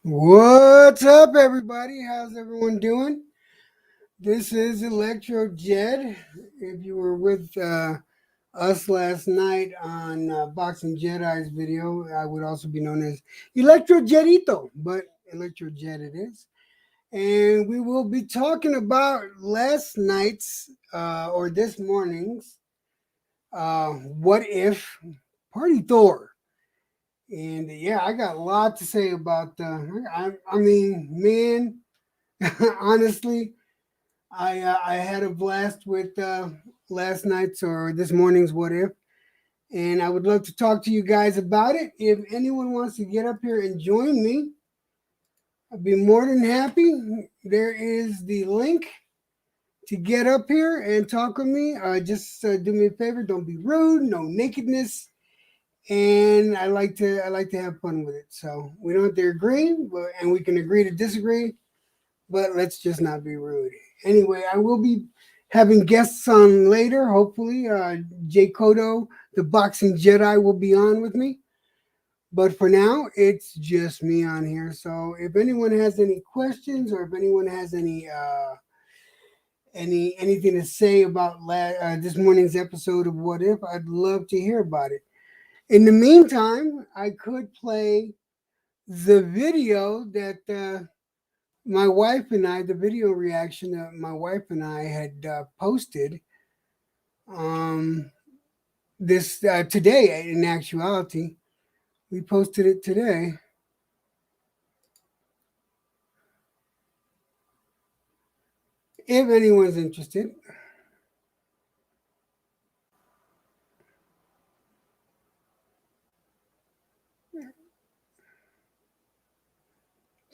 What's up, everybody? How's everyone doing? This is Electro Jed. If you were with us last night on Boxing Jedi's video, I would also be known as Electro Jedito, but Electro Jed it is. And we will be talking about last night's or this morning's What If Party Thor. And yeah, I got a lot to say about. I mean, man, honestly, I had a blast with last night's or this morning's What If, and I would love to talk to you guys about it. If anyone wants to get up here and join me, I'd be more than happy. There is the link to get up here and talk with me. Just do me a favor. Don't be rude. No nakedness. And I like to have fun with it. So we don't have to agree, and we can agree to disagree, but let's just not be rude. Anyway, I will be having guests on later. Hopefully, Jay Kodo, the Boxing Jedi, will be on with me. But for now, it's just me on here. So if anyone has any questions or if anyone has anything to say about this morning's episode of What If, I'd love to hear about it. In the meantime, I could play the video that my wife and I, the video reaction that my wife and I had posted um, this today. In actuality, we posted it today. If anyone's interested,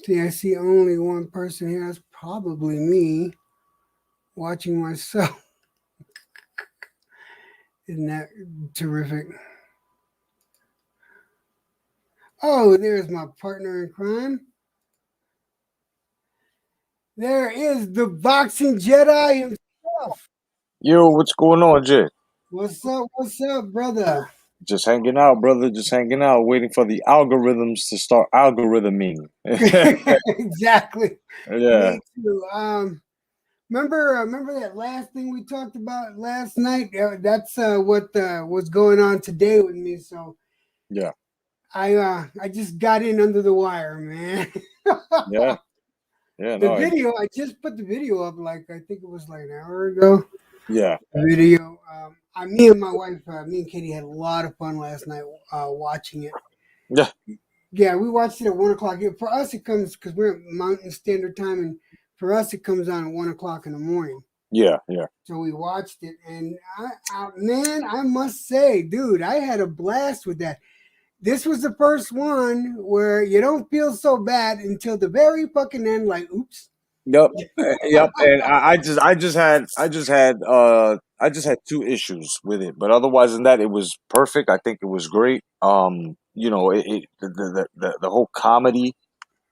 see, I see only one person here. That's probably me watching myself. Isn't that terrific? Oh, there's my partner in crime. There is the Boxing Jedi himself. Yo, what's going on, Jay? What's up? What's up, brother? Just hanging out, brother. Just hanging out, waiting for the algorithms to start algorithming. Exactly. Yeah, Me too. Remember that last thing we talked about last night? That's what was going on today with me. So yeah, I just got in under the wire, man. yeah, yeah. The No, video, I just put the video up like I think it was like an hour ago. yeah, Video. Me and my wife, me and Katie had a lot of fun last night watching it. yeah, Yeah, we watched it at 1 o'clock. For us, it comes because we're at Mountain Standard Time, and for us, it comes on at 1 o'clock in the morning. yeah, yeah. So we watched it, and man, I must say, dude, I had a blast with that. This was the first one where you don't feel so bad until the very fucking end. Like, oops. Yep, yep. And I just had two issues with it, but otherwise than that, it was perfect. I think it was great. The whole comedy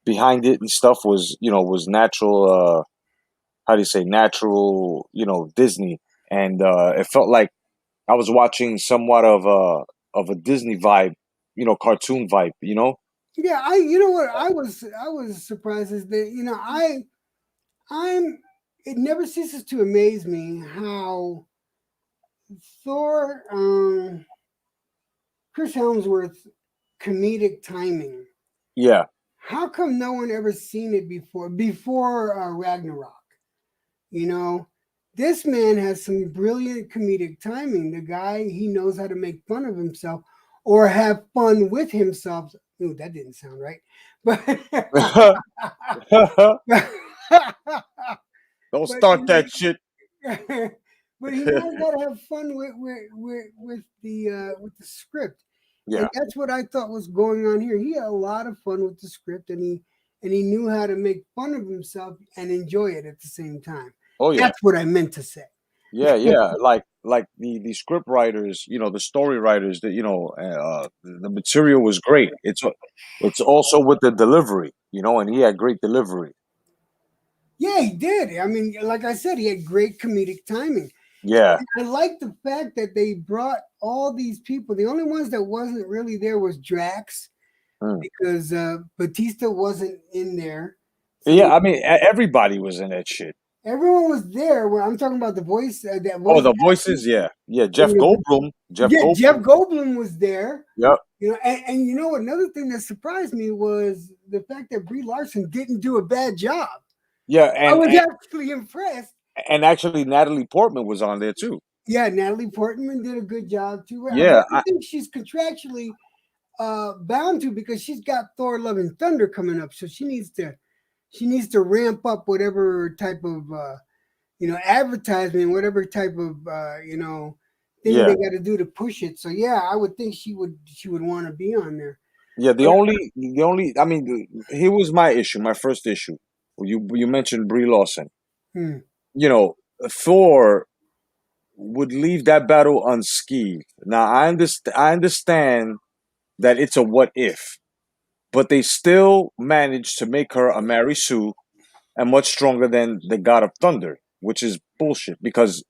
behind it and stuff was, was natural. How do you say natural? Disney, and it felt like I was watching somewhat of a Disney vibe, cartoon vibe, Yeah, you know what I was surprised is that I'm it never ceases to amaze me how Thor Chris Helmsworth comedic timing. Yeah, How come no one ever seen it before Ragnarok? You know, this man has some brilliant comedic timing. The guy, he knows how to make fun of himself or have fun with himself. Ooh, that didn't sound right. But don't but start that shit. but he knows how to have fun with the script, and Yeah. that's what I thought was going on here. He had a lot of fun with the script, and he knew how to make fun of himself and enjoy it at the same time. Oh yeah. That's what I meant to say. Yeah, yeah. Like the script writers, the story writers, the material was great. It's also with the delivery, and he had great delivery. Yeah, he did. I mean, like I said, he had great comedic timing. Yeah. I like the fact that they brought all these people. The only ones that wasn't really there was Drax, Mm. because Batista wasn't in there. So Yeah, I mean, everybody was in that shit. everyone was there. When I'm talking about the voice, that Oh, voice the acting. voices, yeah, yeah. Jeff You know, Goldblum, Jeff yeah, Jeff Goldblum. Goldblum was there. Yep. You know, and you know another thing that surprised me was the fact that Brie Larson didn't do a bad job. Yeah, I was actually impressed. and actually Natalie Portman was on there too. Yeah, Natalie Portman did a good job too. But Yeah, I think she's contractually bound to because she's got Thor: Love and Thunder coming up, so she needs to ramp up whatever type of advertisement, whatever type of thing yeah, they got to do to push it. So yeah, I would think she would want to be on there. yeah. The only. I mean, here was my issue, my first issue. You mentioned Brie Larson. Hmm. You know, Thor would leave that battle unscathed. Now I understand that it's a what if, but they still managed to make her a Mary Sue and much stronger than the God of Thunder, which is bullshit. Because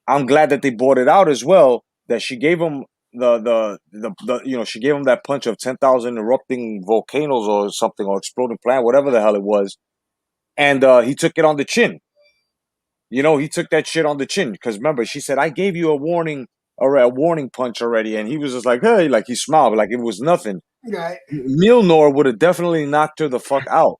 I'm glad that they brought it out as well. That she gave him she gave him that punch of 10,000 erupting volcanoes or something, or exploding planet, whatever the hell it was, and he took it on the chin. He took that shit on the chin because remember she said I gave you a warning or a warning punch already, and he was just like, hey, like he smiled like it was nothing. Right. Mjolnir would have definitely knocked her the fuck out.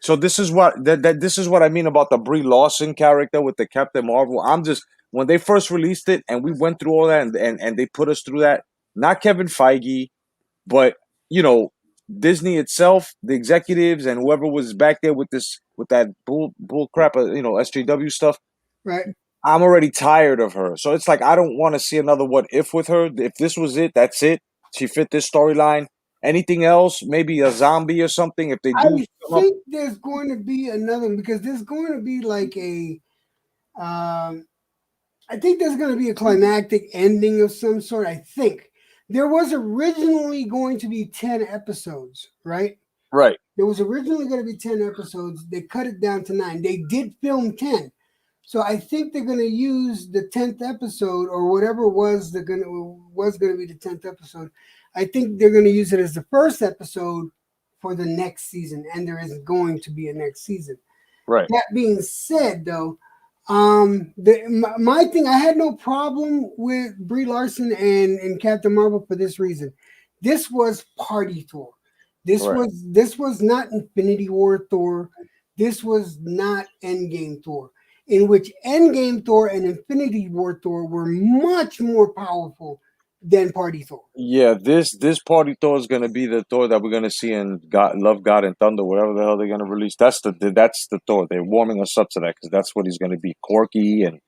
So this is what I mean about the Brie Larson character with the Captain Marvel. I'm just when they first released it and we went through all that and they put us through that. Not Kevin Feige, but you know Disney itself, the executives and whoever was back there with that bull crap, SJW stuff. Right. I'm already tired of her. So it's like I don't want to see another what if with her. If this was it, that's it. She fit this storyline. Anything else? Maybe a zombie or something. If they I do come up, think there's going to be another because there's going to be like a I think there's going to be a climactic ending of some sort. I think there was originally going to be 10 episodes, right? right? There was originally going to be 10 episodes. They cut it down to 9. They did film 10. So I think they're going to use the 10th episode or whatever was going to be the 10th episode. I think they're going to use it as the first episode for the next season, and there is going to be a next season. Right. That being said, though, my thing, I had no problem with Brie Larson and Captain Marvel for this reason. This was Party Thor. Right. This was not Infinity War Thor. This was not Endgame Thor. In which Endgame Thor and Infinity War Thor were much more powerful than Party Thor. Yeah, this party Thor is gonna be the Thor that we're gonna see in God, Love, God, and Thunder, whatever the hell they're gonna release. That's the Thor. They're warming us up to that because that's what he's gonna be, quirky and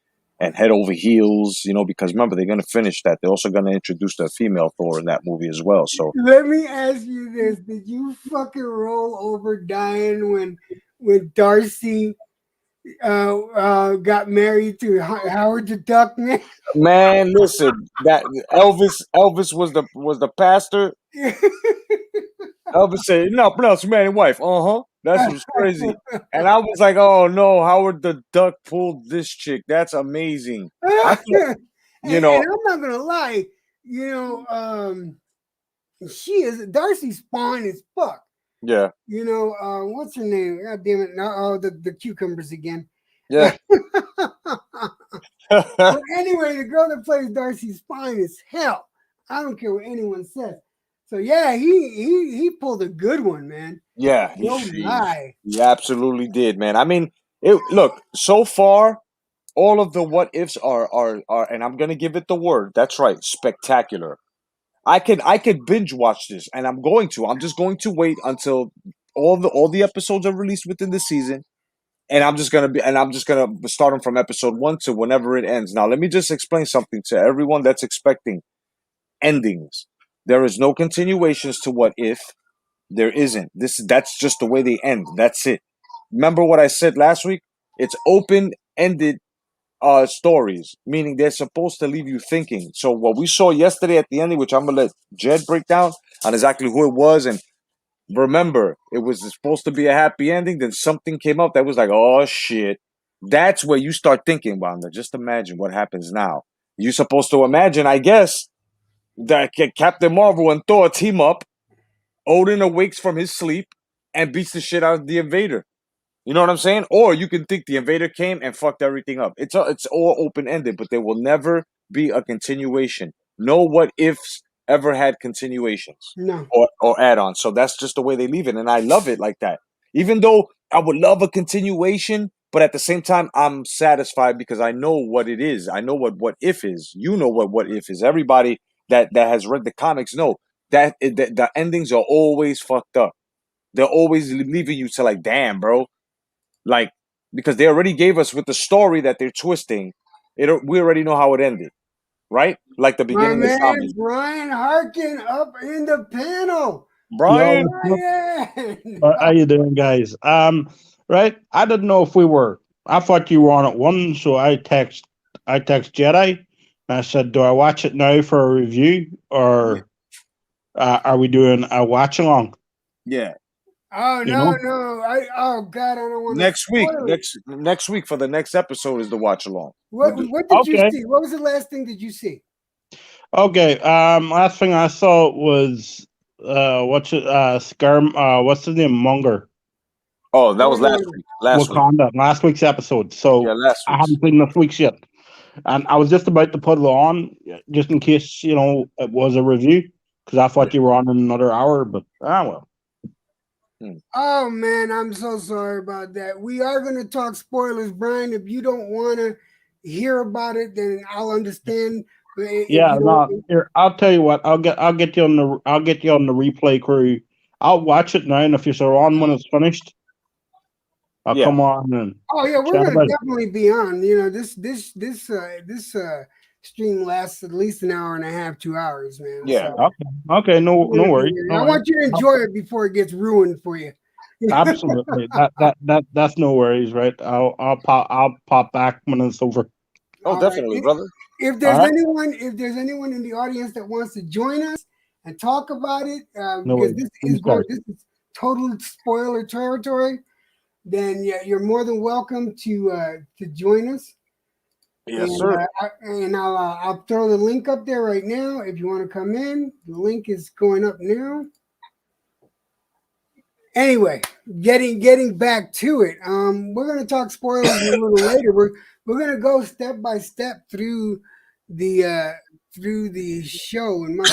head over heels. Because remember they're gonna finish that. They're also gonna introduce the female Thor in that movie as well. So Let me ask you this: did you fucking roll over dying when Darcy got married to Howard the Duck Man? man, listen, that Elvis was the pastor. Elvis said, "No, pronounce man and wife." That was crazy. And I was like, "Oh no, Howard the Duck pulled this chick. That's amazing." I thought, and, you and know, I'm not gonna lie, she is Darcy's fine as fuck. yeah, What's her name? God damn it! No, the cucumbers again. yeah, But anyway, the girl that plays Darcy's fine as hell. I don't care what anyone says. So yeah, he pulled a good one, man. yeah. No lie. He absolutely did, man. I mean, look so far. All of the what ifs are, and I'm gonna give it the word. That's right, spectacular. I could binge watch this, and I'm going to. I'm just going to wait until all the episodes are released within the season, and I'm just gonna start them from episode 1 to whenever it ends. Now, let me just explain something to everyone that's expecting endings. There is no continuations to what if. There isn't. That's just the way they end. That's it. Remember what I said last week? It's open ended stories, meaning they're supposed to leave you thinking. So what we saw yesterday at the ending, which I'm gonna let Jed break down on exactly who it was, and remember, it was supposed to be a happy ending. Then something came up that was like, oh shit. That's where you start thinking, Wanda. Just imagine what happens now. You're supposed to imagine, I guess, that Captain Marvel and Thor team up, Odin awakes from his sleep and beats the shit out of the invader. You know what I'm saying? Or you can think the invader came and fucked everything up. It's all open ended, but there will never be a continuation. No what ifs ever had continuations No. or add ons. So that's just the way they leave it, and I love it like that. Even though I would love a continuation, but at the same time I'm satisfied because I know what it is. I know what if is. You know what if is. Everybody that has read the comics know that the endings are always fucked up. They're always leaving you to like, damn, bro. Like, because they already gave us with the story that they're twisting, we already know how it ended, right? Like the My beginning of man Zombie. Brian Harkin up in the panel. Brian, Yo, Brian. how you doing, guys? Right. I didn't know if we were. I thought you were on at one, so I text Jedi. And I said, "Do I watch it now for a review, or are we doing a watch along?" yeah. Oh You no, know? no. Oh God, I don't want to Next week, spoil it. next week for the next episode is the watch along. What did you Okay. see? What was the last thing that you see? Okay. Last thing I saw was what's it? What's his name? Munger. Oh, that was No, no, last no. week. Last week. Wakanda. Last week's episode. So Yeah, last I week's. haven't seen this week's yet. And I was just about to put it on, just in case, it was a review, because I thought you were on in another hour, but well. Oh man, I'm so sorry about that. We are going to talk spoilers, Brian. If you don't want to hear about it, then I'll understand. But if Yeah, you no, don't, here, I'll tell you what, I'll get you on the replay crew. I'll watch it now, and if you're on when it's finished, I'll Yeah. come on and oh yeah, we're chat going about to it. definitely be on. You know, this stream lasts at least an hour and a half, 2 hours, man. Yeah. So Okay, no we're gonna be worries. here. No I worries. want you to enjoy it before it gets ruined for you. Absolutely, that's no worries, right? I'll pop back when it's over. Oh, All right. definitely, brother. If All there's right, anyone in the audience that wants to join us and talk about it, no because worries. this Please, is total spoiler territory, then yeah, you're more than welcome to join us. Yes, And sir. I'll throw the link up there right now if you want to come in. The link is going up now. Anyway, getting back to it. We're gonna talk spoilers a little later. We're gonna go step by step through the show and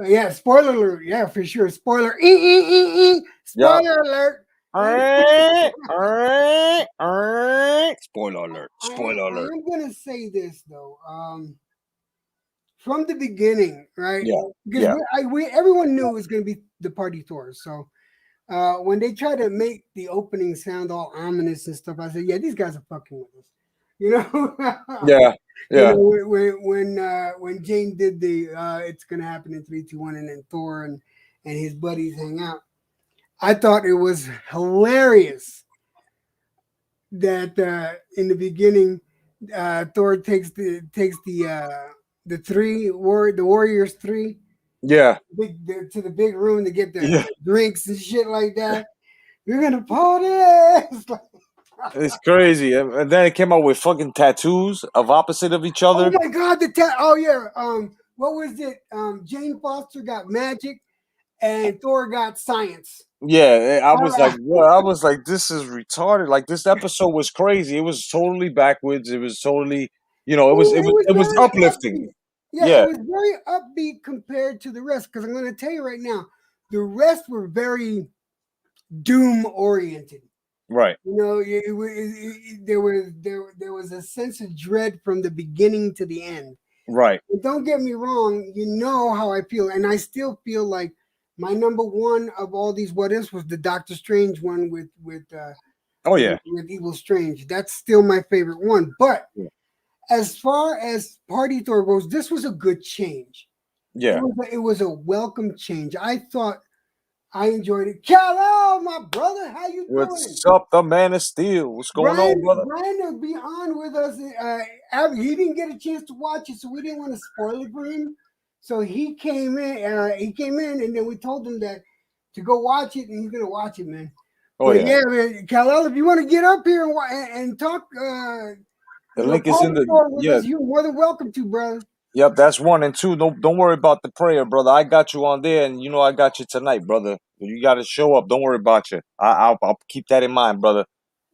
yeah, spoiler alert. Yeah, for sure. Spoiler. Yeah. Spoiler alert. Spoiler alert. I Spoiler alert. am gonna say this though. From the beginning, right? Yeah. Because Yeah. everyone knew it was gonna be the Party Thor. So when they try to make the opening sound all ominous and stuff, I said, "Yeah, these guys are fucking with us," you know. Yeah. Yeah. You know, when Jane did the "It's gonna happen in 3, 2, 1," and then Thor and his buddies hang out, I thought it was hilarious that in the beginning, Thor takes the Warriors 3 Yeah. to the big room to get the Yeah. drinks and shit like that. We're gonna party. It's like, It's crazy. And then it came out with fucking tattoos of opposite of each oh other. my god, oh yeah. What was it? Jane Foster got magic and Thor got science. Yeah, I was like, well, I was like, this is retarded. Like this episode was crazy. It was totally backwards. It was totally, it was very uplifting. upbeat. Yeah, Yeah. it was very upbeat compared to the rest. Because I'm going to tell you right now, the rest were very doom oriented. Right. You know, there was a sense of dread from the beginning to the end. Right. And don't get me wrong, you know how I feel, and I still feel like my number one of all these what ifs was the Doctor Strange one with Oh yeah. with Evil Strange. That's still my favorite one. But Yeah. as far as Party Thor goes, this was a good change. Yeah. It was a welcome change. I thought I enjoyed it. Hello, my brother. How you doing? What's up, the Man of Steel? What's going on, brother? Brian will be on with us. He didn't get a chance to watch it, so we didn't want to spoil it for him. So he came in. And then we told him that to go watch it, and he's gonna watch it, man. Oh But yeah. man, Kal-El, if you want to get up here and talk, The link is in the with us, you're more than welcome to, brother. Yep, that's one and two. Don't worry about the prayer, brother. I got you on there, and you know I got you tonight, brother. You got to show up. Don't worry about you. I'll keep that in mind, brother.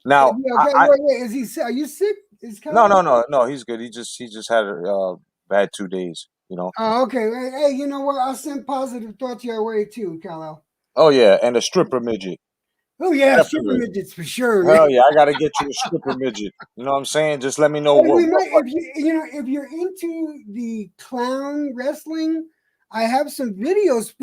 Now, Yeah, okay, wait. Is he? Are you sick? Is no, Kyle? no, no, no. He's good. He just had a bad 2 days. You know. Oh, okay. Hey, you know what? I'll send positive thoughts your way too, Kyle. Oh yeah, and a stripper midget. Oh yeah, stripper Definitely. midgets for sure, man. Hell yeah, I gotta get you a stripper midget. You know what I'm saying? Just let me know Hey, what. we might if if you're into the clown wrestling, I have some videos.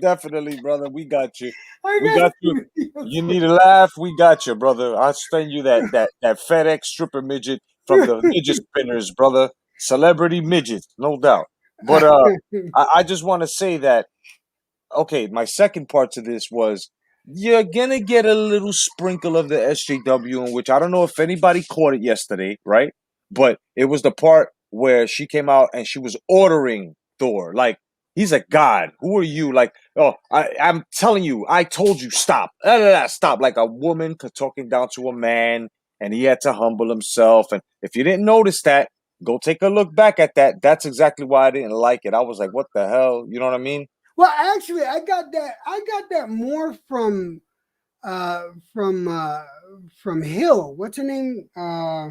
Definitely, brother. We got you. I We got got you. some videos You for need a laugh? We got you, brother. I'll send you that FedEx stripper midget from the midget spinners, brother. Celebrity midget, no doubt. But you. I just want to say that. Okay, my second part to this was you're gonna get a little sprinkle of the SJW, in which I don't know if anybody caught it yesterday, right? But it was the part where she came out and she was ordering Thor, like he's a god. Who are you? Like, oh, I'm telling you, I told you, stop, stop. Like a woman talking down to a man, and he had to humble himself. And if you didn't notice that, go take a look back at that. That's exactly why I didn't like it. I was like, what the hell? You know what I mean? Well, actually, I got that. I got that more uh from uh from Hill. What's her name? Uh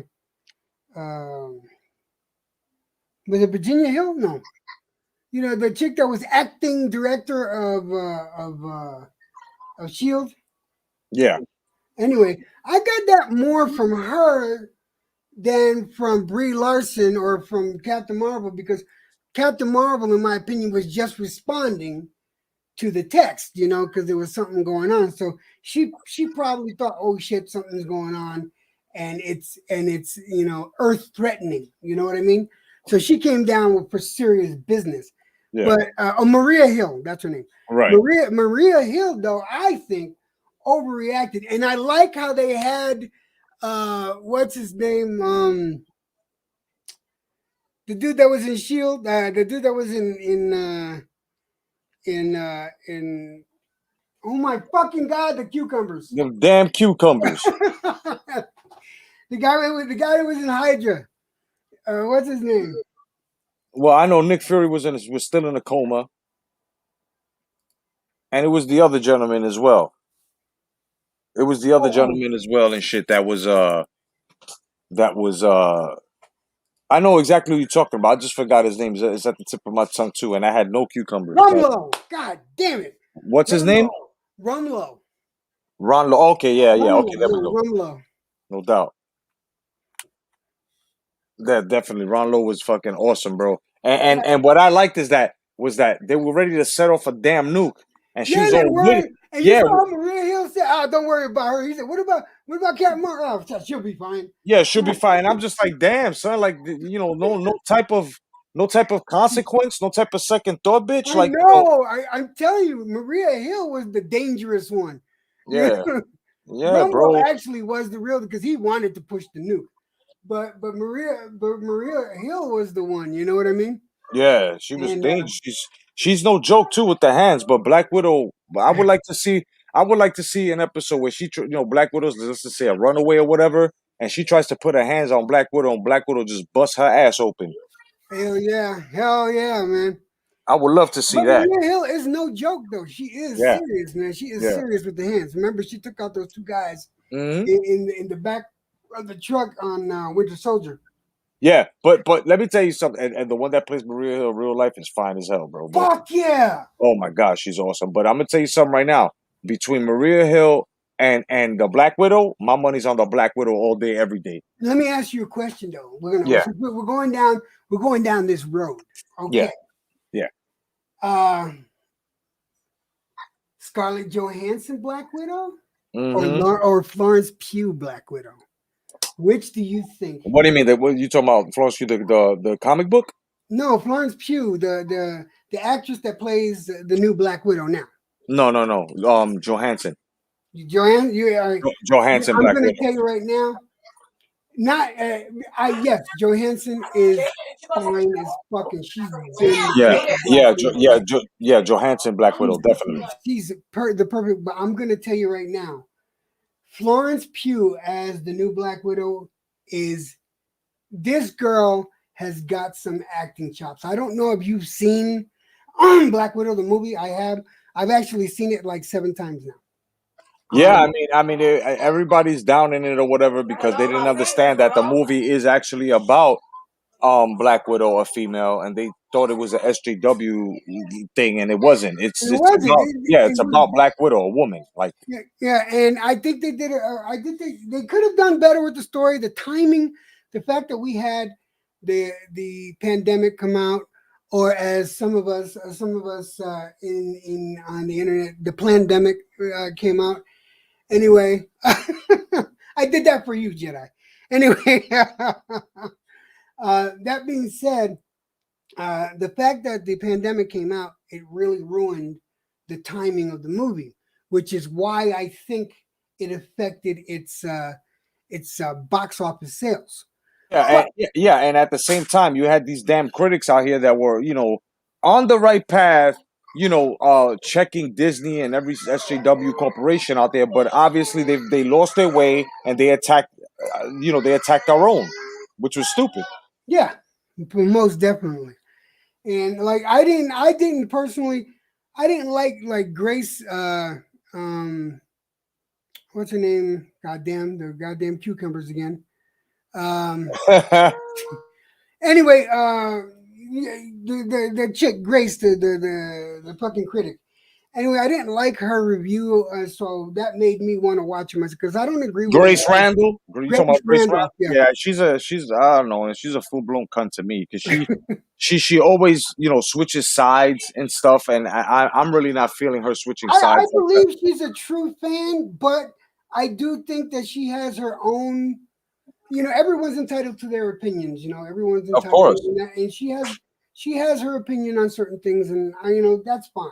was it Virginia Hill? No. You know, the chick that was acting director of Shield. Yeah. Anyway, I got that more from her than from Brie Larson or from Captain Marvel because Captain Marvel, in my opinion, was just responding to the text, you know, because there was something going on. So she probably thought, oh shit, something's going on, and it's you know earth threatening. You know what I mean? So she came down with for serious business. Yeah. But Maria Hill, that's her name. Right. Maria Hill, though, I think overreacted, and I like how they had what's his name, the dude that was in Shield, the dude that was in oh my fucking god, the cucumbers. The damn cucumbers. the guy that was in Hydra. What's his name? Well, I know Nick Fury was still in a coma, and it was the other gentleman as well. It was the other gentleman as well and shit. That was I know exactly who you're talking about. I just forgot his name. It's at the tip of my tongue too, and I had no cucumbers. Rumlow. God damn it. What's his name? Rumlow. Ron Lo. Okay, yeah. Rumlow, Okay, there we go. Rumlow. No doubt. That definitely Ron Lo was fucking awesome, bro. And what I liked is that they were ready to set off a damn nuke, and she was all with it. And you saw Maria Hill said, "Oh, don't worry about her." He said, "What about Captain Marvel? Oh, she'll be fine." Yeah, she'll be fine. I'm just like, damn, son. Like, you know, no type of consequence, no type of second thought, bitch. Like, no, I'm telling you, Maria Hill was the dangerous one. Yeah, yeah, Rumble bro. actually was the real because he wanted to push the nuke, but Maria Hill was the one. You know what I mean? Yeah, she was And, dangerous. She's no joke too with the hands. But Black Widow, I would like to see. I would like to see an episode where Black Widow's, let's just say a runaway or whatever, and she tries to put her hands on Black Widow, and Black Widow just busts her ass open. hell yeah, man. I would love to see But that. Maria Hill is no joke though. She is serious, man. She is serious with the hands. Remember, she took out those two guys in the back of the truck on Winter Soldier. Yeah, but let me tell you something. And the one that plays Maria Hill in real life is fine as hell, bro. Fuck yeah! Oh my gosh, she's awesome. But I'm gonna tell you something right now. Between Maria Hill and the Black Widow, my money's on the Black Widow all day, every day. Let me ask you a question though. We're going down this road. Okay. Yeah. Scarlett Johansson Black Widow Mm-hmm. or Florence Pugh Black Widow. Which do you think? What do you mean? What you talking about? Florence Pugh, the comic book? No, Florence Pugh, the actress that plays the new Black Widow now. No. Johansson. I'm Johansson. Black going to Widow. tell you right now. Not yes, Johansson is fine as fucking. She's been Johansson Black Widow, definitely. She's the perfect. But I'm gonna tell you right now, Florence Pugh as the new Black Widow is this girl has got some acting chops. I don't know if you've seen Black Widow, the movie. I have. I've actually seen it like 7 times now. Yeah, everybody's down in it or whatever because they didn't understand that the movie is actually about Black Widow, a female, and they thought it was a SJW thing, and it wasn't. It It's wasn't. about It it's was. about Black Widow, a woman. Like Yeah, yeah, and I think they did it. I think they could have done better with the story, the timing, the fact that we had the pandemic come out, or as some of us in on the internet, the pandemic came out. Anyway, I did that for you, Jedi. Anyway, that being said, the fact that the pandemic came out, it really ruined the timing of the movie, which is why I think it affected its box office sales. But and at the same time, you had these damn critics out here that were, on the right path, checking Disney and every SJW corporation out there, but obviously they lost their way and they attacked our own, which was stupid. yeah, most definitely. And like I didn't personally, I didn't like Grace. What's her name? Goddamn the goddamn cucumbers again. Um, Anyway, the chick Grace, the fucking critic. Anyway, I didn't like her review, so that made me want to watch it because I don't agree with Grace Randall, you talking Grace about Grace Randall? Randolph. Yeah, Yeah, she's I don't know, she's a full blown cunt to me because she always switches sides and stuff, and I'm really not feeling her switching I sides like that. believe she's a true fan, but I do think that she has her own. Everyone's entitled to their opinions. Everyone's Of entitled, course. and she has her opinion on certain things, and that's fine.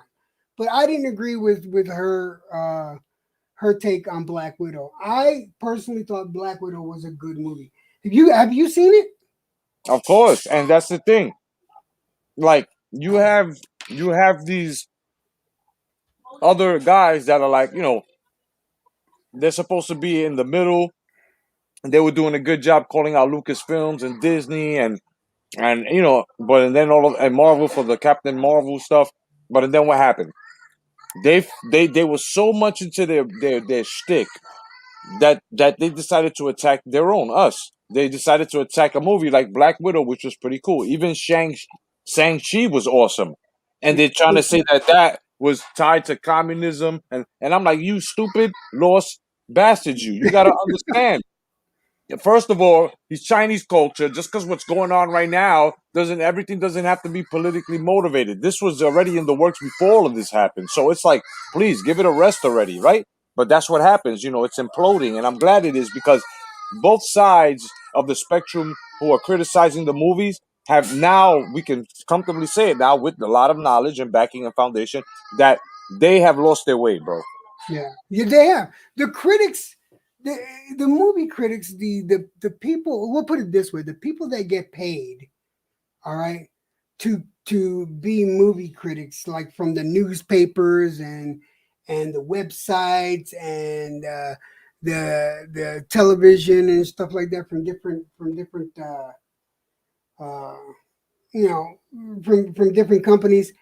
But I didn't agree with her take on Black Widow. I personally thought Black Widow was a good movie. Have you seen it? Of course, and that's the thing. Like you have these other guys that are like, they're supposed to be in the middle. And they were doing a good job calling out Lucasfilms and Disney and but then and Marvel for the Captain Marvel stuff. But then what happened? They were so much into their shtick that they decided to attack their own us. They decided to attack a movie like Black Widow, which was pretty cool. Even Shang-Chi was awesome, and they're trying to say that was tied to communism, and I'm like, you stupid lost bastards, you got to understand. First of all, he's Chinese culture. Just because what's going on right now everything doesn't have to be politically motivated. This was already in the works before all of this happened. So it's like, please give it a rest already, right? But that's what happens. It's imploding, and I'm glad it is because both sides of the spectrum who are criticizing the movies have now, we can comfortably say it now with a lot of knowledge and backing and foundation, that they have lost their way, bro. Yeah, they have the critics. The movie critics, the people, we'll put it this way, the people that get paid, all right, to be movie critics, like from the newspapers and the websites and the television and stuff like that from different uh, from different companies.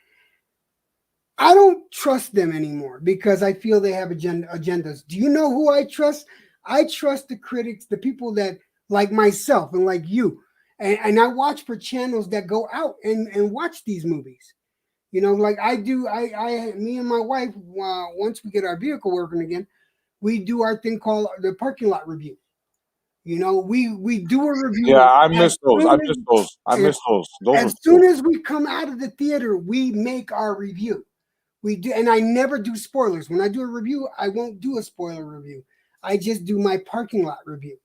I don't trust them anymore because I feel they have agendas. Do you know who I trust? I trust the critics, the people that like myself and like you. And I watch for channels that go out and watch these movies. Like I do, me and my wife, once we get our vehicle working again, we do our thing called the parking lot review. We do a review. Yeah, I miss those. Those as soon as we come out of the theater, we make our review. We do, and I never do spoilers. When I do a review, I won't do a spoiler review. I just do my parking lot review.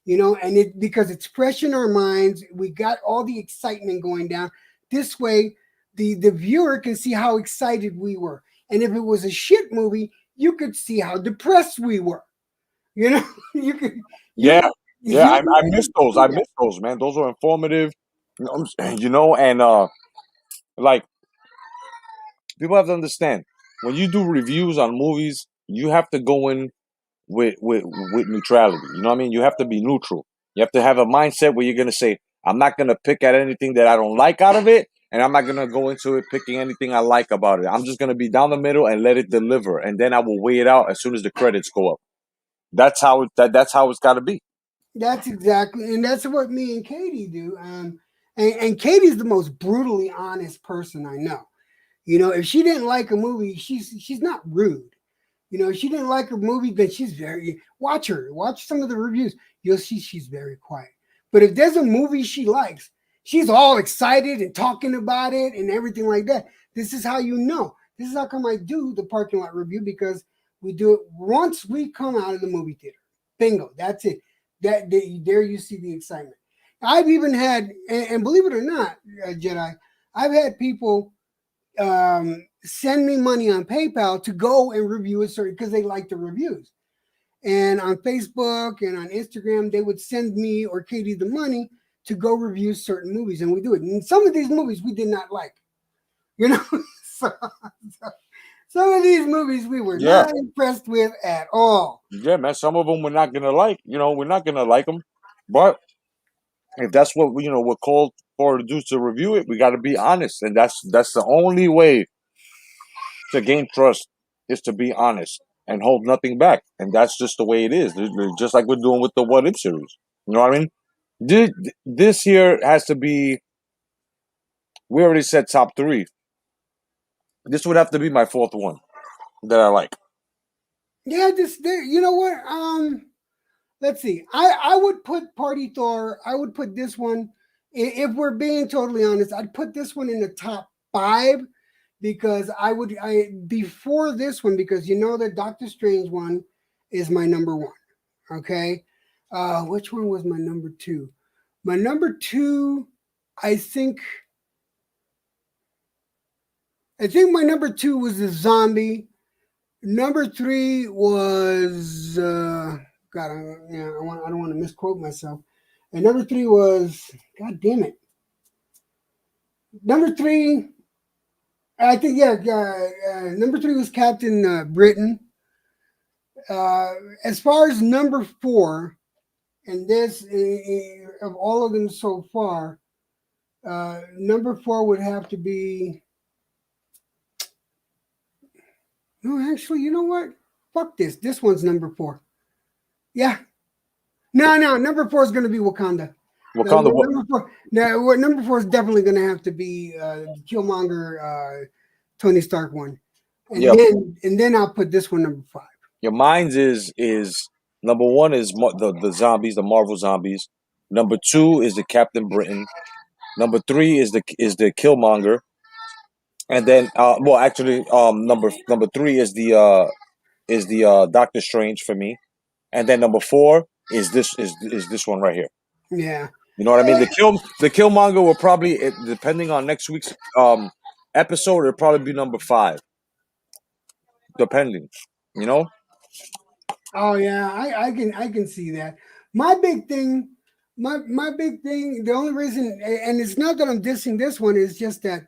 And because it's fresh in our minds, we got all the excitement going down. This way, the viewer can see how excited we were. And if it was a shit movie, you could see how depressed we were. You could. Yeah, I miss those. I miss those, man. Those were informative. And like people have to understand when you do reviews on movies, you have to go in with neutrality. You know what I mean? You have to be neutral. You have to have a mindset where you're gonna say, I'm not gonna pick at anything that I don't like out of it, and I'm not gonna go into it picking anything I like about it. I'm just gonna be down the middle and let it deliver, and then I will weigh it out as soon as the credits go up. That's how it's got to be. That's exactly, and that's what me and Katie do. And Katie's the most brutally honest person I know. You know, if she didn't like a movie, she's not rude. You know, if she didn't like a movie, then she's very watch her, watch some of the reviews. You'll see she's very quiet. But if there's a movie she likes, she's all excited and talking about it and everything like that. This is how you know. This is how come I do the parking lot review, because we do it once we come out of the movie theater. Bingo, that's it. There you see the excitement. I've even had, and believe it or not, Jedi, I've had people send me money on PayPal to go and review a certain, because they like the reviews. And on Facebook and on Instagram, they would send me or Katie the money to go review certain movies, and we do it. And some of these movies we did not like, you know. so some of these movies we were not impressed with at all. Yeah, man. Some of them we're not gonna like. You know, we're not gonna like them. But if that's what we're called for to do, to review it, we got to be honest, and that's the only way to gain trust, is to be honest and hold nothing back. And that's just the way it is. Just like we're doing with the What If series. You know what I mean? This here has to be. We already said top 3. This would have to be my 4th one that I like. Yeah, you know what? Let's see. I would put Party Thor. I would put this one. If we're being totally honest, I'd put this one in the top 5, because before this one, because you know the Doctor Strange one is my number 1. Okay. Which one was my number 2? My number 2, I think my number 2 was the zombie. Number 3 was God. I don't want to misquote myself. And number 3 was, God damn it. Number 3, I think number 3 was Captain Britain. As far as number 4, and this of all of them so far, number 4 would have to be. No, actually, you know what? Fuck this. This one's number 4. Yeah. No. Number 4 is going to be Wakanda. Wakanda. Number 4 is definitely going to have to be Killmonger, Tony Stark one, and then I'll put this one number 5. Your mine's is number 1 is the zombies, the Marvel zombies. Number 2 is the Captain Britain. Number 3 is the Killmonger. And then, number 3 is the Doctor Strange for me, and then number 4 is this one right here. Yeah, you know what I mean. The Killmonger will probably, depending on next week's episode, it'll probably be number 5, depending. You know. Oh yeah, I can see that. My big thing, the only reason, and it's not that I'm dissing this one, is just that.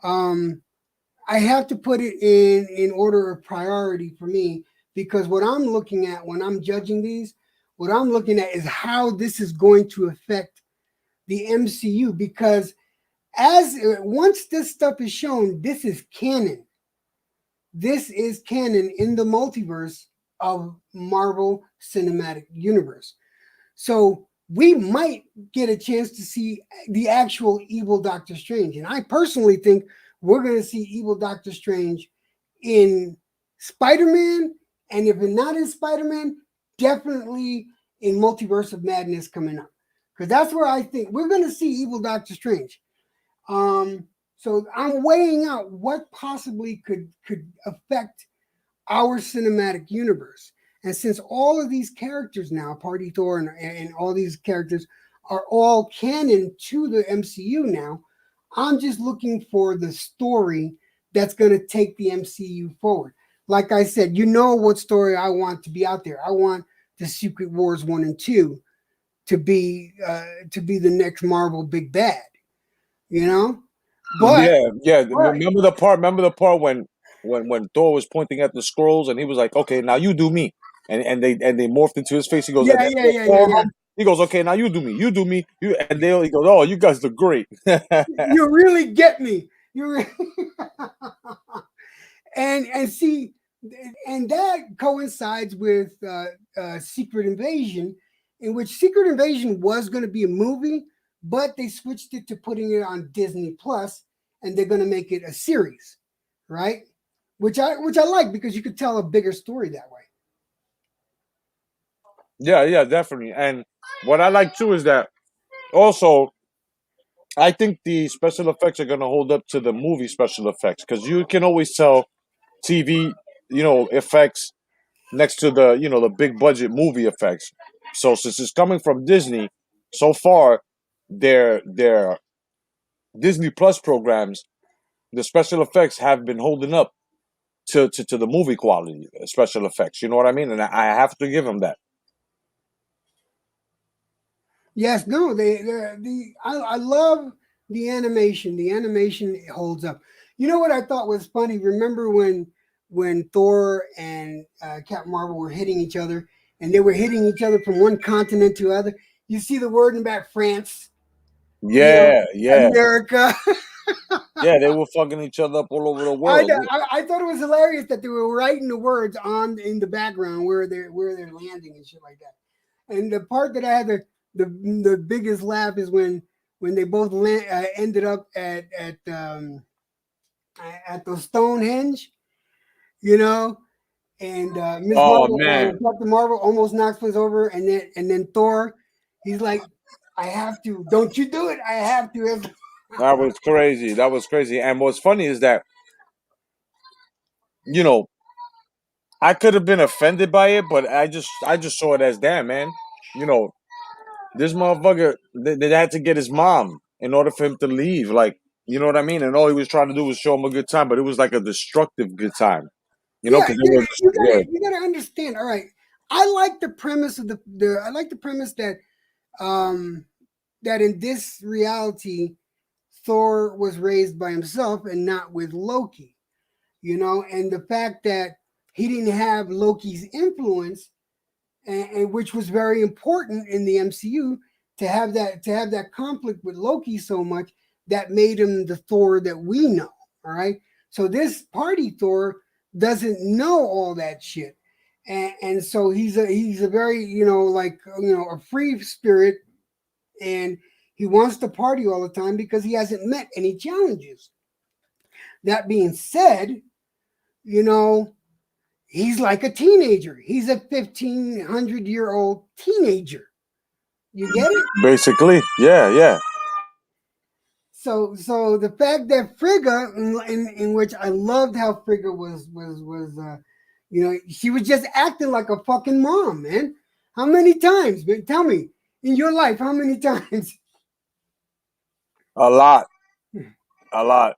I have to put it in order of priority for me, because what I'm looking at when I'm judging these, what I'm looking at is how this is going to affect the MCU, because once this stuff is shown, this is canon. This is canon in the multiverse of Marvel Cinematic Universe. So we might get a chance to see the actual evil Doctor Strange. And I personally think we're going to see evil Doctor Strange in Spider-Man. And if not in Spider-Man, definitely in Multiverse of Madness coming up. Because that's where I think we're going to see evil Doctor Strange. So I'm weighing out what possibly could affect our cinematic universe. And since all of these characters now, Party Thor and all these characters are all canon to the MCU now, I'm just looking for the story that's going to take the MCU forward. Like I said, you know what story I want to be out there. I want the Secret Wars 1 and 2 to be the next Marvel big bad, you know? But yeah. Remember the part when Thor was pointing at the scrolls and he was like, "Okay, now you do me," and they morphed into his face. He goes, yeah. He goes, okay, now you do me, and he goes, oh, you guys look great. You really get me. You re- and see, and that coincides with Secret Invasion, in which Secret Invasion was going to be a movie, but they switched it to putting it on Disney Plus, and they're going to make it a series, right? Which I like because you could tell a bigger story that way. Yeah, definitely. And what I like too is that also I think the special effects are gonna hold up to the movie special effects because you can always tell TV, effects next to the the big budget movie effects. So since it's coming from Disney, so far their Disney Plus programs, the special effects have been holding up to the movie quality special effects. You know what I mean? And I have to give them that. Yes, no, I love the animation. The animation holds up. You know what I thought was funny? Remember when Thor and Captain Marvel were hitting each other, and they were hitting each other from one continent to other. You see the word in back France, Yeah, yeah, America. yeah. They were fucking each other up all over the I, world. I thought it was hilarious that they were writing the words on in the background where they're landing and shit like that. And the part that I had the biggest laugh is when they both ended up at the Stonehenge, and Miss Oh Marvel, man, Captain Marvel almost knocks us over, and then Thor, he's like, I have to, don't you do it, I have to. that was crazy. That was crazy. And what's funny is that you know I could have been offended by it, but I just saw it as damn man. You know this motherfucker. They had to get his mom in order for him to leave. Like you know what I mean. And all he was trying to do was show him a good time, but it was like a destructive good time. Yeah, Because it was yeah. you gotta understand. All right, I like the premise of the I like the premise that um that in this reality, Thor was raised by himself and not with Loki, and the fact that he didn't have Loki's influence, and which was very important in the MCU to have that conflict with Loki so much that made him the Thor that we know. All right, so this party Thor doesn't know all that shit, and so he's a very a free spirit, and he wants to party all the time because he hasn't met any challenges. That being said, you know, he's like a teenager. He's a 1,500-year-old teenager. You get it? Basically, yeah. So the fact that Frigga, in which I loved how Frigga she was just acting like a fucking mom, man. How many times? Man, tell me in your life, how many times? A lot, a lot.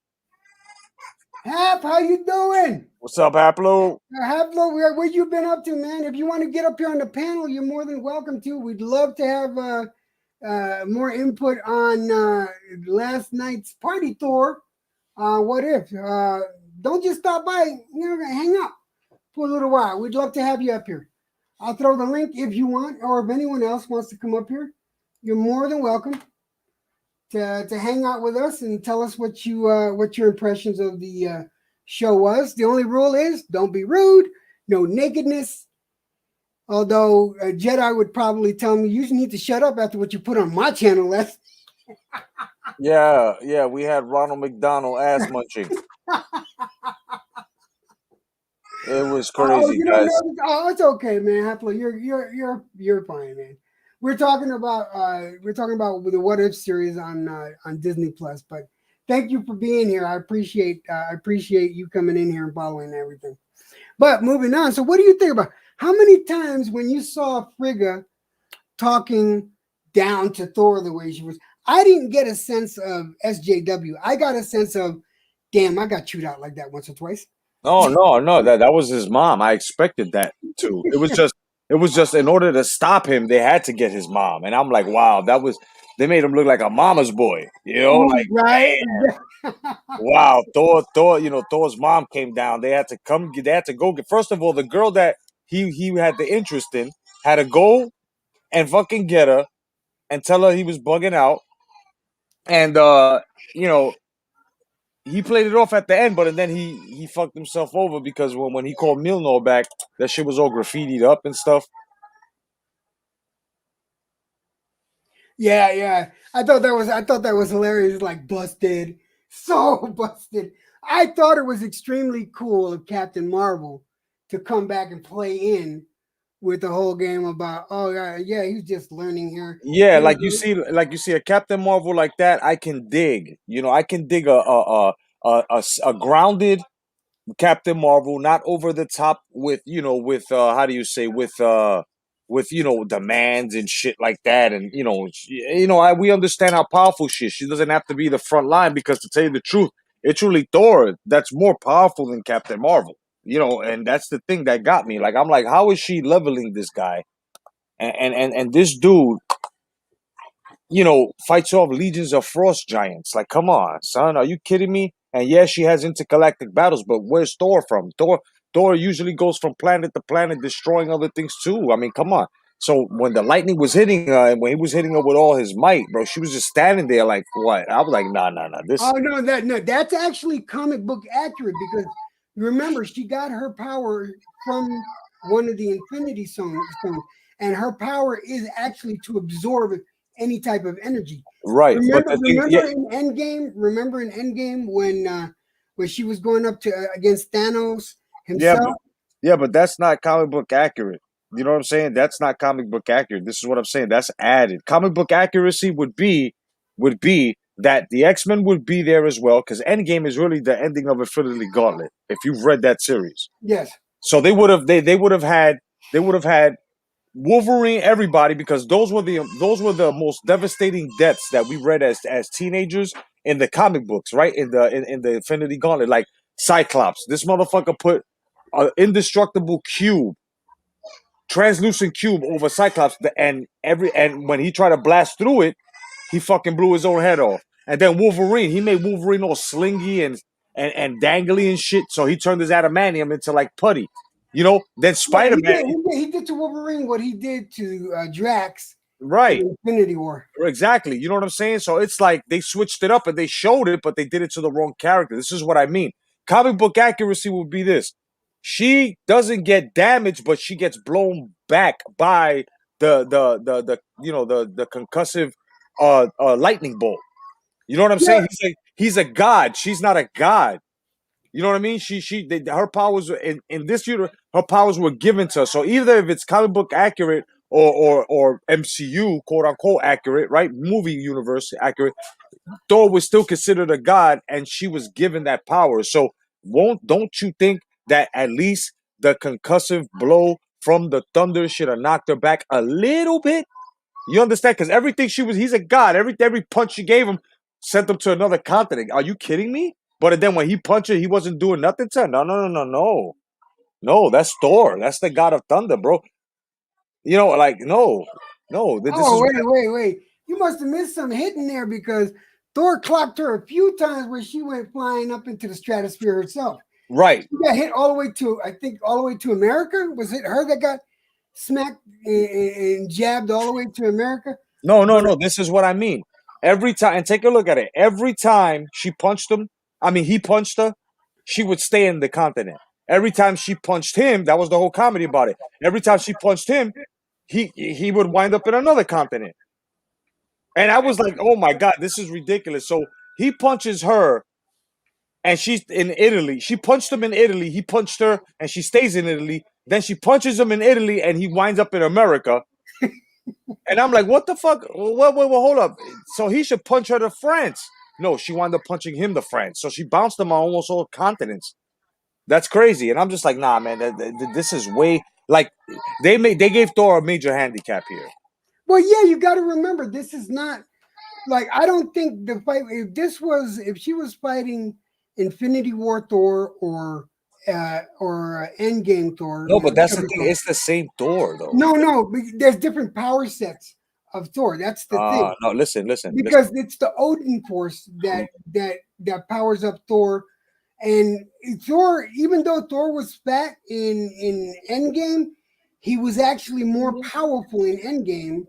Hap, how you doing? What's up, Haplo? Haplo, where you been up to, man? If you want to get up here on the panel, you're more than welcome to. We'd love to have more input on last night's party tour. What if? Don't just stop by, hang out for a little while. We'd love to have you up here. I'll throw the link if you want, or if anyone else wants to come up here, you're more than welcome to hang out with us and tell us what your impressions of the show was. The only rule is don't be rude, no nakedness. Although Jedi would probably tell me you need to shut up after what you put on my channel last. Yeah. We had Ronald McDonald ass munching. It was crazy, guys. It's okay, man. Happily, you're fine, man. We're talking about the What If series on Disney Plus. But thank you for being here. I appreciate you coming in here and following everything. But moving on. So, what do you think about how many times when you saw Frigga talking down to Thor the way she was? I didn't get a sense of SJW. I got a sense of, damn, I got chewed out like that once or twice. No. That was his mom. I expected that too. It was just in order to stop him, they had to get his mom. And I'm like, wow, they made him look like a mama's boy. Like right. Wow, Thor's mom came down. They had to go get, first of all, the girl that he had the interest in had to go and fucking get her and tell her he was bugging out. And you know, he played it off at the end, but then he fucked himself over because when he called Milnor back, that shit was all graffitied up and stuff. Yeah, yeah. I thought that was hilarious. Like busted, so busted. I thought it was extremely cool of Captain Marvel to come back and play in with the whole game about, oh yeah, he's just learning here. Yeah, He like you see a Captain Marvel like that, I can dig. You know, I can dig a grounded Captain Marvel, not over the top with how do you say with demands and shit like that, and we understand how powerful she is. She doesn't have to be the front line because to tell you the truth, it's really Thor that's more powerful than Captain Marvel. And that's the thing that got me. Like I'm like, how is she leveling this guy? And this dude fights off legions of frost giants. Like, come on, son, are you kidding me? And yeah, she has intergalactic battles, but where's Thor from? Thor usually goes from planet to planet, destroying other things too. I mean, come on. So when the lightning was hitting her, and when he was hitting her with all his might, bro, she was just standing there like, what? I was like, nah, nah, nah. This. Oh no, that's actually comic book accurate because remember she got her power from one of the Infinity Stones, and her power is actually to absorb any type of energy. Right, but Remember, the thing, yeah, in Endgame. Remember in Endgame when she was going up to against Thanos yeah, himself. but that's not comic book accurate. You know what I'm saying? That's not comic book accurate. This is what I'm saying. That's added. Comic book accuracy would be that the X-Men would be there as well because Endgame is really the ending of Infinity Gauntlet. If you've read that series, Yes. so they would have had Wolverine, everybody, because those were the most devastating deaths that we read as teenagers in the comic books, right? In the Infinity Gauntlet, like Cyclops. This motherfucker put an indestructible cube, translucent cube over Cyclops, and when he tried to blast through it, he fucking blew his own head off. And then Wolverine, he made Wolverine all slingy and dangly and shit, so he turned his adamantium into like putty. Then Yeah, Spider-Man, he did to Wolverine what he did to Drax right. in Infinity War. Exactly. You know what I'm saying? So it's like they switched it up and they showed it, but they did it to the wrong character. This is what I mean. Comic book accuracy would be this. She doesn't get damaged, but she gets blown back by the concussive lightning bolt. You know what I'm Yeah. saying? He's a god. She's not a god. You know what I mean? Her powers in this universe, her powers were given to her. So either if it's comic book accurate or MCU quote unquote accurate, right? Movie universe accurate, Thor was still considered a god, and she was given that power. So don't you think that at least the concussive blow from the thunder should have knocked her back a little bit? You understand? Because he's a god. Every punch she gave him sent him to another continent. Are you kidding me? But then when he punched her, he wasn't doing nothing to her. No, no, no, no, no. No, that's Thor. That's the god of thunder, bro. Like, no. No. This Oh, is wait. You must have missed some hitting there because Thor clocked her a few times where she went flying up into the stratosphere herself. right. She got hit all the way to, I think, all the way to America. Was it her that got smacked and jabbed all the way to America? No, no, no. This is what I mean. Every time, and take a look at it. Every time he punched her, she would stay in the continent. Every time she punched him, that was the whole comedy about it. Every time she punched him, he would wind up in another continent. And I was like, oh my God, this is ridiculous. So he punches her and she's in Italy. She punched him in Italy. He punched her and she stays in Italy. Then she punches him in Italy and he winds up in America. And I'm like, what the fuck? Wait, hold up. So he should punch her to France. No, she wound up punching him to France. So she bounced him on almost all continents. That's crazy. And I'm just like, nah, man, this is way like they gave Thor a major handicap here. Well, yeah, you got to remember this is not like I don't think the fight. If she was fighting Infinity War Thor or Endgame Thor. No, but that's the thing. It's the same Thor, though. No, there's different power sets of Thor. That's the thing. No, listen. Because it's the Odin force that powers up Thor, and Thor. Even though Thor was fat in Endgame, he was actually more powerful in Endgame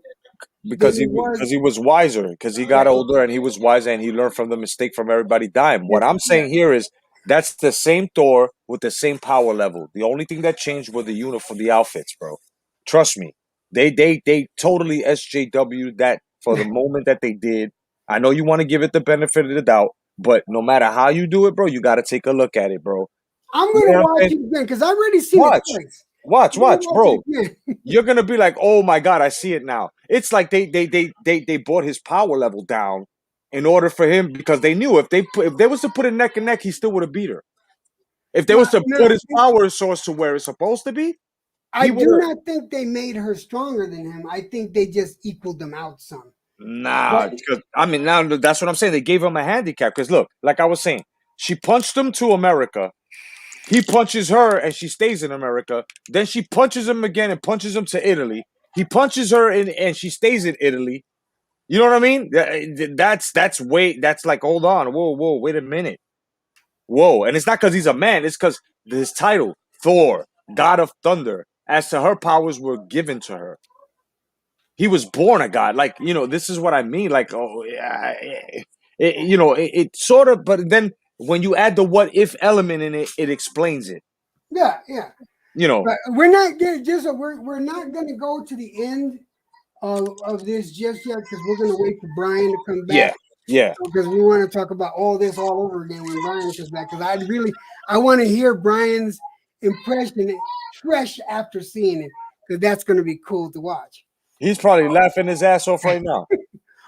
because than he was. he was wiser, because he got older and he was wiser and he learned from the mistake from everybody dying. What I'm saying here is that's the same Thor with the same power level. The only thing that changed were the uniform, the outfits, bro. Trust me, they totally SJW that for the moment that they did. I know you want to give it the benefit of the doubt, but no matter how you do it, bro, you got to take a look at it, bro. I'm You gonna know what I'm watch saying? it again because I've already seen Watch. it twice. Watch, I'm gonna watch, watch bro. it again. You're gonna be like, oh my god, I see it now. It's like they brought his power level down in order for him, because they knew if they was to put it neck and neck, he still would have beat her. If they No, was to no, put his power source to where it's supposed to be, I he do would have. not think they made her stronger than him. I think they just equaled them out some. Nah, But because I mean now that's what I'm saying. They gave him a handicap because look, like I was saying, she punched him to America. He punches her and she stays in America. Then she punches him again and punches him to Italy. He punches her and she stays in Italy. You know what I mean? That's like, hold on, whoa, wait a minute, whoa. And it's not because he's a man. It's because his title, Thor, God of Thunder, as to her powers were given to her. He was born a god. Like, this is what I mean. Like, oh, yeah, it sort of. But then when you add the what if element in it, it explains it. yeah. But we're not we're not gonna go to the end of this just yet because we're gonna wait for Brian to come back. Yeah. Because we want to talk about all this all over again when Brian comes back. Because I want to hear Brian's impression fresh after seeing it, because that's going to be cool to watch. He's probably laughing his ass off right now.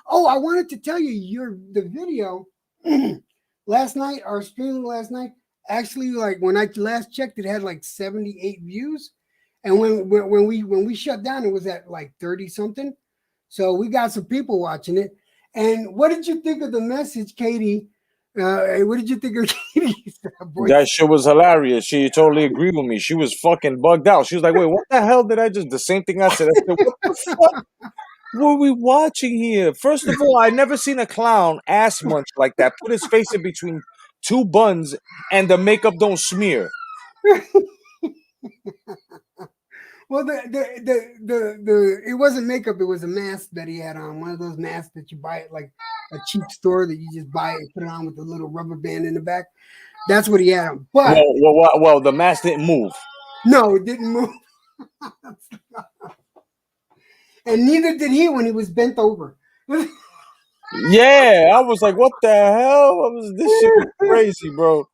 Oh, I wanted to tell you the video last night, our stream last night. Actually, like when I last checked, it had like 78 views, and when we shut down, it was at like 30 something. So we got some people watching it. And what did you think of the message, Katie? What did you think of Katie's voice? That shit was hilarious. She totally agreed with me. She was fucking bugged out. She was like, wait, what the hell did I just... The same thing I said. I said, what the fuck were we watching here? First of all, I never seen a clown ass munch like that. Put his face in between two buns and the makeup don't smear. Well, the it wasn't makeup. It was a mask that he had on. One of those masks that you buy at like a cheap store that you just buy it, put it on with a little rubber band in the back. That's what he had on. But well, the mask didn't move. No, it didn't move. And neither did he when he was bent over. Yeah, I was like, what the hell? This shit was crazy, bro.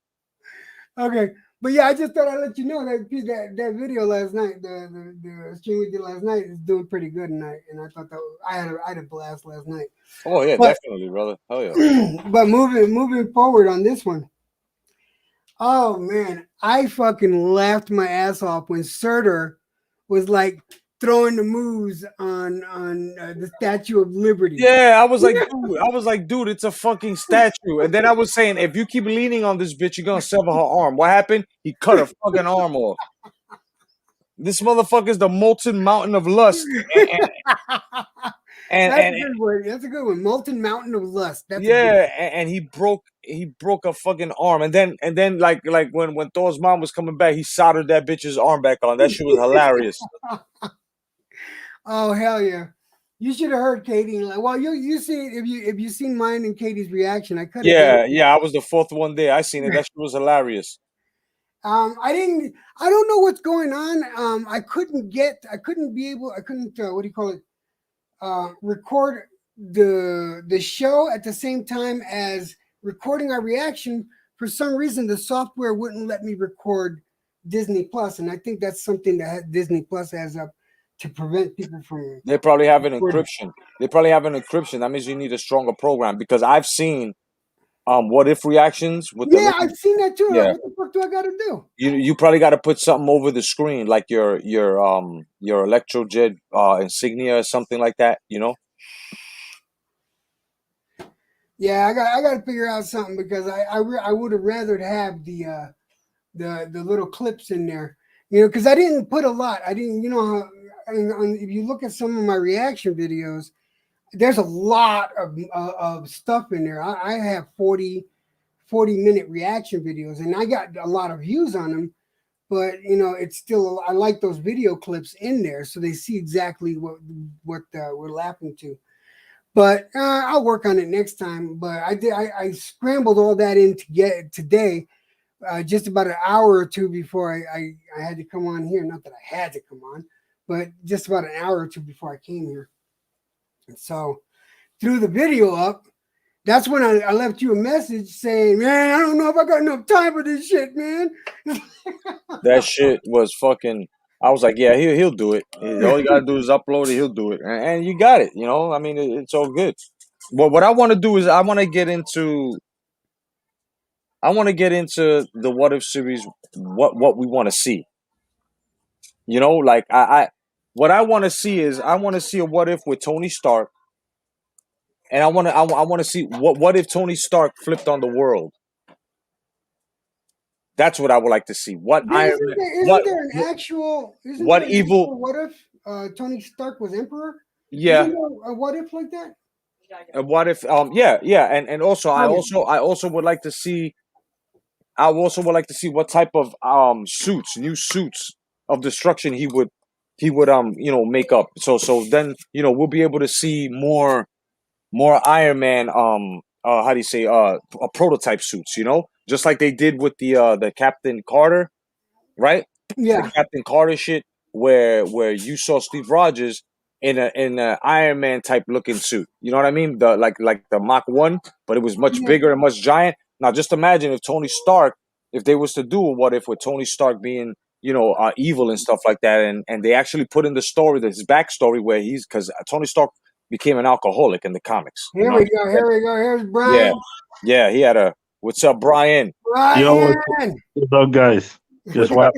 Okay. But yeah, I just thought I'd let you know that video last night, the stream we did last night is doing pretty good tonight, and I thought that I had a blast last night. Oh yeah, definitely, brother. Hell yeah. But moving forward on this one, oh man, I fucking laughed my ass off when Surtur was like throwing the moves on the Statue of Liberty. Yeah, I was like, dude, it's a fucking statue. And then I was saying, if you keep leaning on this bitch, you're gonna sever her arm. What happened? He cut her fucking arm off. This motherfucker's the molten mountain of lust. That's a good one. Molten mountain of lust. That's and he broke a fucking arm. And then like when Thor's mom was coming back, he soldered that bitch's arm back on. That shit was hilarious. Oh hell yeah! You should have heard Katie. Like, well, you see if you seen mine and Katie's reaction, I could. Yeah, I was the fourth one there. I seen it. That shit was hilarious. I don't know what's going on. I couldn't what do you call it? Record the show at the same time as recording our reaction. For some reason, the software wouldn't let me record Disney Plus, and I think that's something that Disney Plus has up to prevent people from. They probably have an encryption. That means you need a stronger program, because I've seen what if reactions with I've seen that too. Yeah. What the fuck do I gotta do? You probably got to put something over the screen, like your ElectroJet insignia or something like that, Yeah, I got to figure out something, because I would have rather have the little clips in there, because I didn't put a lot. I didn't, how if you look at some of my reaction videos, there's a lot of stuff in there. I have 40-minute reaction videos, and I got a lot of views on them, but it's still, I like those video clips in there so they see exactly what we're laughing to. But I'll work on it next time. But I scrambled all that in to get today, just about an hour or two before I had to come on here. Not that I had to come on, but just about an hour or two before I came here. And so threw the video up. That's when I left you a message saying, man, I don't know if I got enough time for this shit, man. That shit was fucking. I was like, yeah, he'll do it. All you gotta do is upload it. He'll do it, and you got it. I mean, it's all good. But what I want to do is I want to get into the What If series. What we want to see. Like what I want to see is I want to see a What If with Tony Stark, and I want to see what if Tony Stark flipped on the world. That's what I would like to see. What Iron Man? Isn't there an actual? What evil? What if Tony Stark was Emperor? Yeah. Isn't there a what if like that? And what if? Yeah, and also I also would like to see. I also would like to see what type of new suits of destruction he would make up. So then we'll be able to see more Iron Man how do you say prototype suits, just like they did with the Captain Carter, right? Yeah. The Captain Carter shit where you saw Steve Rogers in a Iron Man type looking suit. You know what I mean? The like the Mach 1, but it was much bigger and much giant. Now just imagine if Tony Stark, if they was to do a what if with Tony Stark being evil and stuff like that, and they actually put in the story, his backstory, where because Tony Stark became an alcoholic in the comics. Here we go. Here's Brian. Yeah, he had a. What's up, Brian? Brian. What's up, guys? Just what?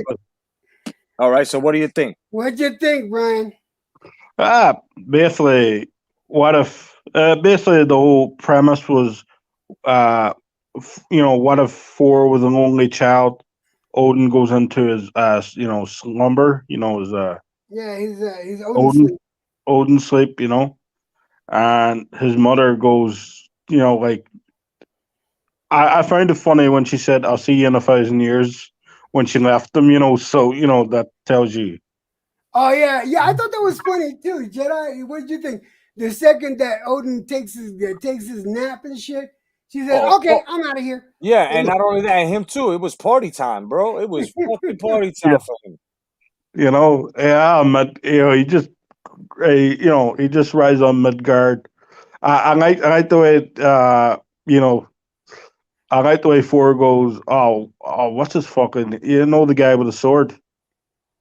All right. So, what do you think? What'd you think, Brian? Basically, what if? Basically, the whole premise was, what if Thor was an only child? Odin goes into his, slumber. His he's Odin sleep. And his mother goes, I found it funny when she said, "I'll see you in 1,000 years," when she left him, so, that tells you. Oh, yeah. I thought that was funny, too. Jedi, what did you think? The second that Odin takes his nap and shit, she said, okay, I'm out of here. Yeah, and not only that, and him, too. It was party time, bro. It was fucking party time for him. He just... he just rides on Midgard. I like the way I like the way Thor goes. Oh, what's his fucking? The guy with the sword.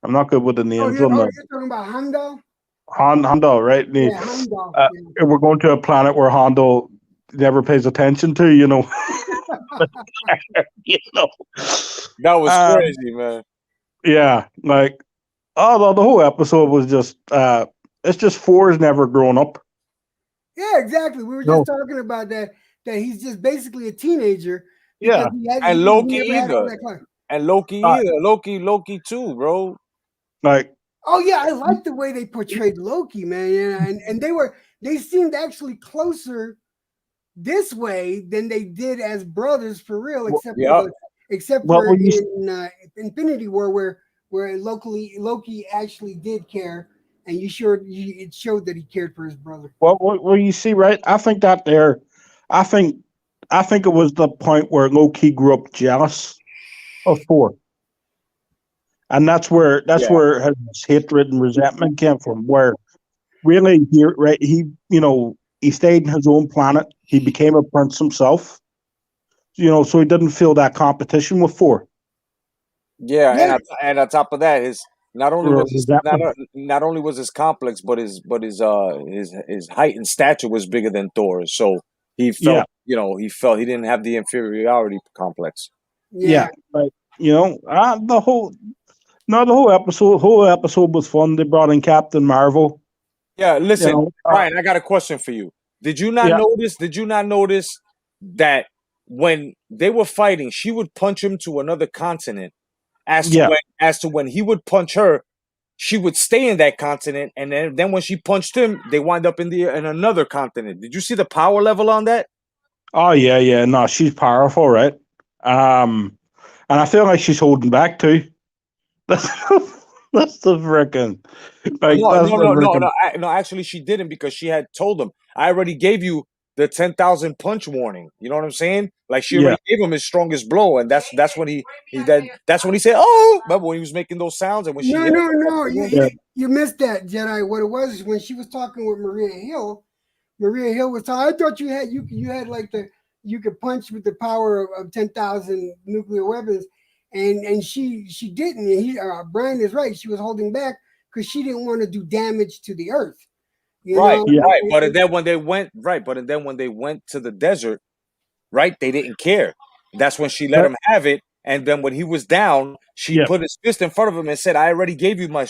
I'm not good with the names. You're talking about Heimdall. Heimdall, right? Heimdall. And we're going to a planet where Heimdall never pays attention to. That was crazy, man. Yeah, the whole episode was just. It's just Thor's never grown up. Yeah, exactly. We were just talking about that he's just basically a teenager. Yeah, and Loki either. And Loki either. Loki too, bro. Oh yeah, I like the way they portrayed Loki, man. And they seemed actually closer this way than they did as brothers for real, except for in Infinity War where Loki actually did care. And it showed that he cared for his brother. Well, you see, right? I think that I think it was the point where Loki grew up jealous of Thor, and that's where his hatred and resentment came from. Where really, he stayed in his own planet. He became a prince himself. So he didn't feel that competition with Thor. Yeah. And on top of that, not only was his complex, but his height and stature was bigger than Thor's. So he felt, he didn't have the inferiority complex. Yeah, the whole episode was fun. They brought in Captain Marvel. Yeah, listen, Brian, I got a question for you. Did you not notice? Did you not notice that when they were fighting, she would punch him to another continent? As to when he would punch her, she would stay in that continent, and then when she punched him, they wind up in another continent. Did you see the power level on that? Oh yeah. No, she's powerful, right? And I feel like she's holding back too. That's that's the freaking like No, that's no, the no, no, freaking no. No, actually, she didn't because she had told him, "I already gave you the 10,000 punch warning." You know what I'm saying? Like she yeah. already gave him his strongest blow, and that's when that's when he said, "Oh!" Remember when he was making those sounds, and when she No, hit him, no, no. Yeah. You missed that, Jedi. What it was is when she was talking with Maria Hill. Maria Hill was talking. I thought you had like you could punch with the power of 10,000 nuclear weapons, and she didn't. And Brian is right. She was holding back because she didn't want to do damage to the Earth. You right, know. Yeah. right. But then when they went right, but then when they went to the desert, right, they didn't care. That's when she let That, him have it. And then when he was down, she yeah. put his fist in front of him and said, "I already gave you my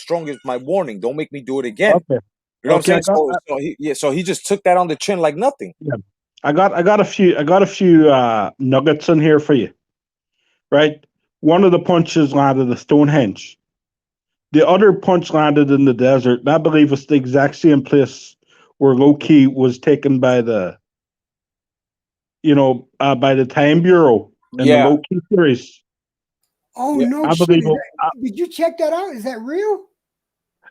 warning. Don't make me do it again." Okay. You know what I'm Okay. saying? So he just took that on the chin like nothing. Yeah. I got a few nuggets in here for you. Right. One of the punches landed at Stonehenge. The other punch landed in the desert. And I believe it's the exact same place where Loki was taken by by the Time Bureau in the Yeah, Loki series. Oh yeah. no I shit! believe. Did you check that out? Is that real?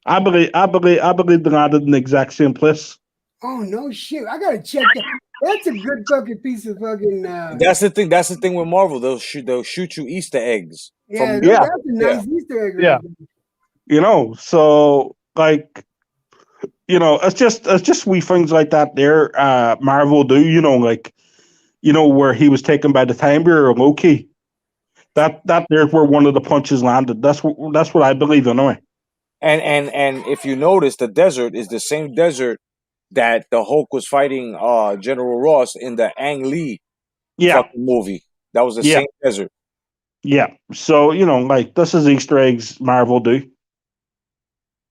I believe they landed in the exact same place. Oh no shit! I gotta check that. That's a good fucking piece of fucking. That's the thing. That's the thing with Marvel. They'll shoot you Easter eggs Yeah, from Yeah, that's a yeah. nice Easter egg yeah. right there. So like, it's just wee things like that. There, Marvel do. Like, where he was taken by the Time Bureau, Loki. That there's where one of the punches landed. That's what I believe anyway. And if you notice, the desert is the same desert that the Hulk was fighting General Ross in the Ang Lee Yeah, fucking movie. That was the yeah, same desert. yeah. So like this is Easter eggs Marvel do.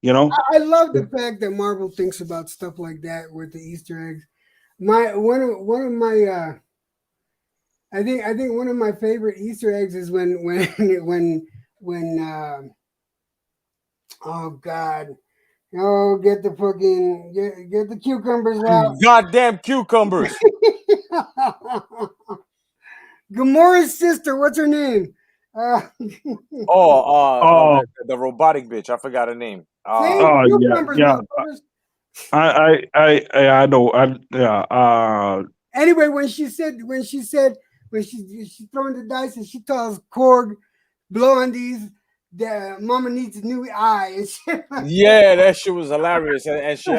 You know. I love the fact that Marvel thinks about stuff like that with the Easter eggs. One of my I think one of my favorite Easter eggs is when oh god, oh get the cucumbers out. Goddamn cucumbers. Gamora's sister, what's her name? Oh, The robotic bitch. I forgot her name. Same yeah, cucumbers, yeah. motherfuckers. I know. Yeah. Anyway, when she's throwing the dice and she tells Korg, Blondies, that Mama needs a new eye and shit. Yeah, that shit was hilarious, and she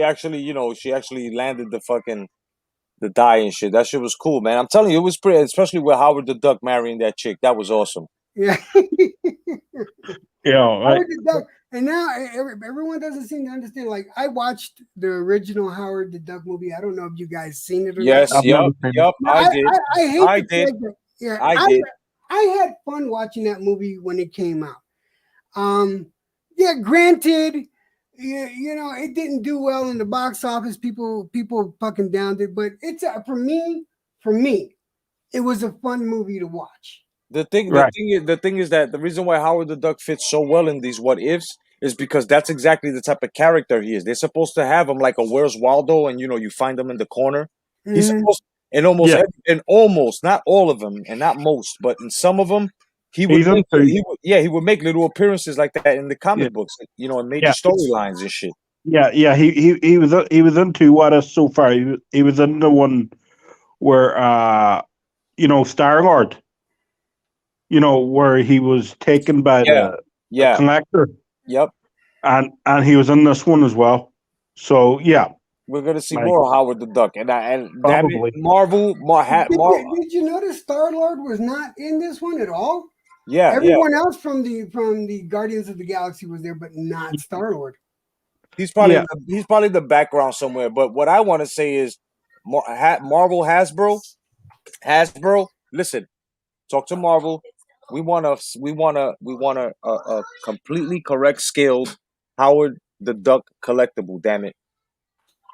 actually landed the die and shit. That shit was cool, man. I'm telling you, it was pretty, especially with Howard the Duck marrying that chick. That was awesome. Yeah. Right. Howard the Duck, and now everyone doesn't seem to understand. Like I watched the original Howard the Duck movie. I don't know if you guys seen it or not. Yes, I've yep, never seen yep. Now, I did. I hate I the did. fact that yeah, I did. I had fun watching that movie when it came out. Yeah, granted, it didn't do well in the box office. People fucking downed it, but it's for me, it was a fun movie to watch. Right. The thing is that the reason why Howard the Duck fits so well in these what ifs is because that's exactly the type of character he is. They're supposed to have him like a Where's Waldo, and you find him in the corner. He's Mhm. supposed Yeah. in almost not all of them and not most, but in some of them, he would He's in make two. he would make little appearances like that in the Yeah. comic books, and major Yeah. storylines and shit. Yeah. He was into what is so far. He was in the one where Star Lord. Where he was taken by Yeah, the yeah, collector, yep. and he was in this one as well. So yeah, We're gonna see like more of Howard the Duck, and damn it, probably. Marvel, Did you notice Star Lord was not in this one at all? yeah, yeah. Everyone else from the Guardians of the Galaxy was there, but not Star Lord. He's probably Yeah. he's probably in the background somewhere. But what I want to say is, Marvel Hasbro. Listen, talk to Marvel. We want a completely correct scaled Howard the Duck collectible. Damn it.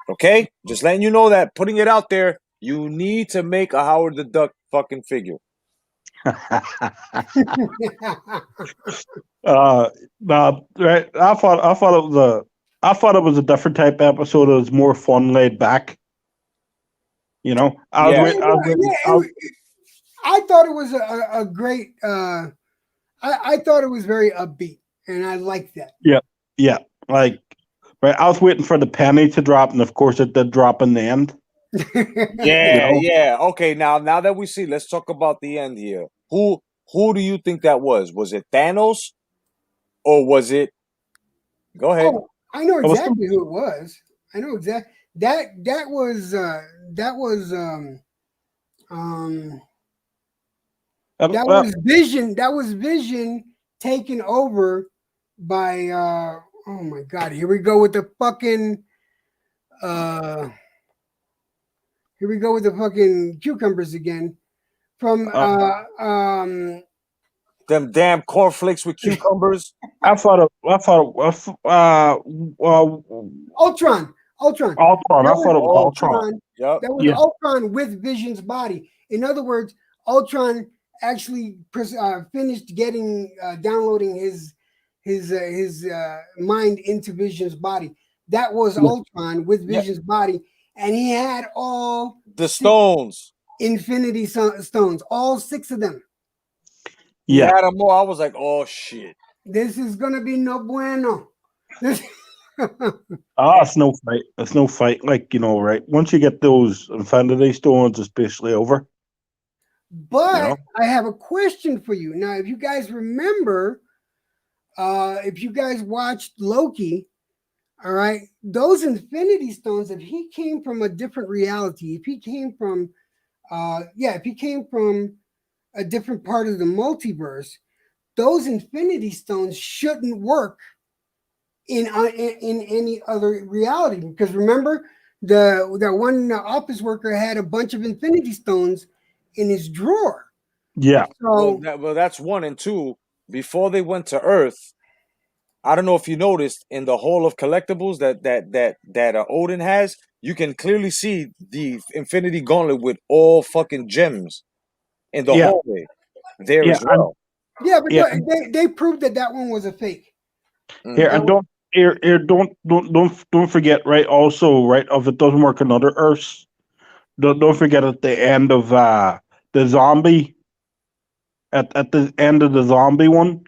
Okay, just letting you know that, putting it out there. You need to make a Howard the Duck fucking figure. Right. I thought it was a different type episode. It was more fun, laid back. I was Yeah. wait. I was waiting. I thought it was a great I thought it was very upbeat, and I liked that. Yeah, like right. I was waiting for the penny to drop, and of course, it did drop in the end. Yeah, know? yeah. Okay, now that we see, let's talk about the end here. Who do you think that was? Was it Thanos or was it? Go ahead. Oh, I know I was exactly who it was. I know exactly that was um that well, was Vision. That was Vision taken over by oh my god, here we go with the fucking uh here we go with the fucking cucumbers again. From Them damn cornflakes with cucumbers. I thought Ultron. Ultron. Ultron. I That was thought it was Ultron. Ultron. Yep. That was Yeah, Ultron with Vision's body. In other words, Ultron actually finished getting downloading his mind into Vision's body. That was Yeah. Ultron with Yeah. Vision's body, and he had all The stones. Infinity Stones, all 6 of them. He yeah. had them all. I was like, oh shit. This is gonna be no bueno. It's no fight. It's no fight. Like right. Once you get those Infinity Stones, it's basically over. But You know? I have a question for you. Now, if you guys remember, if you guys watched Loki, all right, those Infinity Stones, if he came from a different reality, if he came from, if he came from a different part of the multiverse, those Infinity Stones shouldn't work in any other reality. Because remember, that one office worker had a bunch of Infinity Stones in his drawer. Yeah. So Well, that's one and two. Before they went to Earth, I don't know if you noticed in the Hall of Collectibles that Odin has, you can clearly see the Infinity Gauntlet with all fucking gems in the Yeah. hallway there Yeah, as well. yeah, but Yeah. they proved that one was a fake. Here, Mhm. and don't forget, right? Also, right, if it doesn't work on other Earths, don't forget at the end of the zombie, at the end of the zombie one,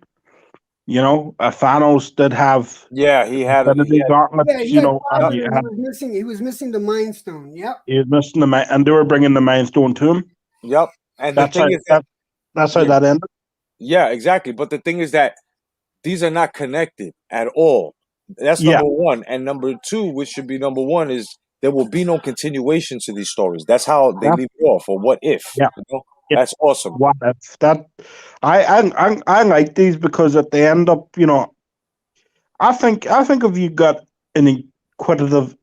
Thanos did have Yeah, he had. Infinity Gauntlets, Yeah, he had Yep. five, and he was missing the Mind Stone. Yep. he was missing and they were bringing the Mind Stone to him. Yep. And the That's how thing is that that's how yeah, that ended. yeah, exactly. But the thing is that these are not connected at all. That's Yeah, number one. And number two, which should be number one, is there will be no continuation to these stories. That's how they yeah, leave it off. Or what if? yeah. It, That's awesome. what if that? I like these because at the end up, I think if you got an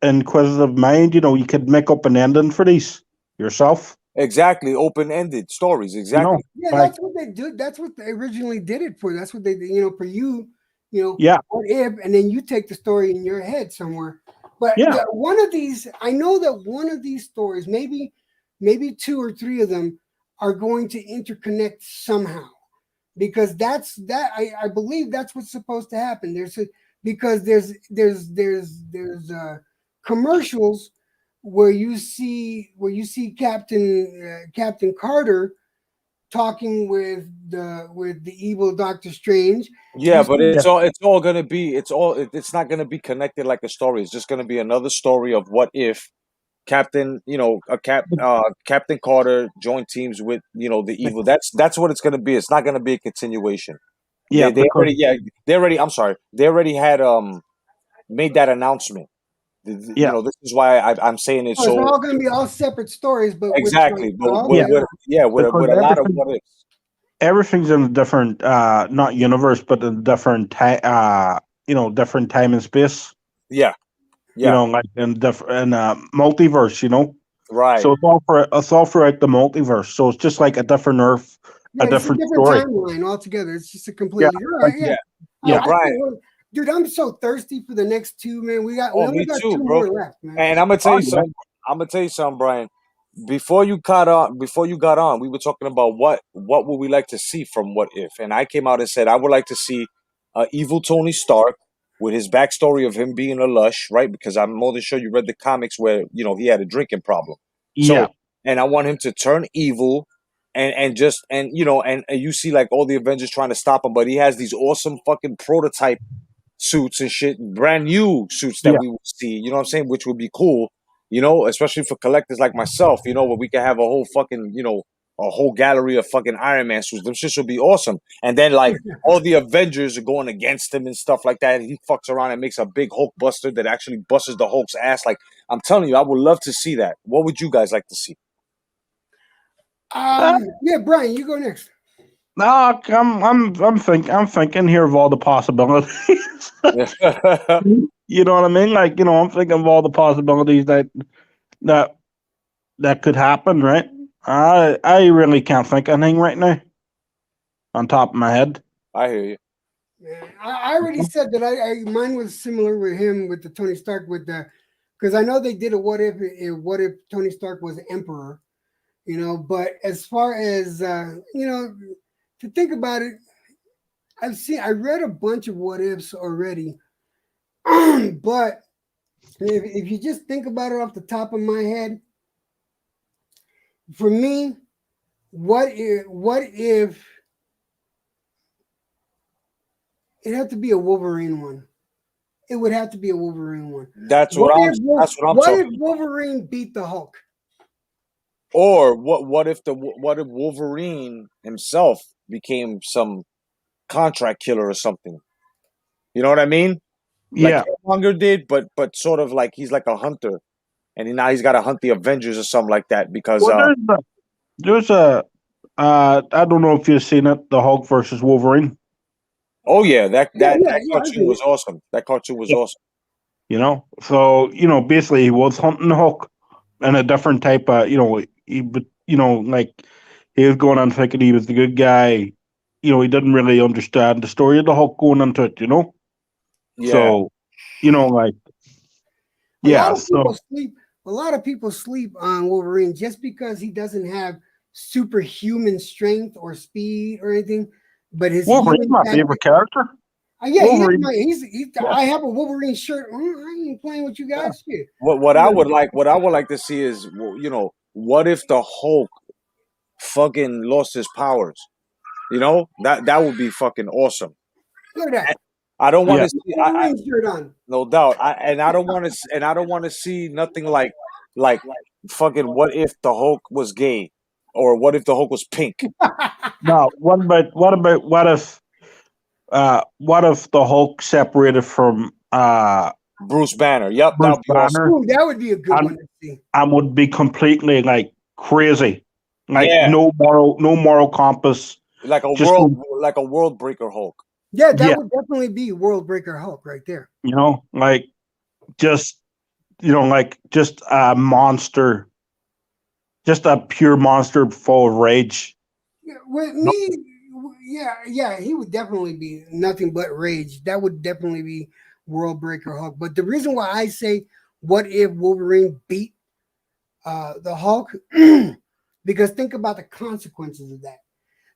inquisitive mind, you could make up an ending for these yourself. Exactly. Open-ended stories. Exactly. Yeah, Like that's what they do. That's what they originally did it for. That's what they, for you, yeah, what if, and then you take the story in your head somewhere. But yeah, one of these, I know that one of these stories, maybe 2 or 3 of them, are going to interconnect somehow, because I believe that's what's supposed to happen. Because there's commercials where you see Captain Carter talking with the evil Doctor Strange. Yeah, You but see- it's all gonna be it's not gonna be connected like a story. It's just gonna be another story of what if Captain, Captain Carter joined teams with the evil. That's what it's gonna be. It's not gonna be a continuation. yeah. Because I'm sorry. They already had made that announcement. yeah, This is why I'm saying it Oh, it's so all going to be all separate stories, but exactly. But Yeah. with because a lot of what ifs. everything's in a different not universe, but in different time, different time and space. Yeah, yeah, Like in different multiverse. right. So it's all throughout the multiverse. So it's just like a different Earth, a it's a different different story. timeline altogether. It's just a completely. You're right. Yeah. Yeah. Yeah. I Brian. can't wait. Dude, I'm so thirsty for the next 2, man. We Oh, only me got too, 2 bro. more left, man. And I'm gonna tell Oh, you yeah. something. I'm gonna tell you something, Brian. Before you got on, we were talking about what would we like to see from What If, and I came out and said I would like to see evil Tony Stark with his backstory of him being a lush, right? Because I'm more than sure you read the comics where he had a drinking problem. Yeah. So, and I want him to turn evil and you know, and you see like all the Avengers trying to stop him, but he has these awesome fucking prototype suits and shit, brand new suits that Yeah. we would see, you know what I'm saying, which would be cool, you know, especially for collectors like myself, you know, where we can have a whole fucking, you know, a whole gallery of fucking Iron Man suits. Them shits would be awesome. And then like all the Avengers are going against him and stuff like that. And he fucks around and makes a big Hulk buster that actually busts the Hulk's ass. Like, I'm telling you, I would love to see that. What would you guys like to see? Yeah, Brian, you go next. No, I'm thinking here of all the possibilities. You know what I mean? Like, you know, I'm thinking of all the possibilities that that could happen, right? I really can't think of anything right now on top of my head. I hear you. Yeah, I already said that mine was similar with him with the Tony Stark with the because I know they did a what if Tony Stark was emperor, you know. But as far as you know, to think about it, I read a bunch of what ifs already, but if you just think about it off the top of my head, for me, what if it had to be a Wolverine one? It would have to be a Wolverine one. That's what I'm What if talking. Wolverine beat the Hulk? Or what if Wolverine himself became some contract killer or something? You know what I mean? Like Yeah. Killmonger did, but sort of like he's like a hunter, and now he's got to hunt the Avengers or something like that. Because Well, there's a I don't know if you've seen it, the Hulk versus Wolverine. oh yeah, that Yeah. I cartoon get was it. awesome. That cartoon was awesome. You know, so you know, basically he was hunting the Hulk and a different type of, you know, but you know, like he was going on thinking he was the good guy. You know, he didn't really understand the story of the Hulk going into it. You know, Yeah, so you know, like A lot yeah, of people so sleep. A lot of people sleep on Wolverine just because he doesn't have superhuman strength or speed or anything, but his Wolverine's healing my factor. favorite character. Yeah, he is Wolverine, my. He's. yeah, I have a Wolverine shirt. I ain't playing with you yeah. guys. Shit. what I would like, what I would like to see is, well, you know, what if the Hulk fucking lost his powers? You know, that would be fucking awesome. Look at that. I don't I want Yeah. to got see. my Wolverine shirt on. No doubt. I don't want to, and I don't want to see nothing like fucking what if the Hulk was gay, or what if the Hulk was pink. Now, what if the Hulk separated from Bruce Banner. Yep, that Bruce would be awesome. Banner Ooh, that would be a good and one to see. and would be completely like crazy, like Yeah, no moral compass. Just like a world breaker Hulk. Yeah, that yeah, would definitely be World Breaker Hulk right there. you know, like just you know, like just a monster, just a pure monster full of rage. Yeah, with No, me, yeah, he would definitely be nothing but rage. That would definitely be World Breaker Hulk. But the reason why I say, what if Wolverine beat the Hulk? Because think about the consequences of that.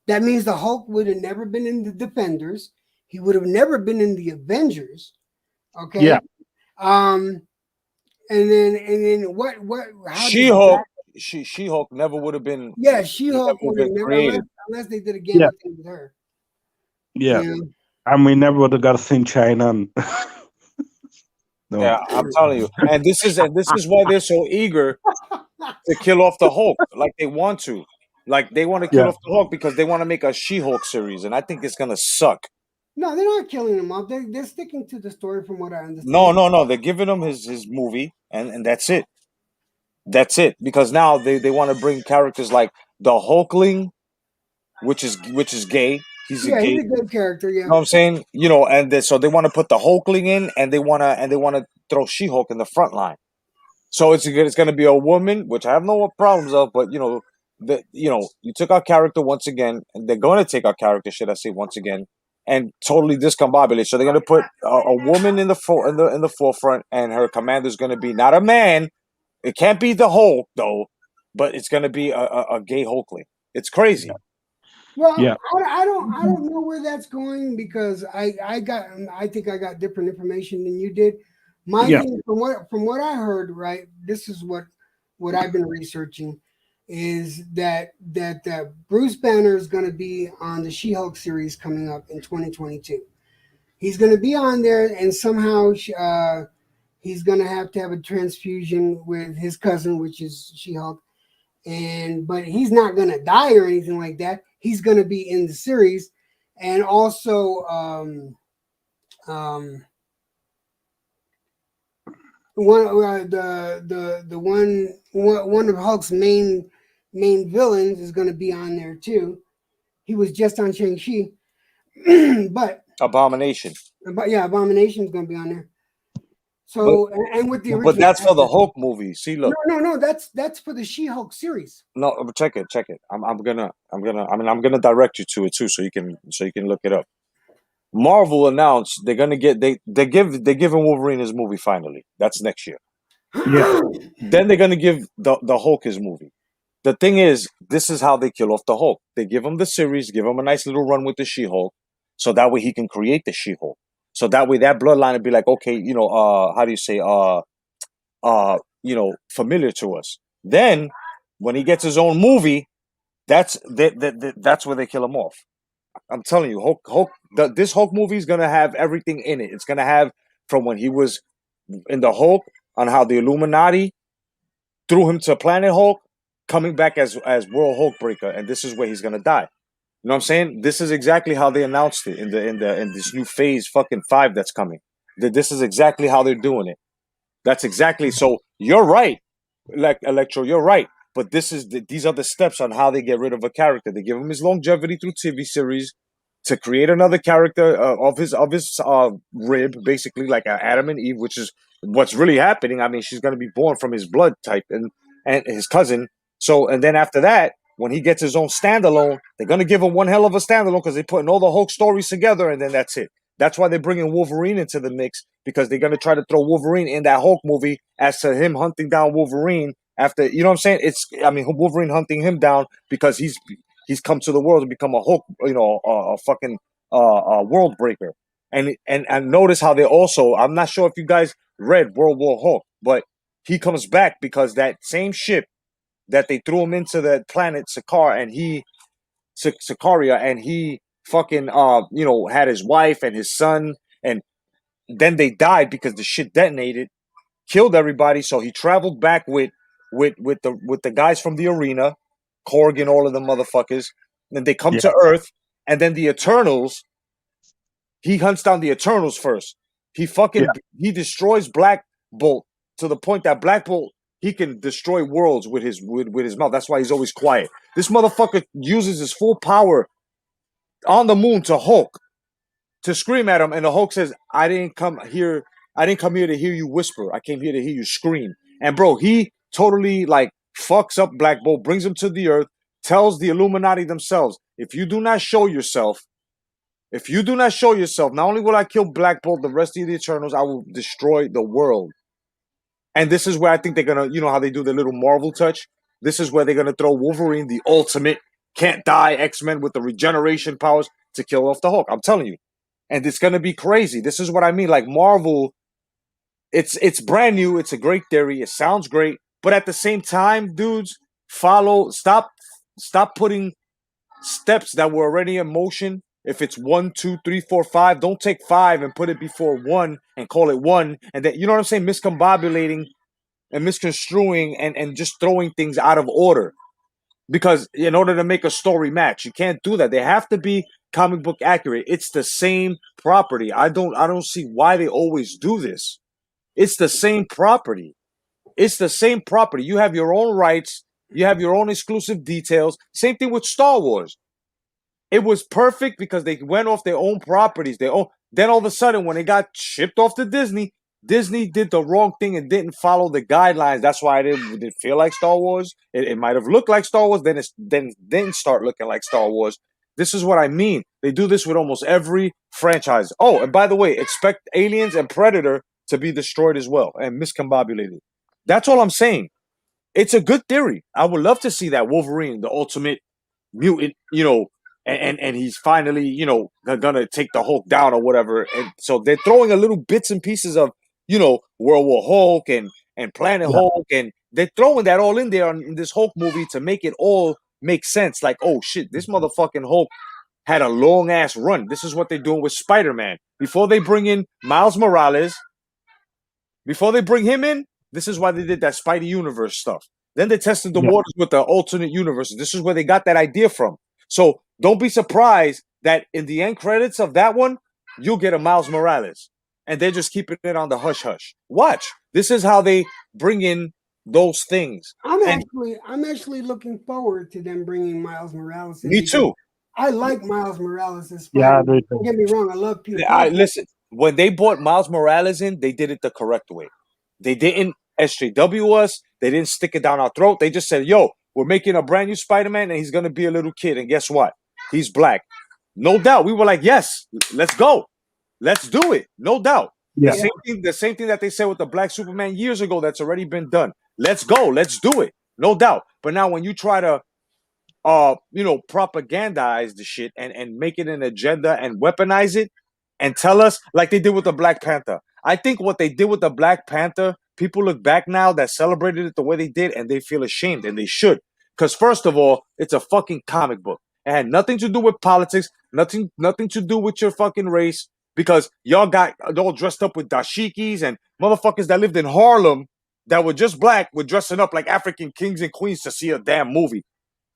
That means the Hulk would have never been in the Defenders. He would have never been in the Avengers. yeah, Okay. Um, and then what? How She does Hulk, that? She Hulk never would have been, Yeah, She never Hulk would would have have been never created. unless they did a yeah, gamma thing with her. yeah. Yeah. And we never would have got to see China. And Yeah, no, I'm telling you. And this is why they're so eager to kill off the Hulk. Like they want to. Like they want to kill yeah, off the Hulk because they want to make a She-Hulk series, and I think it's gonna suck. No, they're not killing him off. They're sticking to the story from what I No, understand. no, no. They're giving him his movie, and that's it. That's it. Because now they want to bring characters like the Hulkling, which is gay. He's a Yeah, gay. he's a You good character. Yeah. know what I'm saying? You know, so they want to put the Hulkling in, and they wanna throw She-Hulk in the front line. So it's gonna be a woman, which I have no problems of, but you took our character once again, and they're going to take our character, should I say, once again, and totally discombobulate. So they're going to put a woman in the forefront, and her commander's going to be not a man. It can't be the Hulk though, but it's going to be a gay Hulkling. It's crazy. Well, yeah, I don't know where that's going because I think I got different information than you did. My yeah, thing from what I heard, right? This is what I've been researching. is that Bruce Banner is going to be on the She-Hulk series coming up in 2022. He's going to be on there, and somehow he's going to have a transfusion with his cousin, which is She-Hulk, but he's not going to die or anything like that. He's going to be in the series, and also one one of Hulk's main villains is going to be on there too. He was just on Shang-Chi, but Abomination. yeah, Abomination's going to be on there. So and with the original, but that's for the Hulk movie. See, look. No, that's for the She-Hulk series. No, check it. I'm gonna direct you to it too, so you can look it up. Marvel announced they're gonna get they're giving Wolverine his movie finally. That's next year. Yeah. Then they're gonna give the Hulk his movie. The thing is, this is how they kill off the Hulk. They give him the series, give him a nice little run with the She-Hulk, so that way he can create the She-Hulk. So that way that bloodline would be like, okay, how do you say, familiar to us. Then when he gets his own movie, that's where they kill him off. I'm telling you, this Hulk movie is gonna have everything in it. It's gonna have from when he was in the Hulk on how the Illuminati threw him to Planet Hulk, coming back as World Hulkbreaker, and this is where he's gonna die. You know what I'm saying? This is exactly how they announced it in this new phase fucking 5 that's coming. This is exactly how they're doing it. That's exactly so. You're right, like Electro. You're right. But these are the steps on how they get rid of a character. They give him his longevity through TV series to create another character of his rib, basically like Adam and Eve, which is what's really happening. I mean, she's going to be born from his blood type and his cousin. So, and then after that, when he gets his own standalone, they're going to give him one hell of a standalone because they're putting all the Hulk stories together, and then that's it. That's why they're bringing Wolverine into the mix, because they're going to try to throw Wolverine in that Hulk movie as to him hunting down Wolverine after, you know what I'm saying? Wolverine hunting him down because he's come to the world to become a Hulk, a fucking world breaker. And notice how they also, I'm not sure if you guys read World War Hulk, but he comes back because that same ship that they threw him into the planet Sakaria, and he fucking had his wife and his son, and then they died because the shit detonated, killed everybody. So he traveled back with the guys from the arena, Korg and all of the motherfuckers. And they come to Earth, and then the Eternals. He hunts down the Eternals first. He destroys Black Bolt to the point that Black Bolt, he can destroy worlds with his mouth. That's why he's always quiet. This motherfucker uses his full power on the moon to Hulk, to scream at him, and the Hulk says, I didn't come here to hear you whisper. I came here to hear you scream. And bro, he totally fucks up Black Bolt, brings him to the Earth, tells the Illuminati themselves, if you do not show yourself, not only will I kill Black Bolt, the rest of the Eternals, I will destroy the world. And this is where I think they're going to, how they do the little Marvel touch? This is where they're going to throw Wolverine, the ultimate, can't die X-Men with the regeneration powers, to kill off the Hulk. I'm telling you. And it's going to be crazy. This is what I mean. Like Marvel, it's brand new. It's a great theory. It sounds great. But at the same time, dudes, stop putting steps that were already in motion. If it's 1, 2, 3, 4, 5, don't take 5 and put it before 1 and call it 1. And then, you know what I'm saying? Miscombobulating and misconstruing and just throwing things out of order. Because in order to make a story match, you can't do that. They have to be comic book accurate. It's the same property. I don't see why they always do this. It's the same property. You have your own rights. You have your own exclusive details. Same thing with Star Wars. It was perfect because they went off their own properties. Then all of a sudden, when it got shipped off to Disney, Disney did the wrong thing and didn't follow the guidelines. That's why it didn't feel like Star Wars. It might have looked like Star Wars, then didn't start looking like Star Wars. This is what I mean. They do this with almost every franchise. Oh, and by the way, expect Aliens and Predator to be destroyed as well and miscombobulated. That's all I'm saying. It's a good theory. I would love to see that Wolverine, the ultimate mutant, and he's finally, gonna take the Hulk down or whatever. And so they're throwing a little bits and pieces of, World War Hulk and Planet Hulk and They're throwing that all in there in this Hulk movie to make it all make sense. Like, oh shit, this motherfucking Hulk had a long ass run. This is what they're doing with Spider-Man. Before they bring in Miles Morales, before they bring him in, this is why they did that Spidey Universe stuff. Then they tested the waters with the alternate universes. This is where they got that idea from. So don't be surprised that in the end credits of that one, you'll get a Miles Morales. And they're just keeping it on the hush hush. Watch. This is how they bring in those things. I'm actually looking forward to them bringing Miles Morales in. Me too. I like Miles Morales as Yeah, Spider-Man. Don't get me wrong, I love Peter Parker. Listen, when they brought Miles Morales in, they did it the correct way. They didn't SJW us. They didn't stick it down our throat. They just said, yo, we're making a brand new Spider-Man and he's going to be a little kid. And guess what? He's black. No doubt. We were like, yes, let's go. Let's do it. No doubt. Yeah. The same thing that they said with the Black Superman years ago that's already been done. Let's go. Let's do it. No doubt. But now when you try to propagandize the shit and make it an agenda and weaponize it and tell us like they did with the Black Panther. I think what they did with the Black Panther, people look back now that celebrated it the way they did and they feel ashamed, and they should. Because first of all, it's a fucking comic book. It had nothing to do with politics, nothing to do with your fucking race, because y'all got all dressed up with dashikis and motherfuckers that lived in Harlem that were just black were dressing up like African kings and queens to see a damn movie.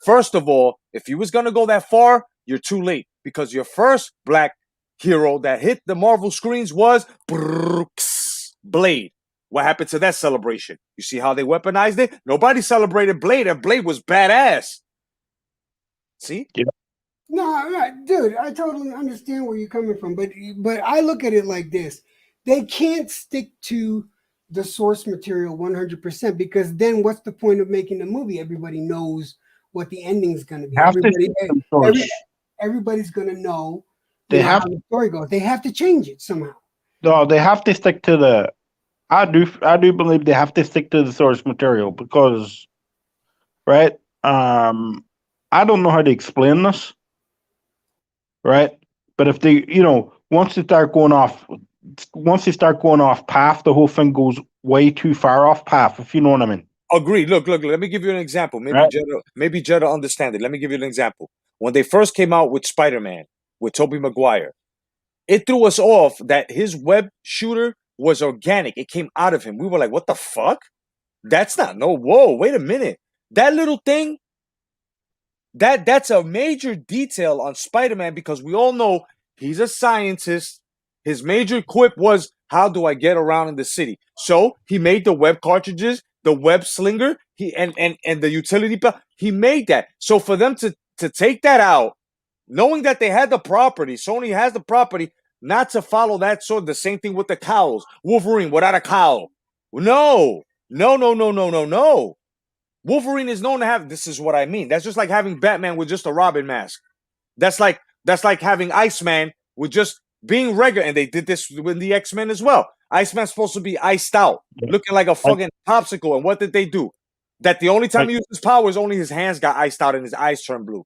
First of all, if you was going to go that far, you're too late, because your first black hero that hit the Marvel screens was Blade. What happened to that celebration? You see how they weaponized it? Nobody celebrated Blade, and Blade was badass. See? Yeah. No, dude, I totally understand where you're coming from, but I look at it like this. They can't stick to the source material 100%, because then what's the point of making the movie? Everybody knows what the ending's going to be. Everybody's going to know how the story goes. They have to change it somehow. No, they have to stick to the. I do believe they have to stick to the source material, because, right? I don't know how to explain this, right? But if they, once they start going off path, the whole thing goes way too far off path. If you know what I mean. Agreed. Look. Let me give you an example. Maybe Jetta understand it. Let me give you an example. When they first came out with Spider-Man with Tobey Maguire, it threw us off that his web shooter was organic. It came out of him. We were like, what the fuck? That's not, whoa, wait a minute. That little thing, that's a major detail on Spider-Man, because we all know he's a scientist. His major quip was, how do I get around in the city? So he made the web cartridges, the web slinger, and the utility belt. He made that. So for them to take that out, knowing that they had the property, Sony has the property, not to follow that sword. The same thing with the cowls. Wolverine without a cowl. No. Wolverine is known to have, this is what I mean. That's just like having Batman with just a Robin mask. That's like having Iceman with just being regular. And they did this with the X-Men as well. Iceman's supposed to be iced out, looking like a fucking popsicle. And what did they do? That the only time he used his power is only his hands got iced out and his eyes turned blue.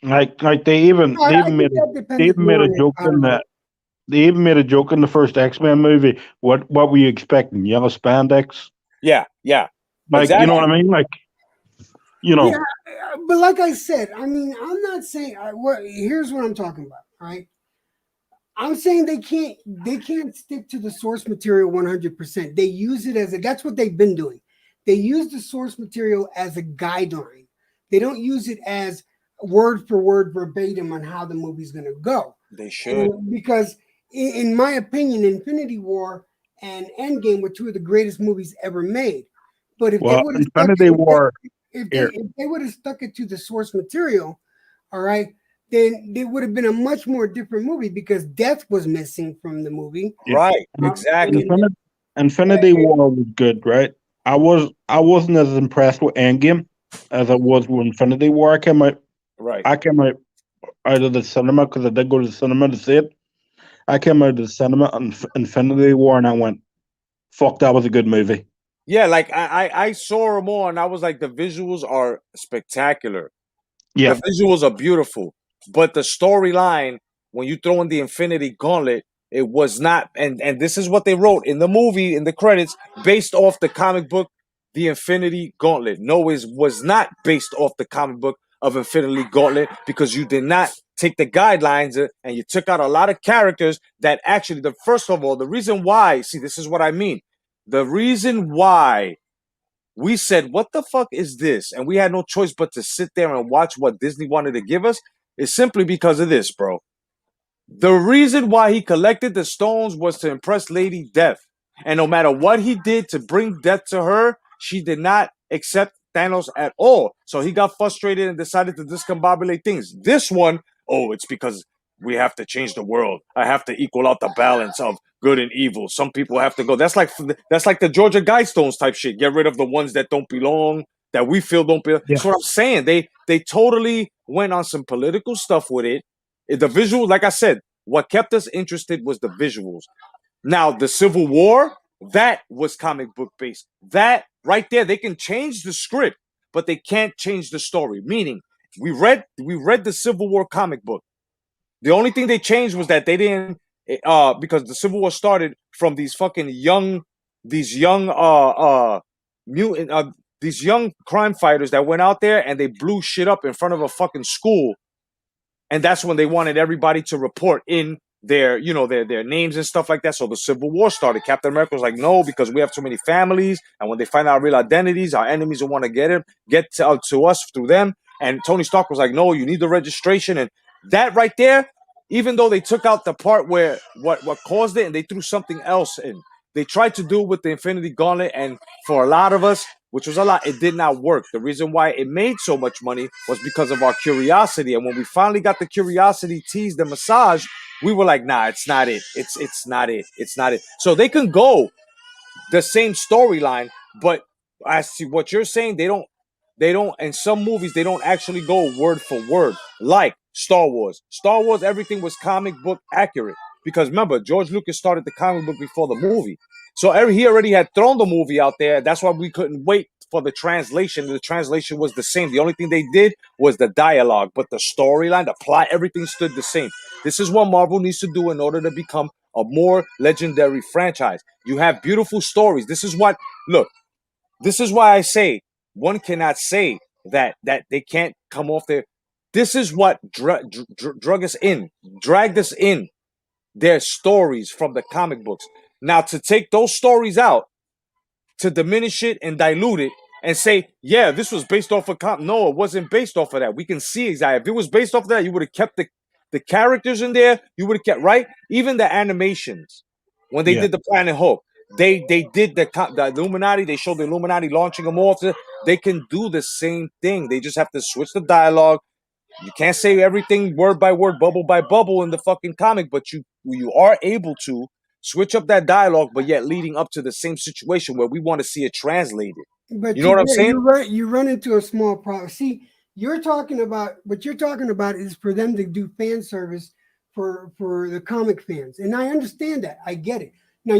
Like they even made a joke in that. They even made a joke in the first X-Men movie. What were you expecting? Yellow spandex? Yeah. Like, exactly. You know what I mean? Like, Yeah, but like I said, I mean, I'm not saying. Here's what I'm talking about. Right? I'm saying they can't stick to the source material 100%. They use it that's what they've been doing. They use the source material as a guideline. They don't use it as word for word verbatim on how the movie's going to go. They should. Because in my opinion, Infinity War and Endgame were two of the greatest movies ever made. But if they would have stuck it to the source material, all right, then it would have been a much more different movie, because Death was missing from the movie. Right, exactly. Infinity War was good, right? I wasn't as impressed with Endgame as I was with Infinity War. I came out of the cinema, because I did go to the cinema to see it. I came out of the cinema on Infinity War and I went, fuck, that was a good movie. Yeah, like I saw them all and I was like, the visuals are spectacular. Yeah. The visuals are beautiful. But the storyline, when you throw in the Infinity Gauntlet, it was not, and this is what they wrote in the movie, in the credits, based off the comic book the Infinity Gauntlet. No, it was not based off the comic book of Infinity Gauntlet because you did not take the guidelines and you took out a lot of characters that actually, first of all, the reason why, see, this is what I mean. The reason why we said, what the fuck is this? And we had no choice but to sit there and watch what Disney wanted to give us is simply because of this, bro. The reason why he collected the stones was to impress Lady Death. And no matter what he did to bring death to her, she did not accept Thanos at all. So he got frustrated and decided to discombobulate things. This one, oh, it's because we have to change the world. I have to equal out the balance of good and evil. Some people have to go. That's like the Georgia Guidestones type shit. Get rid of the ones that don't belong, that we feel don't belong. Yeah. That's what I'm saying. They totally went on some political stuff with it. The visual, like I said, what kept us interested was the visuals. Now, the Civil War, that was comic book based. That right there, they can change the script, but they can't change the story. Meaning, we read the Civil War comic book. The only thing they changed was that they didn't, because the Civil War started from these young crime fighters that went out there and they blew shit up in front of a fucking school. And that's when they wanted everybody to report in their names and stuff like that. So the Civil War started. Captain America was like, no, because we have too many families. And when they find out our real identities, our enemies will want to get to us through them. And Tony Stark was like, no, you need the registration. And that right there, even though they took out the part where what caused it and they threw something else in, they tried to do it with the Infinity Gauntlet. And for a lot of us, which was a lot, it did not work. The reason why it made so much money was because of our curiosity. And when we finally got the curiosity teased and massage, we were like, nah, it's not it. It's not it. It's not it. So they can go the same storyline, but I see what you're saying. They don't, in some movies, they don't actually go word for word. Like Star Wars. Star Wars, everything was comic book accurate. Because remember, George Lucas started the comic book before the movie. So he already had thrown the movie out there. That's why we couldn't wait for the translation. The translation was the same. The only thing they did was the dialogue, but the storyline, the plot, everything stood the same. This is what Marvel needs to do in order to become a more legendary franchise. You have beautiful stories. This is why I say one cannot say that they can't come off there. This is what dragged us in. Their stories from the comic books. Now, to take those stories out, to diminish it and dilute it, and say, yeah, this was based off of no, it wasn't based off of that. We can see exactly. If it was based off of that, you would have kept the characters in there. You would have kept, right? Even the animations, when they did the Planet Hulk, they did the Illuminati. They showed the Illuminati launching them off. They can do the same thing. They just have to switch the dialogue. You can't say everything word by word, bubble by bubble in the fucking comic, but you are able to switch up that dialogue, but yet leading up to the same situation where we want to see it translated. But you know what I'm saying? You run into a small problem. See, what you're talking about is for them to do fan service for the comic fans. And I understand that. I get it. Now,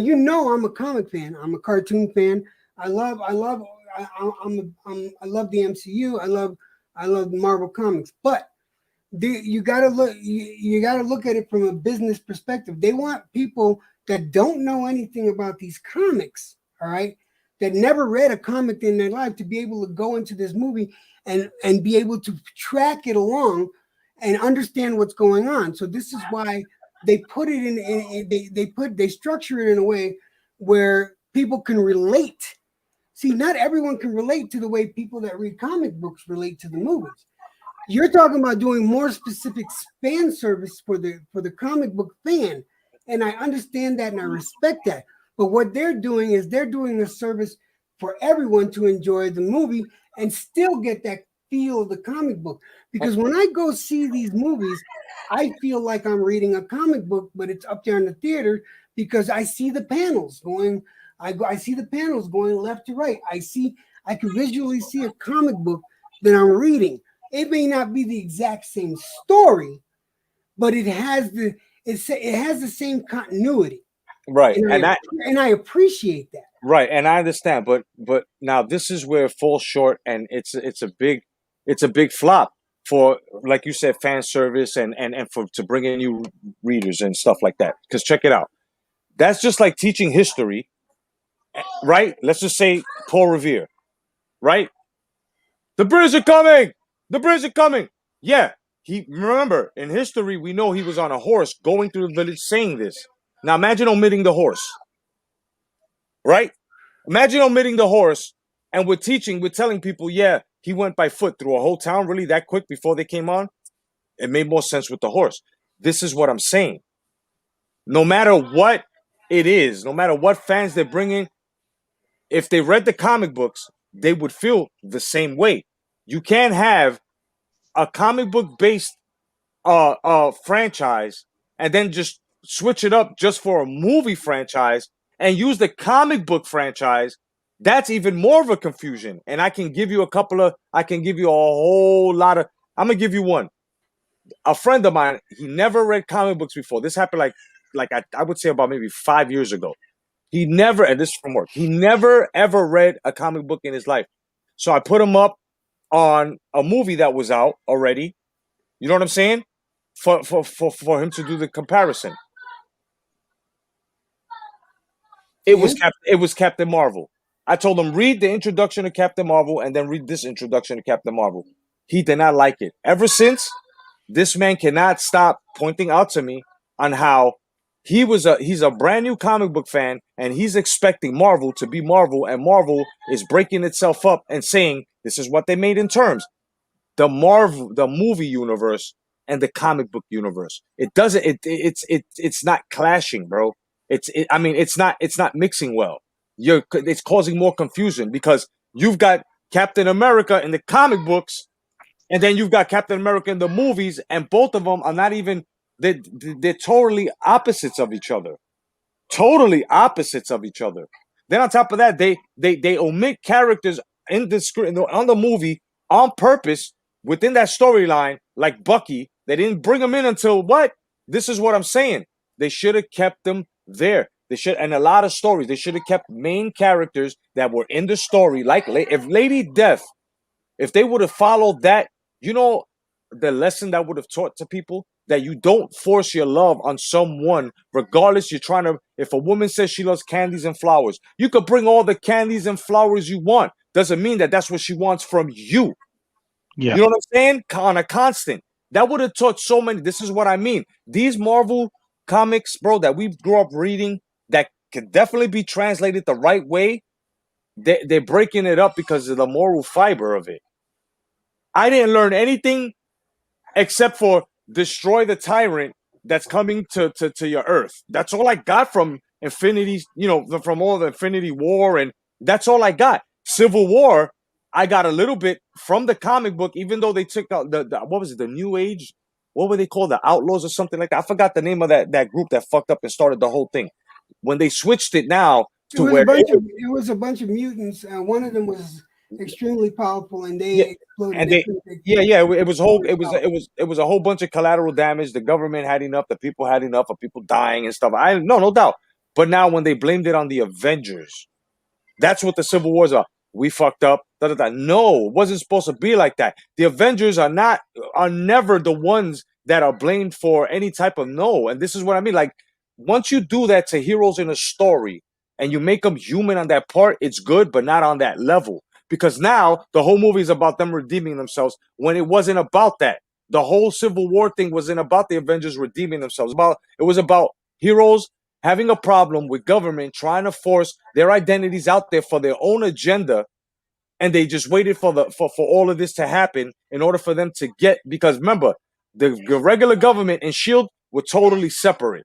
I'm a comic fan. I'm a cartoon fan. I love the MCU. I love Marvel Comics, but you got to look at it from a business perspective. They want people that don't know anything about these comics, all right, that never read a comic in their life to be able to go into this movie and be able to track it along and understand what's going on. So this is why they put it in they structure it in a way where people can relate. See, not everyone can relate to the way people that read comic books relate to the movies. You're talking about doing more specific fan service for the comic book fan. And I understand that and I respect that. But what they're doing is they're doing a service for everyone to enjoy the movie and still get that feel of the comic book. Because when I go see these movies, I feel like I'm reading a comic book, but it's up there in the theater because I see the panels going. I see the panels going left to right. I can visually see a comic book that I'm reading. It may not be the exact same story, but it has the same continuity. Right. And I appreciate that. Right. And I understand. But now this is where it falls short, and it's a big flop for, like you said, fan service and to bring in new readers and stuff like that. Because check it out. That's just like teaching history. Right? Let's just say Paul Revere. right? The British are coming. The British are coming. Yeah, he remember in history we know he was on a horse going through the village saying this. Now imagine omitting the horse, right? Imagine omitting the horse, and we're telling people, yeah, he went by foot through a whole town really that quick before they came on. It made more sense with the horse. This is what I'm saying. No matter what it is, no matter what fans they're bringing, if they read the comic books, they would feel the same way. You can't have a comic book based franchise and then just switch it up just for a movie franchise and use the comic book franchise. That's even more of a confusion. And I can give you I can give you a whole lot of, I'm gonna give you one. A friend of mine, he never read comic books before. This happened like I would say about maybe 5 years ago. He never, and this is from work, he never ever read a comic book in his life. So I put him up on a movie that was out already. You know what I'm saying? For him to do the comparison. It was Captain Marvel. I told him read the introduction to Captain Marvel and then read this introduction to Captain Marvel. He did not like it. Ever since, this man cannot stop pointing out to me on how he's a brand new comic book fan and he's expecting Marvel to be Marvel, and Marvel is breaking itself up and saying this is what they made in terms. The movie universe and the comic book universe. It doesn't it's not clashing, bro. It's not mixing well. It's causing more confusion because you've got Captain America in the comic books and then you've got Captain America in the movies, and both of them are not even they're totally opposites of each other. Totally opposites of each other. Then on top of that, they omit characters in the screen on the movie on purpose within that storyline, like Bucky. They didn't bring him in until what? This is what I'm saying. They should have kept them there. They should, and a lot of stories. They should have kept main characters that were in the story, like if Lady Death, if they would have followed that, you know, the lesson that would have taught to people that you don't force your love on someone, regardless. You're trying to. If a woman says she loves candies and flowers, you could bring all the candies and flowers you want. Doesn't mean that that's what she wants from you. Yeah. You know what I'm saying? On a constant. That would have taught so many. This is what I mean. These Marvel comics, bro, that we grew up reading, that can definitely be translated the right way. They're breaking it up because of the moral fiber of it. I didn't learn anything except for destroy the tyrant that's coming to your Earth. That's all I got from Infinity, from all the Infinity War, and that's all I got. Civil War, I got a little bit from the comic book, even though they took out the what was it, the New Age? What were they called? The Outlaws or something like that? I forgot the name of that group that fucked up and started the whole thing. When they switched it now to where it was a bunch of mutants, and one of them was extremely powerful, and they exploded. And it was a whole bunch of collateral damage. The government had enough. The people had enough of people dying and stuff. No doubt. But now when they blamed it on the Avengers, that's what the Civil War's are. We fucked up. No, it wasn't supposed to be like that. The Avengers are never the ones that are blamed for any type of no. And this is what I mean. Like, once you do that to heroes in a story and you make them human on that part, it's good, but not on that level. Because now the whole movie is about them redeeming themselves when it wasn't about that. The whole Civil War thing wasn't about the Avengers redeeming themselves. It was about heroes having a problem with government trying to force their identities out there for their own agenda, and they just waited for all of this to happen in order for them to get. Because remember, the regular government and SHIELD were totally separate.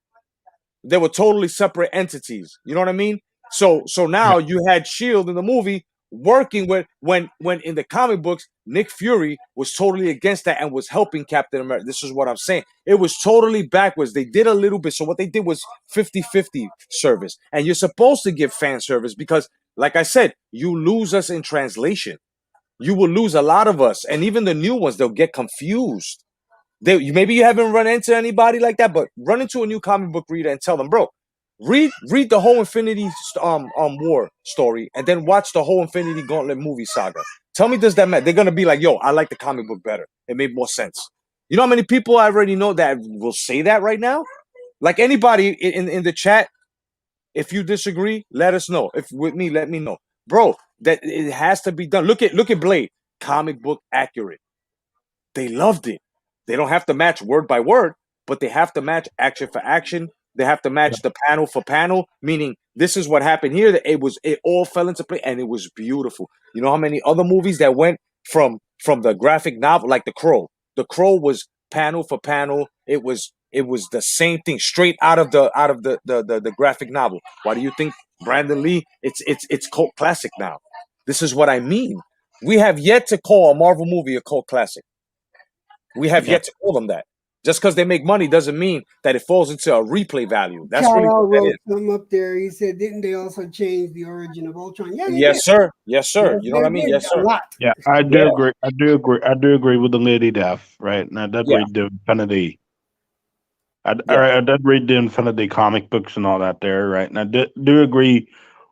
They were totally separate entities. You know what I mean? So now you had SHIELD in the movie working with when in the comic books, Nick Fury was totally against that and was helping Captain America. This is what I'm saying. It was totally backwards. They did a little bit. So what they did was 50-50 service. And you're supposed to give fan service because, like I said, you lose us in translation. You will lose a lot of us. And even the new ones, they'll get confused. Maybe you haven't run into anybody like that, but run into a new comic book reader and tell them, bro, read the whole Infinity War story and then watch the whole Infinity Gauntlet movie saga. Tell me, does that matter? They're gonna be like, yo, I like the comic book better. It made more sense. You know how many people I already know that will say that right now? Like, anybody in the chat, if you disagree, let us know. If with me, let me know. Bro, that it has to be done. Look at Blade, comic book accurate. They loved it. They don't have to match word by word, but they have to match action for action. They have to match the panel for panel, meaning this is what happened here. That it all fell into place and it was beautiful. You know how many other movies that went from the graphic novel, like The Crow. The Crow was panel for panel. It was the same thing, straight out of the graphic novel. Why do you think Brandon Lee? It's cult classic now. This is what I mean. We have yet to call a Marvel movie a cult classic. We have yet to call them that. Just because they make money doesn't mean that it falls into a replay value. That's really Kal-El what that wrote is. something up there. He said, "Didn't they also change the origin of Ultron?" Yeah, they did. Yes, sir. Yes, sir. Yes, You know what I mean? they Yes, did sir. a lot. Yeah, I do Yeah. agree. I do agree with the Lady Death, right? And I did Yeah. read the Infinity. I Yeah. did read the Infinity comic books and all that there, right? And I do agree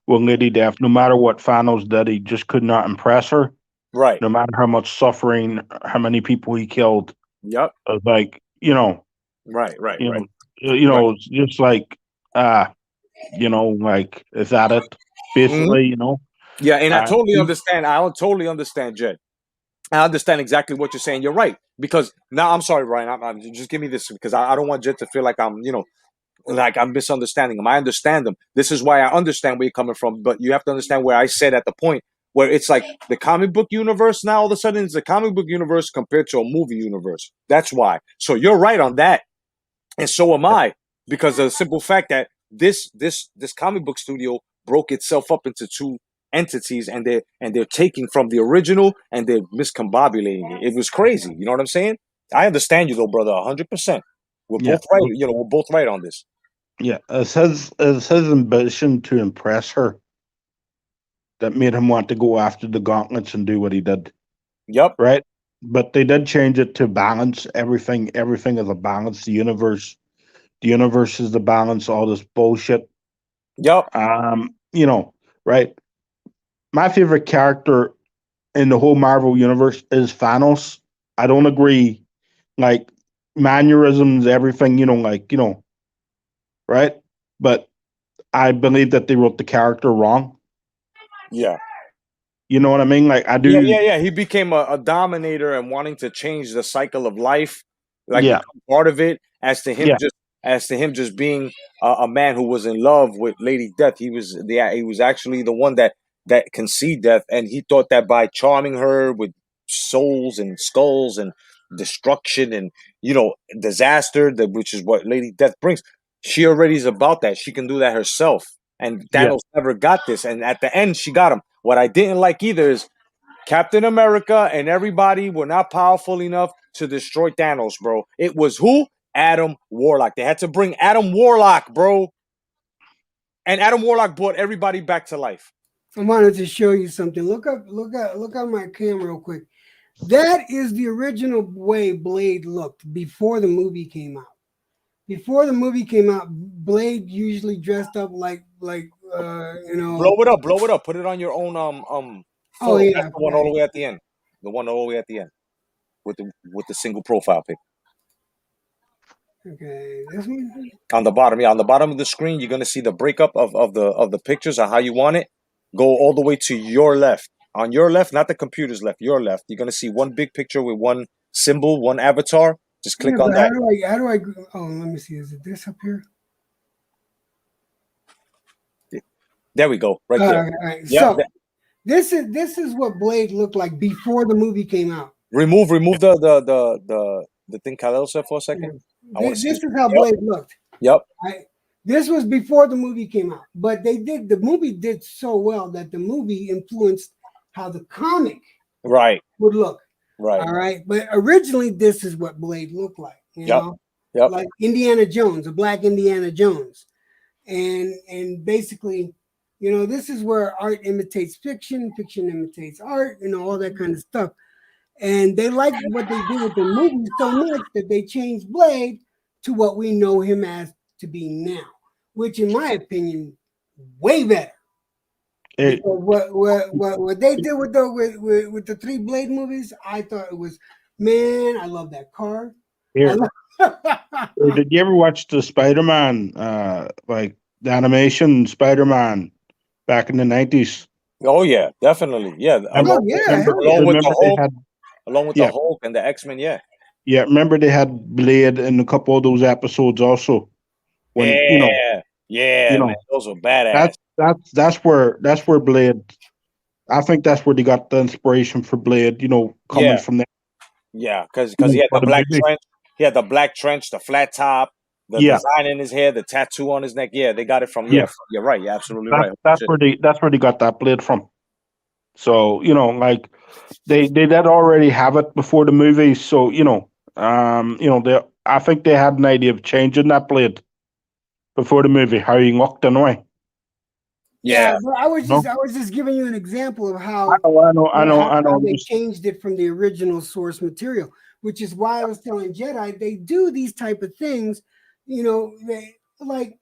with Lady Death. No matter what Thanos did, he just could not impress her. Right. No matter how much suffering, how many people he killed. Yep. Like, you know, Right. Right. you Right. know, it's just like, like, is that it? Basically, you know. Yeah, and I totally He- understand. I totally understand, Jed. I understand exactly what you're saying. You're right. Because now, I'm sorry, Ryan. Just give me this because I don't want Jed to feel like like I'm misunderstanding him. I understand him. This is why I understand where you're coming from. But you have to understand where I said at the point where it's like the comic book universe now all of a sudden is the comic book universe compared to a movie universe. That's why. So you're right on that. And so am I, because of the simple fact that this comic book studio broke itself up into two entities, and they're taking from the original and they're miscombobulating it. It was crazy. You know what I'm saying? I understand you though, brother, 100%. We're Yeah. both right. We're both right on this. Yeah, it's his ambition to impress her that made him want to go after the gauntlets and do what he did, Yep. right? But they did change it to balance everything. Everything is a balance. The universe is the balance. All this bullshit. Yep. Right? My favorite character in the whole Marvel universe is Thanos. I don't agree, like mannerisms, everything. Right? But I believe that they wrote the character wrong. Yeah. You know what I mean? Like I do. Yeah. He became a dominator and wanting to change the cycle of life, like Yeah. become part of it. As to him Yeah. just being a man who was in love with Lady Death, he was actually the one that conceived death, and he thought that by charming her with souls and skulls and destruction and disaster, which is what Lady Death brings. She already is about that. She can do that herself, and Yeah. Thanos never got this. And at the end, she got him. What I didn't like either is Captain America and everybody were not powerful enough to destroy Thanos, bro. It was who? Adam Warlock. They had to bring Adam Warlock, bro. And Adam Warlock brought everybody back to life. I wanted to show you something. Look on my camera real quick. That is the original way Blade looked before the movie came out. Before the movie came out, Blade usually dressed up like Blow it up. Put it on your own Oh photo. yeah, That's the one all the way at the end. The one all the way at the end with the single profile pic. Okay, this one. On the bottom, on the bottom of the screen, you're gonna see the breakup of the pictures of how you want it. Go all the way to your left. On your left, not the computer's left, your left. You're gonna see one big picture with one symbol, one avatar. Just click on that. How do I? Oh, let me see. Is it this up here? There we go, right there. All right. Yeah. So this is what Blade looked like before the movie came out. Remove the thing Kal-El said for a second. This is how Blade looked. Yep. This was before the movie came out, but the movie did so well that the movie influenced how the comic would look. Right. All right. But originally, this is what Blade looked like. You know, like Indiana Jones, a black Indiana Jones, and basically, this is where art imitates fiction, fiction imitates art, all that kind of stuff. And they liked what they did with the movie so much that they changed Blade to what we know him as to be now, which, in my opinion, way better. Because what they did with the three Blade movies, I thought it was, man, I love that car. Here. Did you ever watch the Spider-Man, like the animation Spider-Man back in the 90s? Oh yeah, definitely. Yeah, Remember, Oh yeah, hell yeah. along with the remember they Hulk, had along with the yeah Hulk and the X-Men. Yeah. remember they had Blade in a couple of those episodes also. When Yeah. you Yeah, man. know Those were badass. that's where Blade. I think that's where they got the inspiration for Blade. Coming Yeah. from there. Yeah, because he had For the the black movie. trench. He had the black trench, the flat top, the Yeah, design in his hair, the tattoo on his neck. Yeah, they got it from. Yeah, yeah. you're right. You're absolutely That's right. that's Shit. where they got that Blade from. So like they did already have it before the movie. So they I think they had an idea of changing that Blade before the movie, how he looked anyway. Yeah, Yeah. but I was No, just giving you an example of I how know, I know, I know, I how know. they changed it from the original source material, which is why I was telling Jedi they do these type of things. They like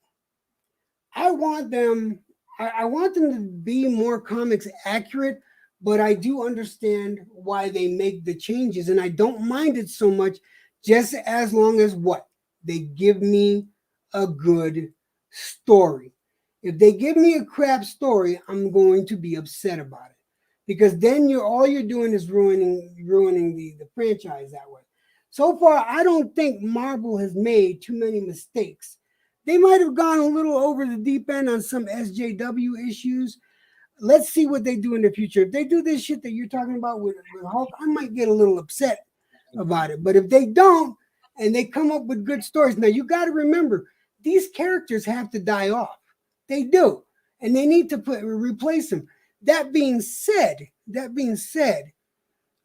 I want them. I want them to be more comics accurate, but I do understand why they make the changes, and I don't mind it so much, just as long as what they give me a good story. If they give me a crap story, I'm going to be upset about it because then you're doing is ruining the franchise that way. So far, I don't think Marvel has made too many mistakes. They might have gone a little over the deep end on some SJW issues. Let's see what they do in the future. If they do this shit that you're talking about with Hulk, I might get a little upset about it. But if they don't and they come up with good stories, now you got to remember these characters have to die off. They do, and they need to replace them. That being said,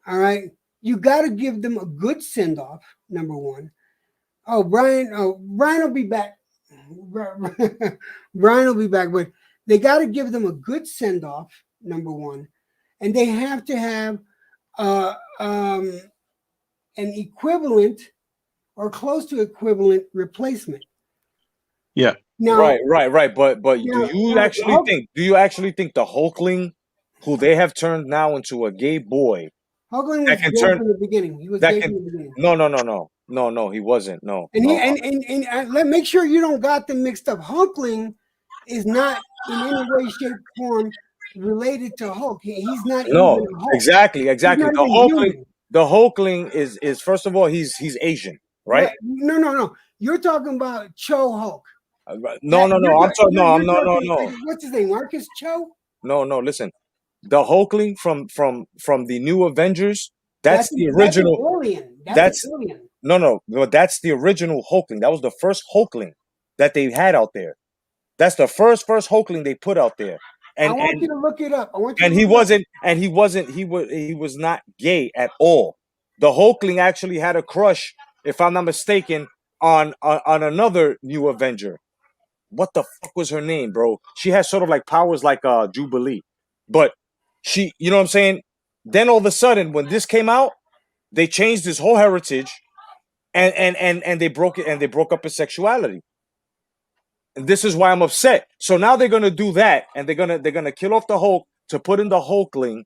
all right, you got to give them a good send off. Number one. Oh, Brian. Oh, Brian will be back. Brian will be back, but they got to give them a good send off. Number one, and they have to have uh, um, an equivalent or close to equivalent replacement. Yeah. Now, Right. But do now, you now actually think? Do you actually think the Hulkling, who they have turned now into a gay boy, Hoagland that was can gay turn from the beginning. He was that gay can? from the beginning. No, he wasn't. No, And he no. and let make sure you don't got them mixed up. Hulkling is not in any way, shape, form related to Hulk. He's not No, even a Hulk. exactly. He's not even The human. Hulkling is first of all he's Asian, right? Right? No. You're talking about Cho Hulk. No, no, no. I'm talking. No, I'm You're no, no, talking. no, What's his name? Marcus Cho. no, no. Listen, the Hulkling from the New Avengers. That's the That's an original. alien. That's an That's alien. no. That's the original Hulkling. That was the first Hulkling that they had out there. That's the first Hulkling they put out there, I and want you to look it up. I want you to and look it up. he was not gay at all. The Hulkling actually had a crush, if I'm not mistaken, on another new Avenger. What the fuck was her name, bro? She has sort of like powers like Jubilee, but you know what I'm saying. Then all of a sudden, when this came out, they changed his whole heritage, and they broke it, and they broke up his sexuality. And this is why I'm upset. So now they're gonna do that, and they're gonna kill off the Hulk to put in the Hulkling,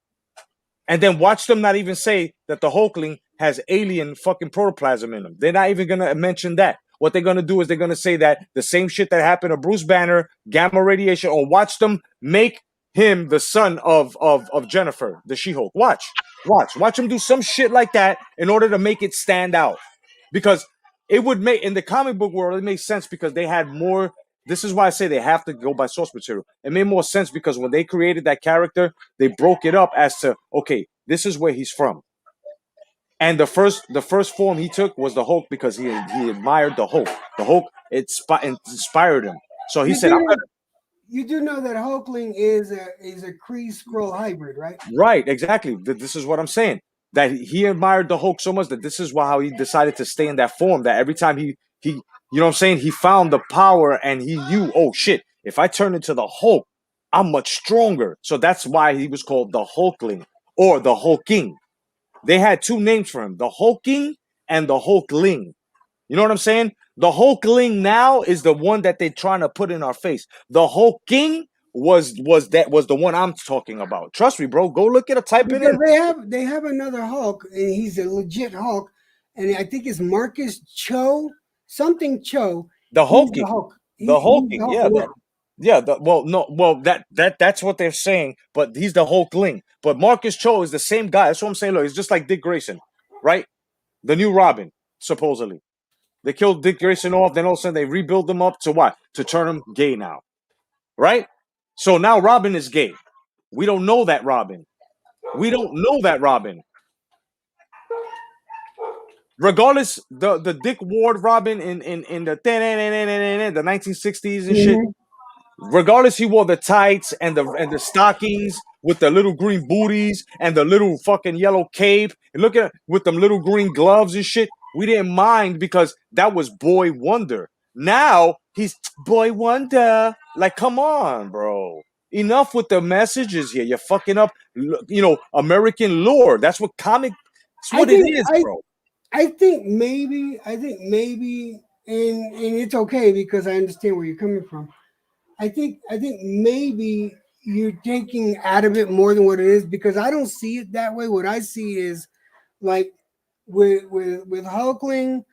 and then watch them not even say that the Hulkling has alien fucking protoplasm in him. They're not even gonna mention that. What they're gonna do is they're gonna say that the same shit that happened to Bruce Banner, gamma radiation, or watch them make him the son of Jennifer, the She-Hulk. Watch them do some shit like that in order to make it stand out. Because it would make, in the comic book world, it makes sense because they had more. This is why I say they have to go by source material. It made more sense because when they created that character, they broke it up as to, okay, this is where he's from. And the first form he took was the Hulk because he admired the Hulk. The Hulk inspired him. So he said, You do know that Hulkling is a Kree Skrull hybrid, right? right, exactly. This is what I'm saying. That he admired the Hulk so much that this is how he decided to stay in that form. That every time he you know what I'm saying, he found the power and he knew, oh shit, if I turn into the Hulk, I'm much stronger. So that's why he was called the Hulkling or the Hulking. They had two names for him, the Hulking and the Hulkling. You know what I'm saying? The Hulkling now is the one that they're trying to put in our face. The Hulking was the one I'm talking about. Trust me, bro. Go look at it, type it Because in. they have another Hulk, and he's a legit Hulk, and I think it's Marcus Cho, something Cho. The He's the Hulking. Hulk. The He's the Hulking, Hulk yeah. now. Yeah, that's what they're saying, but he's the Hulkling. But Marcus Cho is the same guy. That's what I'm saying. Look, it's just like Dick Grayson, right? The new Robin, supposedly. They killed Dick Grayson off, then all of a sudden they rebuild him up to what? To turn him gay now, right? So now Robin is gay. We don't know that Robin. We don't know that Robin. Regardless, the Dick Ward Robin in the 1960s and shit. Mhm. Regardless, he wore the tights and the stockings with the little green booties and the little fucking yellow cape. And look at with them little green gloves and shit. We didn't mind because that was Boy Wonder. Now he's Boy Wonder. Like, come on, bro. Enough with the messages here. You're fucking up, American lore. That's what comic. That's I what it think is, I bro. I think maybe, and it's okay because I understand where you're coming from. I think maybe you're taking out of it more than what it is because I don't see it that way. What I see is like with Hulkling,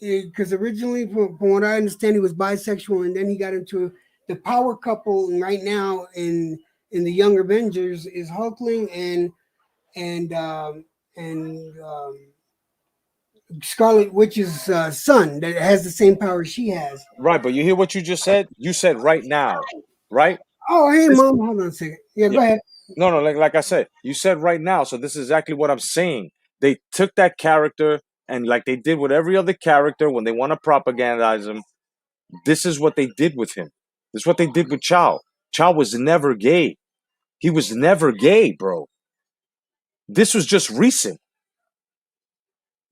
because originally, from what I understand, he was bisexual, and then he got into the power couple. And right now, in the Young Avengers, is Hulkling and Scarlet Witch's son that has the same power she has. Right, but you hear what you just said? You said right now, right? Oh, hey, This, mom, hold on a second. Yeah, yeah. go ahead. No, like I said, you said right now. So this is exactly what I'm saying. They took that character and like they did with every other character when they want to propagandize him. This is what they did with him. This is what they did with Chow. Chow was never gay. He was never gay, bro. This was just recent.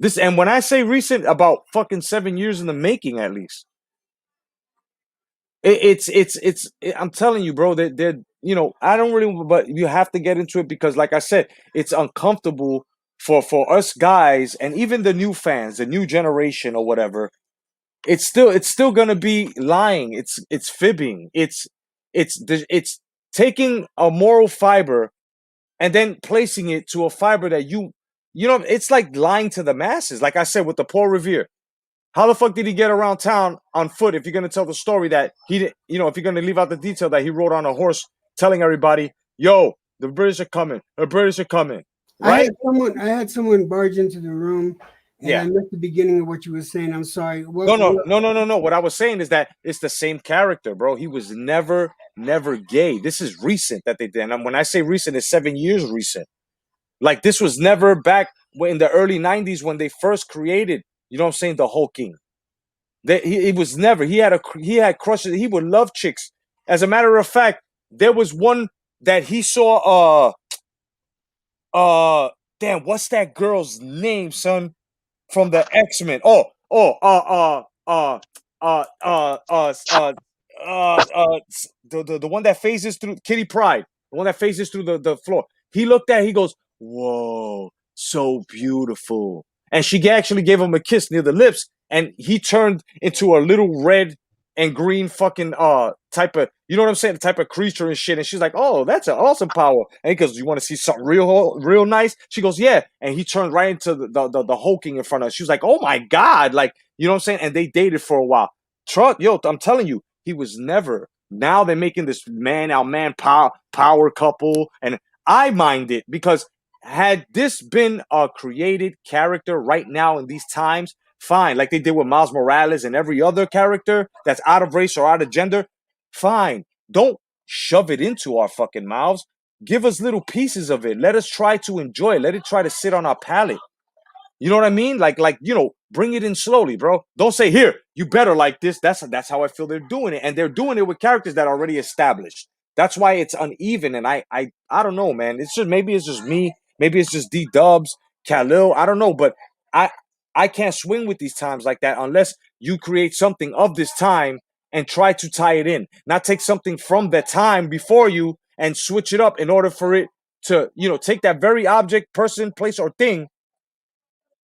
This and when I say recent, about fucking 7 years in the making, at least. I'm telling you, bro. They're I don't really, but you have to get into it because, like I said, it's uncomfortable for us guys and even the new fans, the new generation or whatever. It's still gonna be lying. It's fibbing. It's taking a moral fiber and then placing it to a fiber that it's like lying to the masses. Like I said with the Paul Revere. How the fuck did he get around town on foot if you're gonna tell the story that he did, if you're gonna leave out the detail that he rode on a horse telling everybody, yo, the British are coming, the British are coming, right? I had someone barge into the room, and I Yeah. missed the beginning of what you were saying. I'm sorry. No, no, no, no, no, no. What I was saying is that it's the same character, bro. He was never gay. This is recent that they did. And when I say recent, it's 7 years recent. Like this was never back in the early 90s when they first created, you know what I'm saying, the hulking. That he was never. He had crushes. He would love chicks. As a matter of fact, there was one that he saw. Damn, what's that girl's name, son? From the X-Men. The one that phases through Kitty Pryde, the one that phases through the floor. He looked at. He goes, "Whoa, so beautiful." And she actually gave him a kiss near the lips, and he turned into a little red and green fucking type of, you know what I'm saying, the type of creature and shit. And she's like, "Oh, that's an awesome power." And he goes, "You want to see something real nice?" She goes, "Yeah." And he turned right into the hulking in front of her. She was like, "Oh my god!" Like, you know what I'm saying? And they dated for a while. Yo, I'm telling you, he was never. Now they're making this man power couple, and I mind it because had this been a created character right now in these times, fine, like they did with Miles Morales and every other character that's out of race or out of gender, fine. Don't shove it into our fucking mouths. Give us little pieces of it. Let us try to enjoy it. Let it try to sit on our palate. You know what I mean? Bring it in slowly, bro. Don't say, here, you better like this. That's how I feel they're doing it. And they're doing it with characters that are already established. That's why it's uneven. And I don't know, man. Maybe it's just me. Maybe it's just D Dubs, Khalil. I don't know. But I I can't swing with these times like that unless you create something of this time and try to tie it in. Not take something from the time before you and switch it up in order for it to, take that very object, person, place, or thing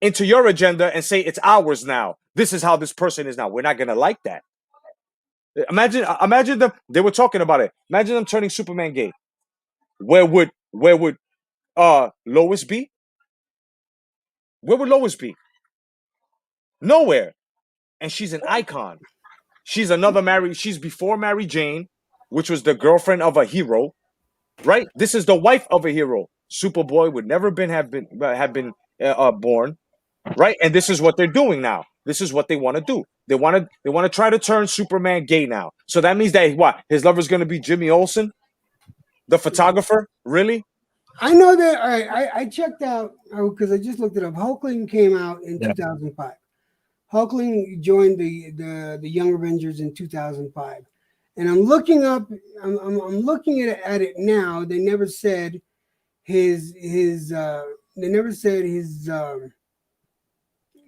into your agenda and say it's ours now. This is how this person is now. We're not gonna like that. Imagine them. They were talking about it. Imagine them turning Superman gay. Where would Lois be? Where would Lois be? Nowhere. And she's an icon. She's another Mary. She's before Mary Jane, which was the girlfriend of a hero, right? This is the wife of a hero. Superboy would never have been born, right? And this is what they're doing now. This is what they want to do. They want to try to turn Superman gay now. So that means that what, his lover's going to be Jimmy Olsen, the photographer? Really? I know that. All right, I checked out because I just looked it up. Hulkling came out in Yeah. 2005. Hulkling joined the Young Avengers in 2005, and I'm looking up. I'm looking at it now. They never said his. They never said his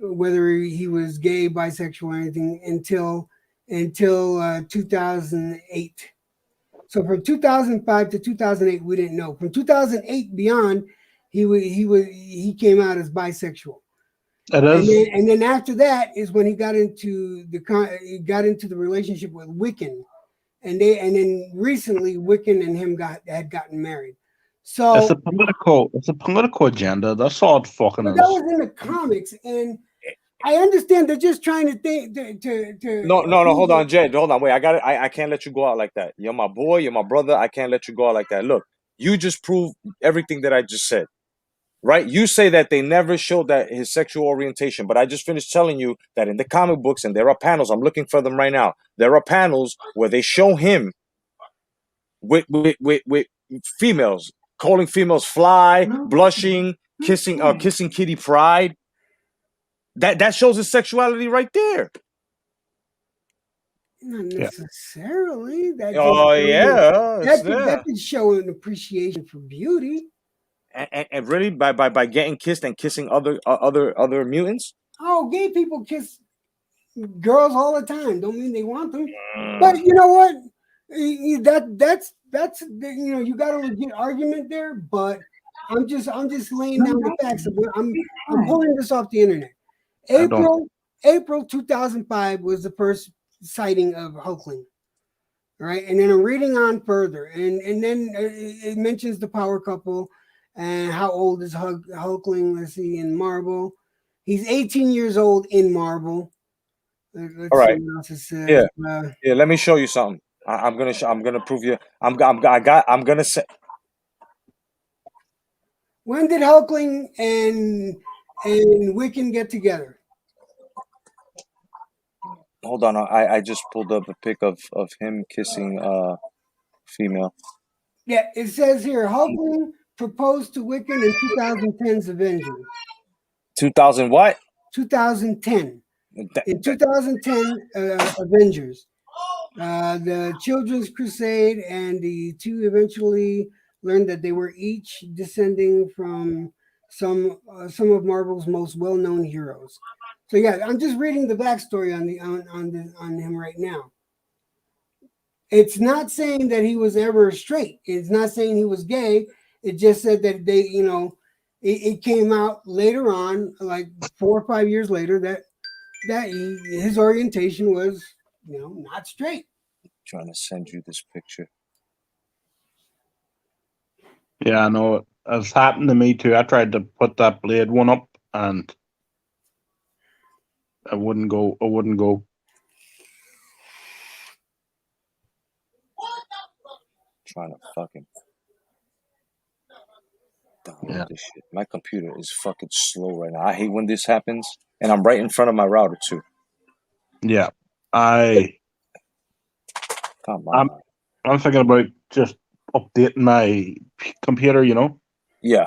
whether he was gay, bisexual, or anything until 2008. So from 2005 to 2008, we didn't know. From 2008 beyond, he came out as bisexual. It is. And then after that is when he got into the relationship with Wiccan, and then recently Wiccan and him had gotten married. So It's a political agenda. That's all it fucking but is. that was in the comics, and I understand they're just trying to think to No, hold on, Jed. Hold on, wait. I can't let you go out like that. You're my boy. You're my brother. I can't let you go out like that. Look, you just proved everything that I just said, right? You say that they never showed that his sexual orientation, but I just finished telling you that in the comic books, and there are panels. I'm looking for them right now. There are panels where they show him with females, calling females fly, blushing, kissing Kitty Pryde. That shows his sexuality right there. not necessarily. That That could show an appreciation for beauty. And really by getting kissed and kissing other mutants. Oh, gay people kiss girls all the time. Don't mean they want them, but you know what? That's you got a legit argument there. But I'm just laying down the facts. I'm pulling this off the internet. April 2005 was the first sighting of Hulkling. Right, and then I'm reading on further, and then it mentions the power couple. And how old is Hulkling? Let's see, in Marvel. He's 18 years old in Marvel. Let's all right. see what else it says. Yeah. Let me show you something. I'm gonna prove you. I'm gonna say. When did Hulkling and Wiccan get together? Hold on. I just pulled up a pic of him kissing female. Yeah, it says here Hulkling proposed to Wiccan in 2010's Avengers. 2000 what? 2010. In 2010 Avengers, the Children's Crusade and the two eventually learned that they were each descending from some of Marvel's most well-known heroes. So yeah, I'm just reading the backstory on him right now. It's not saying that he was ever straight. It's not saying he was gay. It just said that they, it came out later on, like 4 or 5 years later, that his orientation was, not straight. I'm trying to send you this picture. Yeah, I know. It's happened to me too. I tried to put that Blade one up, and it wouldn't go. It wouldn't go. Trying to fucking download this shit. My computer is fucking slow right now. I hate when this happens, and I'm right in front of my router too. Yeah, Come on. I'm thinking about just updating my computer. Yeah.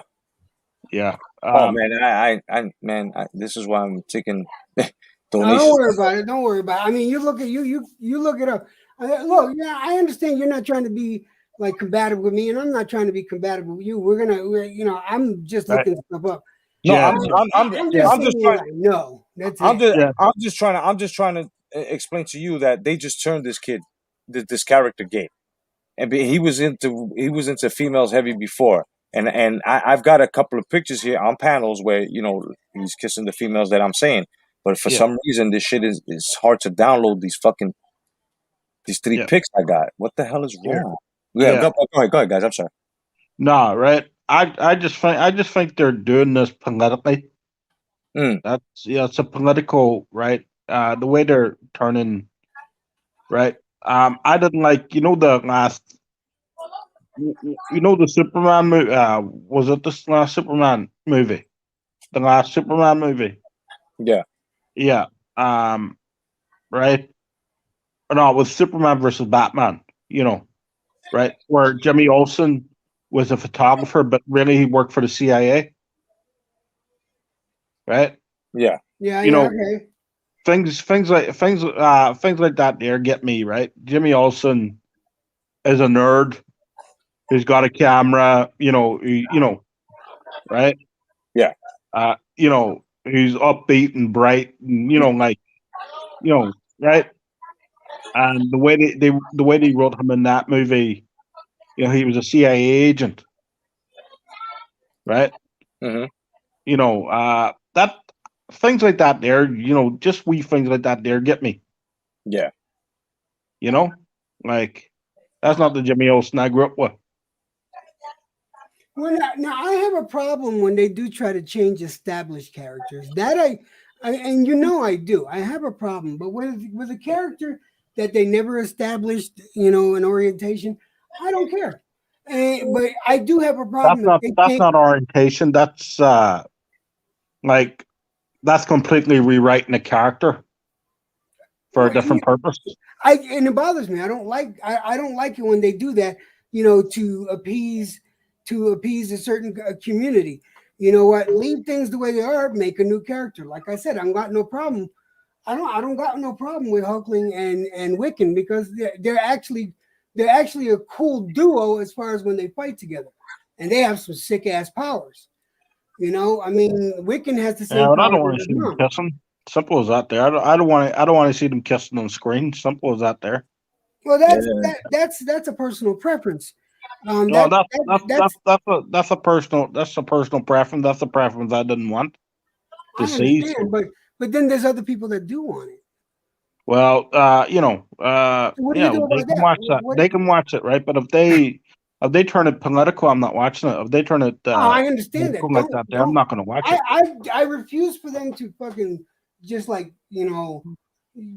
Yeah. Oh man, this is why I'm taking donations. Don't worry about it. Don't worry about it. I mean, you look it up. Look, yeah, I understand you're not trying to be like combative with me, and I'm not trying to be combative with you. I'm just looking stuff up. No, Yeah. I'm just trying. No, that's I'm it. just trying to explain to you that they just turned this kid, this character gay, and he was into females heavy before, and I've got a couple of pictures here on panels where he's kissing the females that I'm saying, but for some reason this shit is hard to download these 3 pics I got. What the hell is wrong? Go ahead, guys. I'm sorry. No, right. I just think they're doing this politically. It's a political, right? The way they're turning right? I didn't like, the last, the Superman movie. Was it this last Superman movie? The last Superman movie. Yeah. Yeah. Right. No, it was Superman versus Batman. Right, where Jimmy Olsen was a photographer, but really he worked for the CIA. Right. Yeah. Yeah, You yeah, know, okay. things like that there get me, right. Jimmy Olsen is a nerd who's got a camera, right. Yeah. He's upbeat and bright, and right. And the way they wrote him in that movie, he was a CIA agent, right. Hmm. That things like that there, just wee things like that there get me, Yeah. you know, like that's not the Jimmy Olsen I grew up with. Well, now I have a problem when they do try to change established characters. That and I do. I have a problem, but with a character that they never established, an orientation, I don't care. But I do have a That's problem if not they that's change. not orientation. Like that's completely rewriting a character for a Well, different purpose. and it bothers me. I don't like it when they do that. To appease a certain community. You know what? Leave things the way they are. Make a new character. Like I said, I've got no problem. I don't got no problem with Hulkling and Wiccan because they're actually a cool duo as far as when they fight together, and they have some sick ass powers. I mean, Wiccan has the Yeah, same but I powers don't want as to his see them mom. kissing. Simple as that. There, I don't want to see them kissing on screen. Simple as that. There. Well, Yeah. that's a personal preference. No, That, that's that that's that's that's that's a personal preference. That's a preference I didn't want to I see. understand, So, but then there's other people that do want it. well, So what do you do they about can that? watch that. They can watch it, right? But if they turn it political, I'm not watching it. If they turn it Oh, I understand political that. like Don't that, there, I'm don't. not going to watch I it. I I refuse for them to fucking just like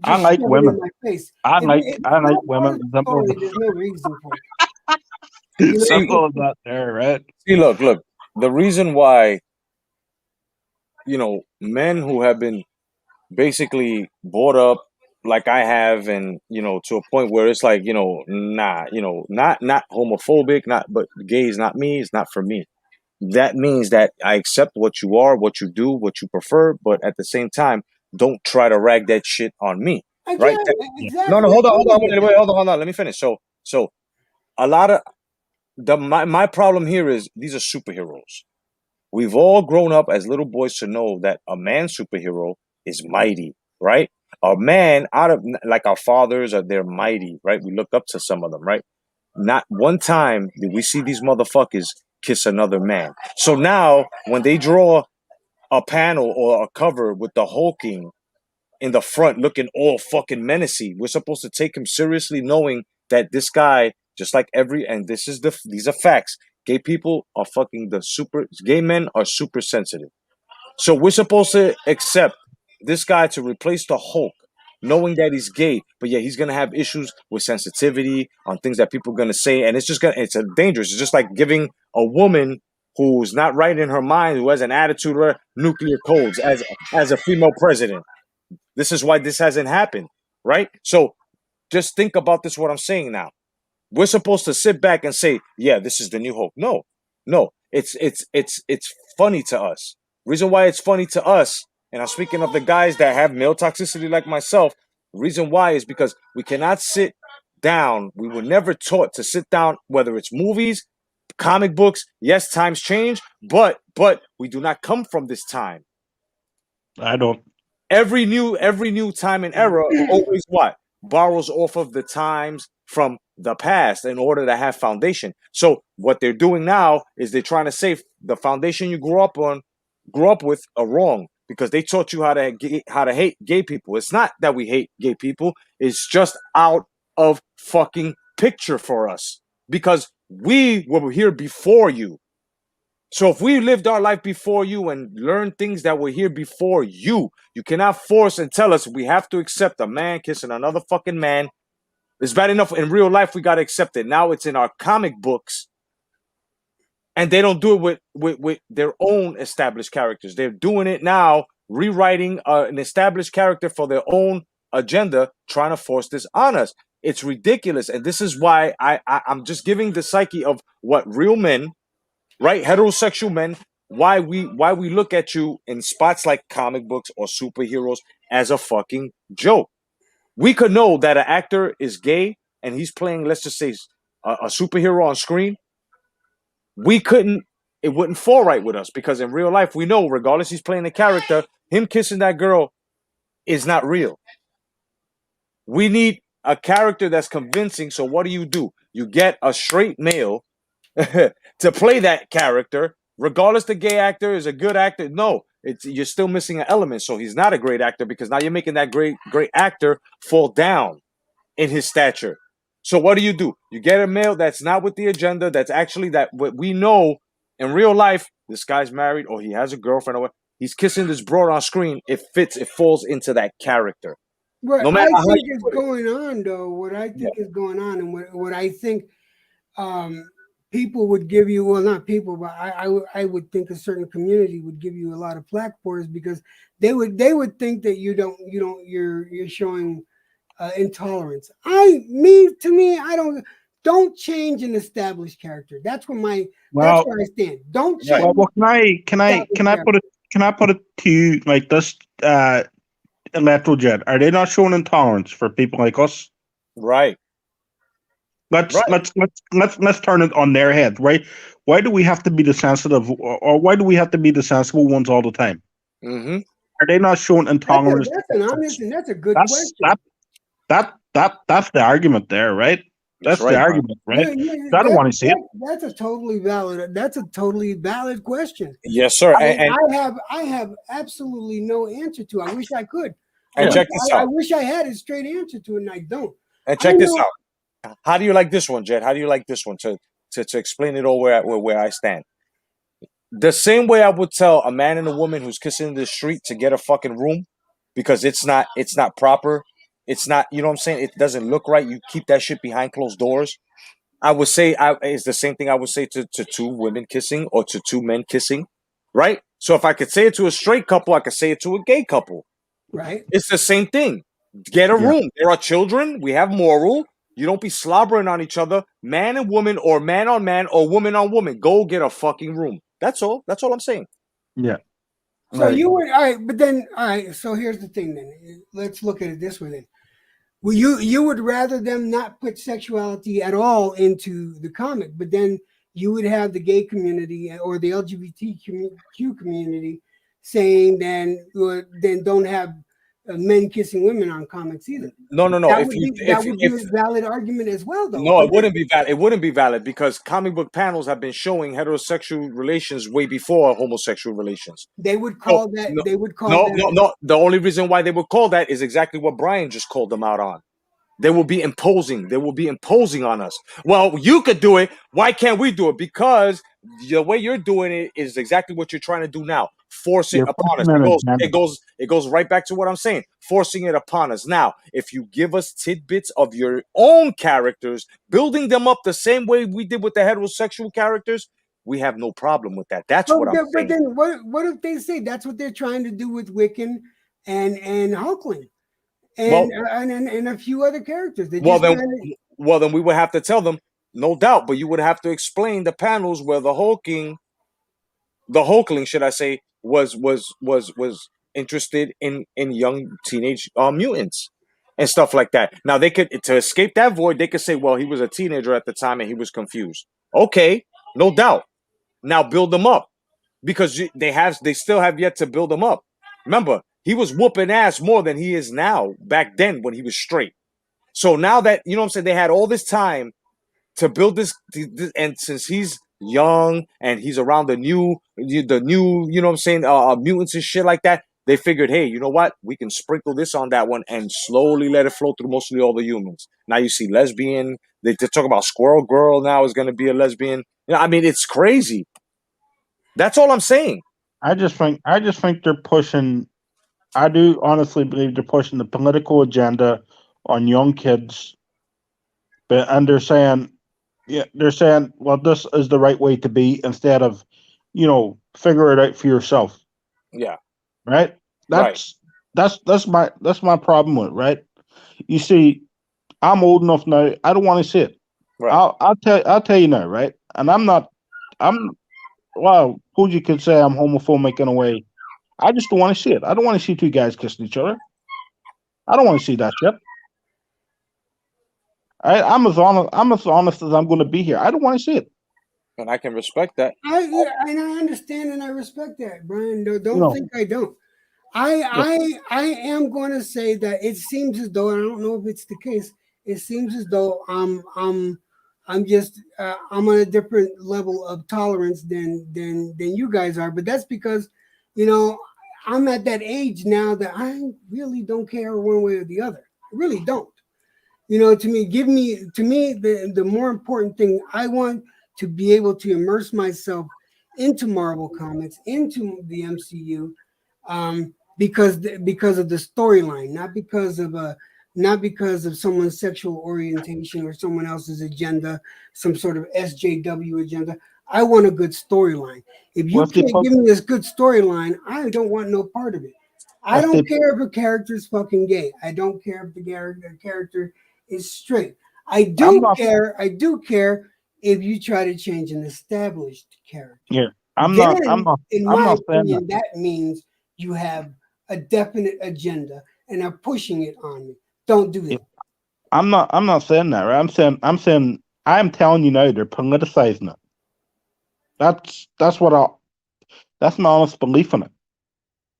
I just like shove it in women. my face. I If, like if I it's like not part women. of the story, there's no reason for it. You know, See, Simple as that. There, right? see, look. The reason why, men who have been basically brought up like I have, and to a point where it's like, nah, not homophobic, not but gay is not me, it's not for me. That means that I accept what you are, what you do, what you prefer, but at the same time, don't try to rag that shit on me, I right? get No, no, exactly. I hold on, hold totally on, get wait, that. hold on. Let me finish. So a lot of my problem here is these are superheroes. We've all grown up as little boys to know that a man superhero is mighty, right? A man out of like our fathers are they're mighty, right? We look up to some of them, right? Not one time did we see these motherfuckers kiss another man. So now when they draw a panel or a cover with the hulking in the front looking all fucking menacing, we're supposed to take him seriously knowing that this guy, just like and these are facts, gay people are fucking gay men are super sensitive. So we're supposed to accept this guy to replace the Hulk, knowing that he's gay, but yeah, he's gonna have issues with sensitivity on things that people are gonna say, and it's a dangerous. It's just like giving a woman who's not right in her mind, who has an attitude, or nuclear codes as a female president. This is why this hasn't happened, right? So just think about this. What I'm saying now, we're supposed to sit back and say, "Yeah, this is the new Hulk." No, no, it's funny to us. Reason why it's funny to us, and I'm speaking of the guys that have male toxicity like myself. Reason why is because we cannot sit down. We were never taught to sit down, whether it's movies, comic books. Yes, times change, but we do not come from this time. I don't. Every new time and era always what borrows off of the times from the past in order to have foundation. So what they're doing now is they're trying to say the foundation you grew up with are wrong because they taught you how to hate gay people. It's not that we hate gay people, it's just out of fucking picture for us because we were here before you. So if we lived our life before you and learned things that were here before you cannot force and tell us we have to accept a man kissing another fucking man It's bad enough in real life. We got to accept it. Now it's in our comic books, and they don't do it with their own established characters. They're doing it now, rewriting an established character for their own agenda, trying to force this on us. It's ridiculous, and this is why I'm just giving the psyche of what real men, right, heterosexual men, why we look at you in spots like comic books or superheroes as a fucking joke. We could know that an actor is gay and he's playing, let's just say, a superhero on screen. It wouldn't fall right with us because in real life, we know, regardless he's playing a character, him kissing that girl is not real. We need a character that's convincing. So what do? You get a straight male to play that character, regardless the gay actor is a good actor. No, you're still missing an element. So he's not a great actor because now you're making that great actor fall down in his stature. So what do? You get a male that's not with the agenda, that's actually that what we know in real life, this guy's married or he has a girlfriend or what, he's kissing this broad on screen. It fits, it falls into that character. What No matter I how think you is put it. going on, though, what I think is going on, and what I think people would give you, well, not people, but I would think a certain community would give you a lot of flack for is because they would think that you're showing intolerance. To me, I don't change an established character. That's where that's where I stand. Don't change. Well, can I put it to you like this, Electro Jet? Are they not showing intolerance for people like us? Right. Let's turn it on their head, right? Why do we have to be the sensitive, or why do we have to be the sensible ones all the time? Mm-hmm. Are they not showing intolerance? That's an honest and that's a good question. That's the argument there, right? That's right, the argument, right? I don't want to see it. That's a totally valid question. Yes, sir. I have absolutely no answer to. I wish I could. And check this out. I wish I had a straight answer to it, and I don't. And check this out. How do you like this one, Jed? How do you like this one to explain it all where I stand? The same way I would tell a man and a woman who's kissing in the street to get a fucking room because it's not proper. It's not, you know what I'm saying? It doesn't look right. You keep that shit behind closed doors. I would say it's the same thing I would say to two women kissing or to two men kissing, right? So if I could say it to a straight couple, I could say it to a gay couple. Right. It's the same thing. Get a room. There are children. We have moral. You don't be slobbering on each other, man and woman, or man on man, or woman on woman. Go get a fucking room. That's all. That's all I'm saying. Yeah. So you would, all right, but then, all right. So here's the thing. Then let's look at it this way. Then, well, you would rather them not put sexuality at all into the comic, but then you would have the gay community or the LGBTQ community saying then don't have men kissing women on comics either. No. That would be a valid argument as well, though. No, it wouldn't be valid. It wouldn't be valid because comic book panels have been showing heterosexual relations way before homosexual relations. They would call that. No, they would call that. No. The only reason why they would call that is exactly what Brian just called them out on. They will be imposing. They will be imposing on us. Well, you could do it. Why can't we do it? Because the way you're doing it is exactly what you're trying to do now. Force it upon us. It goes right back to what I'm saying. Forcing it upon us. Now, if you give us tidbits of your own characters, building them up the same way we did with the heterosexual characters, we have no problem with that. That's what I'm saying. But then what if they say that's what they're trying to do with Wiccan and Hulkling? And a few other characters. Well, then we would have to tell them, no doubt, but you would have to explain the panels where the Hulkling, should I say, was interested in young teenage mutants and stuff like that. Now they could, to escape that void, they could say, well, he was a teenager at the time and he was confused. Okay, no doubt. Now build them up because they still have yet to build them up. Remember, he was whooping ass more than he is now back then when he was straight. So now that, you know what I'm saying, they had all this time to build this, and since he's young and he's around the new, you know what I'm saying, mutants and shit like that, they figured, hey, you know what? We can sprinkle this on that one and slowly let it flow through mostly all the humans. Now you see lesbian. They talk about Squirrel Girl now is going to be a lesbian. You know, I mean, it's crazy. That's all I'm saying. I just think they're pushing. I do honestly believe they're pushing the political agenda on young kids and they're saying, yeah, they're saying, well, this is the right way to be instead of, figure it out for yourself, Yeah. right? Right. That's my problem with it, right? You see, I'm old enough now. I don't want to see it. Right. I'll tell you now, right? And I'm well, who you could say I'm homophobic in a way. I just don't want to see it. I don't want to see two guys kissing each other. I don't want to see that shit. I'm as honest as I'm going to be here. I don't want to see it. And I can respect that. I understand and I respect that, Brian. Don't think I don't. I am going to say that it seems as though, and I don't know if it's the case. It seems as though I'm just I'm on a different level of tolerance than you guys are. But that's because, I'm at that age now that I really don't care one way or the other. I really don't. To me, the more important thing, I want to be able to immerse myself into Marvel Comics, into the MCU, because of the storyline, not because of someone's sexual orientation or someone else's agenda, some sort of SJW agenda. I want a good storyline. If you can't give me this good storyline, I don't want no part of it. I don't care if a character is fucking gay. I don't care if the character is straight. I do care if you try to change an established character. Yeah, in my opinion, that means you have a definite agenda and are pushing it on me. Don't do that. Yeah. I'm not saying that, right? I'm telling you now, they're politicizing it. That's my honest belief in it.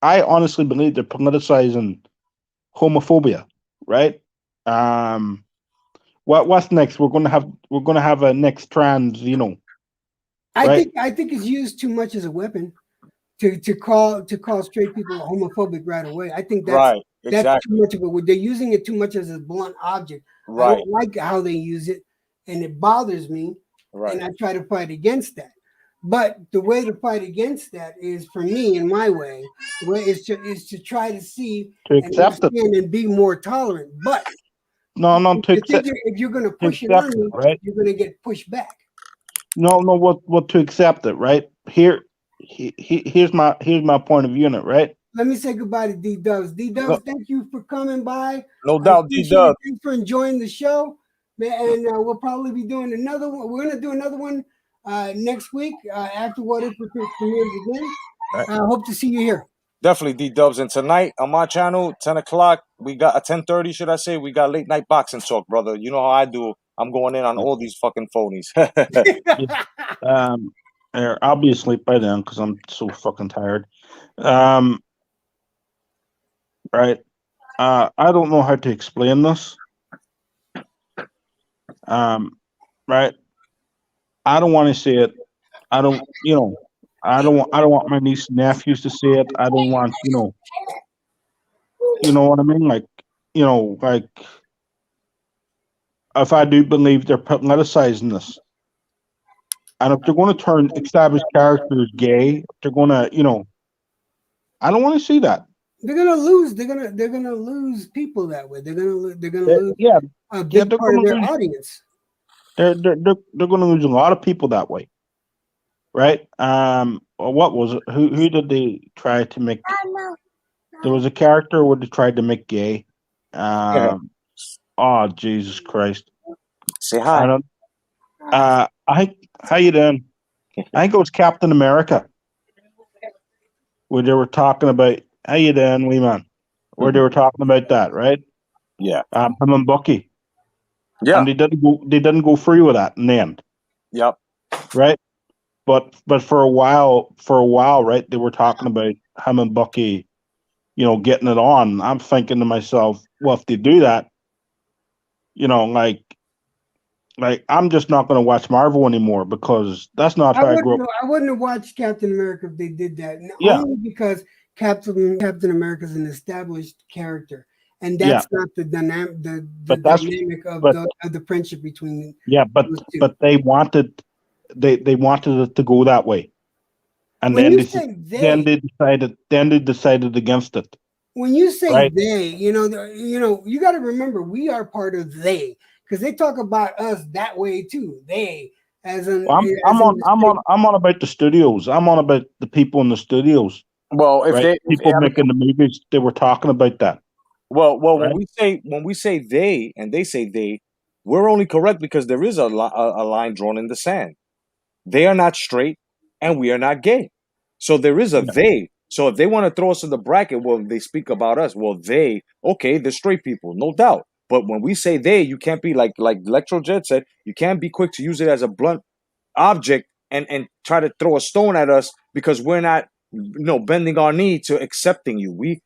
I honestly believe they're politicizing homophobia, right? What's next? We're gonna have a next trans, I think it's used too much as a weapon to call straight people homophobic right away. I think that's too much of it. They're using it too much as a blunt object. Right. I don't like how they use it, and it bothers me. Right. And I try to fight against that. But the way to fight against that is, for me, in my way, is to try to see and understand and be more tolerant. But if you're going to push it on me, right? You're going to get pushed back. No, what to accept it, right? Here's my point of view in it, right? Let me say goodbye to D-Dubs. D-Dubs, thank you for coming by. No doubt, D-Dubs. Thanks for enjoying the show. And we'll probably be doing another one. We're going to do another one next week after What If premieres again. I hope to see you here. Definitely, D-Dubs. And tonight on my channel, 10 o'clock, we got at 10:30, should I say, we got late night boxing talk, brother. You know how I do. I'm going in on all these fucking phonies. I'll be asleep by then because I'm so fucking tired. Right. I don't know how to explain this. Right. I don't want to see it. I don't want my niece and nephews to see it. I don't want, you know what I mean? Like, if I do believe they're politicizing this, and if they're going to turn established characters gay, they're going to, I don't want to see that. They're gonna lose. They're gonna lose people that way. They're gonna lose a big part of their audience. They're going to lose a lot of people that way, right? What was it? Who did they try to make? There was a character where they tried to make gay. Oh, Jesus Christ! Say hi. How you doing? I think it was Captain America, where they were talking about how you doing, wee man. Where they were talking about that, right? Yeah. Him and Bucky. Yeah. And they didn't go free with that in the end. Yep. Right. But for a while, right, they were talking about him and Bucky, getting it on. I'm thinking to myself, well, if they do that, like I'm just not going to watch Marvel anymore because that's not how I grew up. I wouldn't have watched Captain America if they did that. Only because Captain America is an established character, and that's not the dynamic of the friendship between. Yeah, but they wanted it to go that way, and then they decided against it. When you say they, you got to remember we are part of they, because they talk about us that way too. They as an Well, as in the state. I'm on about the studios. I'm on about the people in the studios, Well, if right? they, if, People making the movies. They were talking about that, well, right? when we say they and they say they, we're only correct because there is a line drawn in the sand. They are not straight, and we are not gay. So there is a Yeah. they. So if they want to throw us in the bracket, well, they speak about us. Well, they, okay, they're straight people, no doubt. But when we say they, you can't be like Electro Jet said, you can't be quick to use it as a blunt object and try to throw a stone at us because we're not, bending our knee to accepting you. We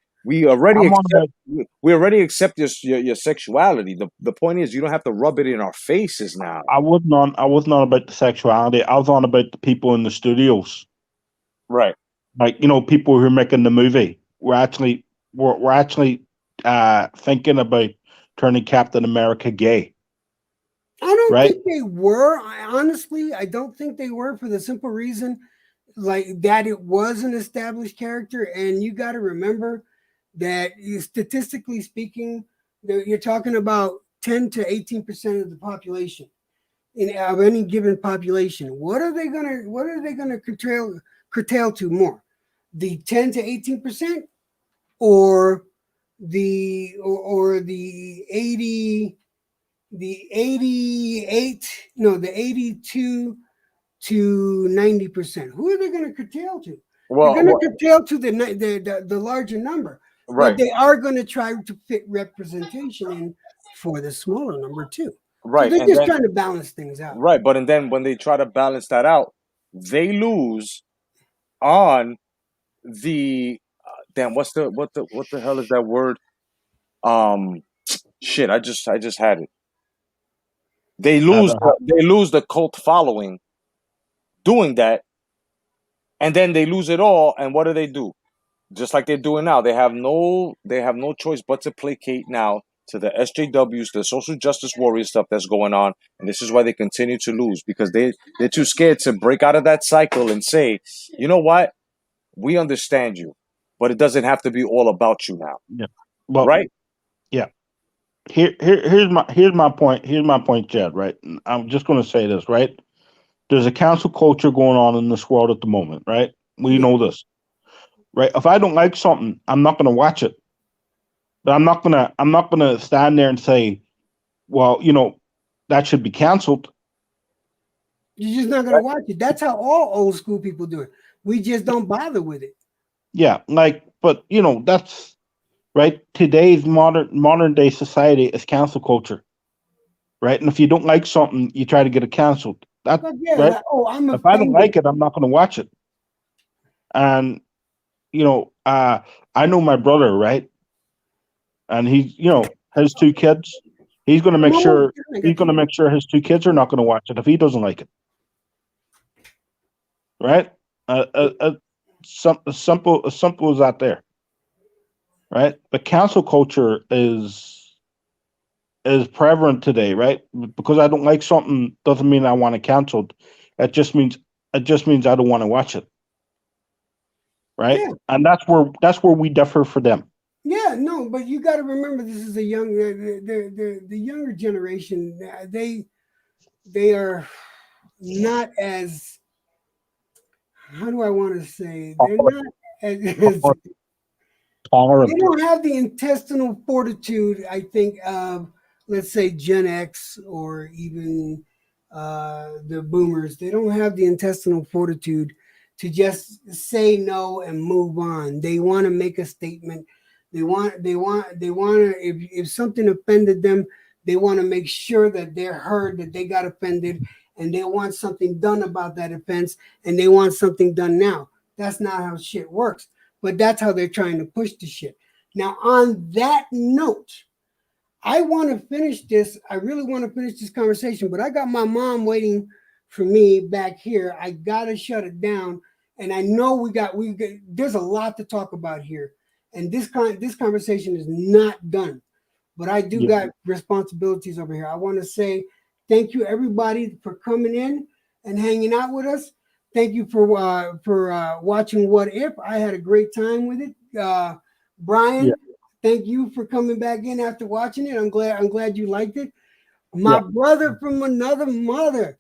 already I'm on accept about. we already accept your sexuality. The point is you don't have to rub it in our faces now. I wasn't on about the sexuality. I was on about the people in the studios, Right. like people who are making the movie. We're actually thinking about turning Captain America gay, I don't right? think they were. Honestly, I don't think they were for the simple reason, like that it was an established character, and you got to remember that statistically speaking, you're talking about 10 to 18% of the population of any given population. What are they gonna curtail to more? The 10 to 18%, or the 88, no, the 82 to 90%. Who are they going to curtail to? They're going to Well, curtail to the larger number, but right, they are going to try to fit representation in for the smaller number too. So right, they're and just then trying to balance things out. right, but and then when they try to balance that out, they lose on the damn. What the hell is that word? Um, shit. I just had it. The They lose the cult following doing that, and then they lose it all. And what do? Just like they're doing now. They have no choice but to placate now to the SJWs, the social justice warrior stuff that's going on, and this is why they continue to lose because they're too scared to break out of that cycle and say, you know what, we understand you, but it doesn't have to be all about you now, yeah. Well, right? yeah. Here's my point, Jed. Right. I'm just going to say this. Right. There's a cancel culture going on in this world at the moment. Right. We Yeah. know this. Right. If I don't like something, I'm not going to watch it. But I'm not gonna stand there and say, well, that should be canceled. You're just not going to Right. watch it. That's how all old school people do it. We just don't bother with it. Yeah, but that's right. Today's modern day society is cancel culture, right? And if you don't like something, you try to get it canceled. That But yeah, right? like, oh, I'm If I don't offended. like it, I'm not going to watch it. And I know my brother, right? And he's his two kids. He's going to I'm make almost sure done. I he's got going to 2 minutes. make sure his two kids are not going to watch it if he doesn't like it, right? As simple as that there, right? But cancel culture is prevalent today, right? Because I don't like something doesn't mean I want it canceled. It just means I don't want to watch it, right? Yeah. And that's where we differ for them. Yeah, no, but you got to remember this is a young the younger generation. They are not as, how do I want to say, they're not as they Tolerant. don't have the intestinal fortitude, I think, of, let's say, Gen X or even the boomers. They don't have the intestinal fortitude to just say no and move on. They want to make a statement. They want to, if something offended them, they want to make sure that they're heard, that they got offended, and they want something done about that offense, and they want something done now. That's not how shit works, but that's how they're trying to push the shit. Now, on that note, I want to finish this. I really want to finish this conversation, but I got my mom waiting for me back here. I gotta shut it down, and I know there's a lot to talk about here, and this conversation is not done. But I do Yeah. got responsibilities over here. I want to say thank you everybody for coming in and hanging out with us. Thank you for watching What If. I had a great time with it. Yeah. Brian, thank you for coming back in after watching it. I'm glad you liked it. My Yeah. brother from another mother,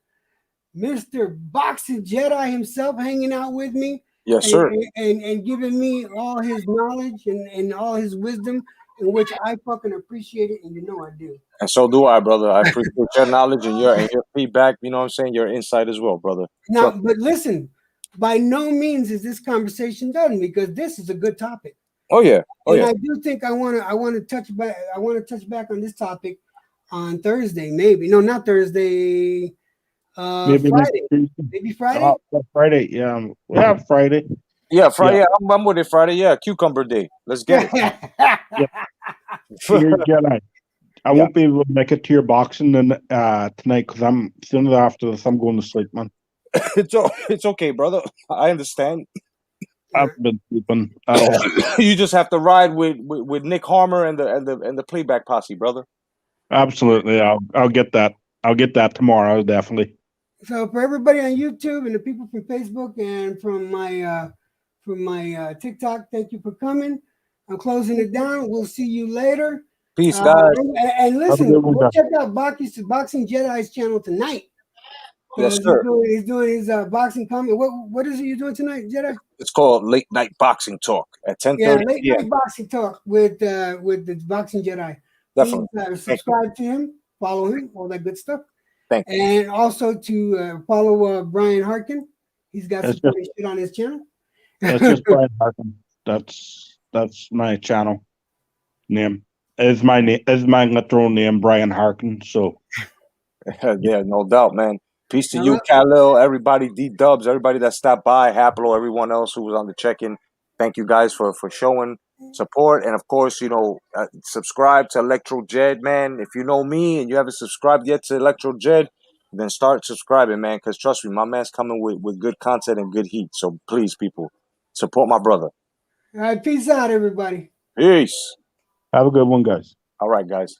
Mr. Boxing Jedi himself, hanging out with me Yes, and, sir. and giving me all his knowledge and all his wisdom, in which I fucking appreciate it, and you know I do. And so do I, brother. I appreciate your knowledge and your feedback. You know what I'm saying? Your insight as well, brother. Now, Trust me. but listen, by no means is this conversation done, because this is a good topic. Oh yeah. Oh And yeah. I do think I want to touch back on this topic on Thursday, maybe. No, not Thursday. Maybe next Friday. Tuesday. Maybe Friday. Friday. Yeah, Friday. Yeah, Friday. Yeah. Yeah, I'm with it. Friday. Yeah, cucumber day. Let's get it. Dear Jedi, I Yeah. won't be able to make it to your boxing tonight because I'm soon after this. I'm going to sleep, man. It's okay, brother. I understand. I've been sleeping at all. You just have to ride with Nick Harmer and the playback posse, brother. Absolutely, I'll get that. I'll get that tomorrow, definitely. So for everybody on YouTube and the people from Facebook and from my TikTok, thank you for coming. I'm closing it down. We'll see you later. Peace, guys. And listen, Have a good one, go guys. check out Boxing Jedi's channel tonight. Yes, Because sir. he's doing his boxing comment. What is it you're doing tonight, Jedi? It's called Late Night Boxing Talk at 10:30 Yeah, late p.m. night boxing talk with the Boxing Jedi. Definitely. Please subscribe to him, follow him, all that good stuff. Thank you. And also to follow Brian Harkin. He's got some funny shit on his channel. That's just Brian Harkin. That's my channel name. Is my literal name, Brian Harkin. So Yeah, no doubt, man. Peace to All you, right. Khalil, everybody, D-Dubs, everybody that stopped by, Haplo, everyone else who was on the check-in. Thank you guys for showing support. And, of course, subscribe to Electro Jed, man. If you know me and you haven't subscribed yet to Electro Jed, then start subscribing, man, because trust me, my man's coming with good content and good heat. So, please, people, support my brother. All right, peace out, everybody. Peace. have a good one, guys. All right, guys.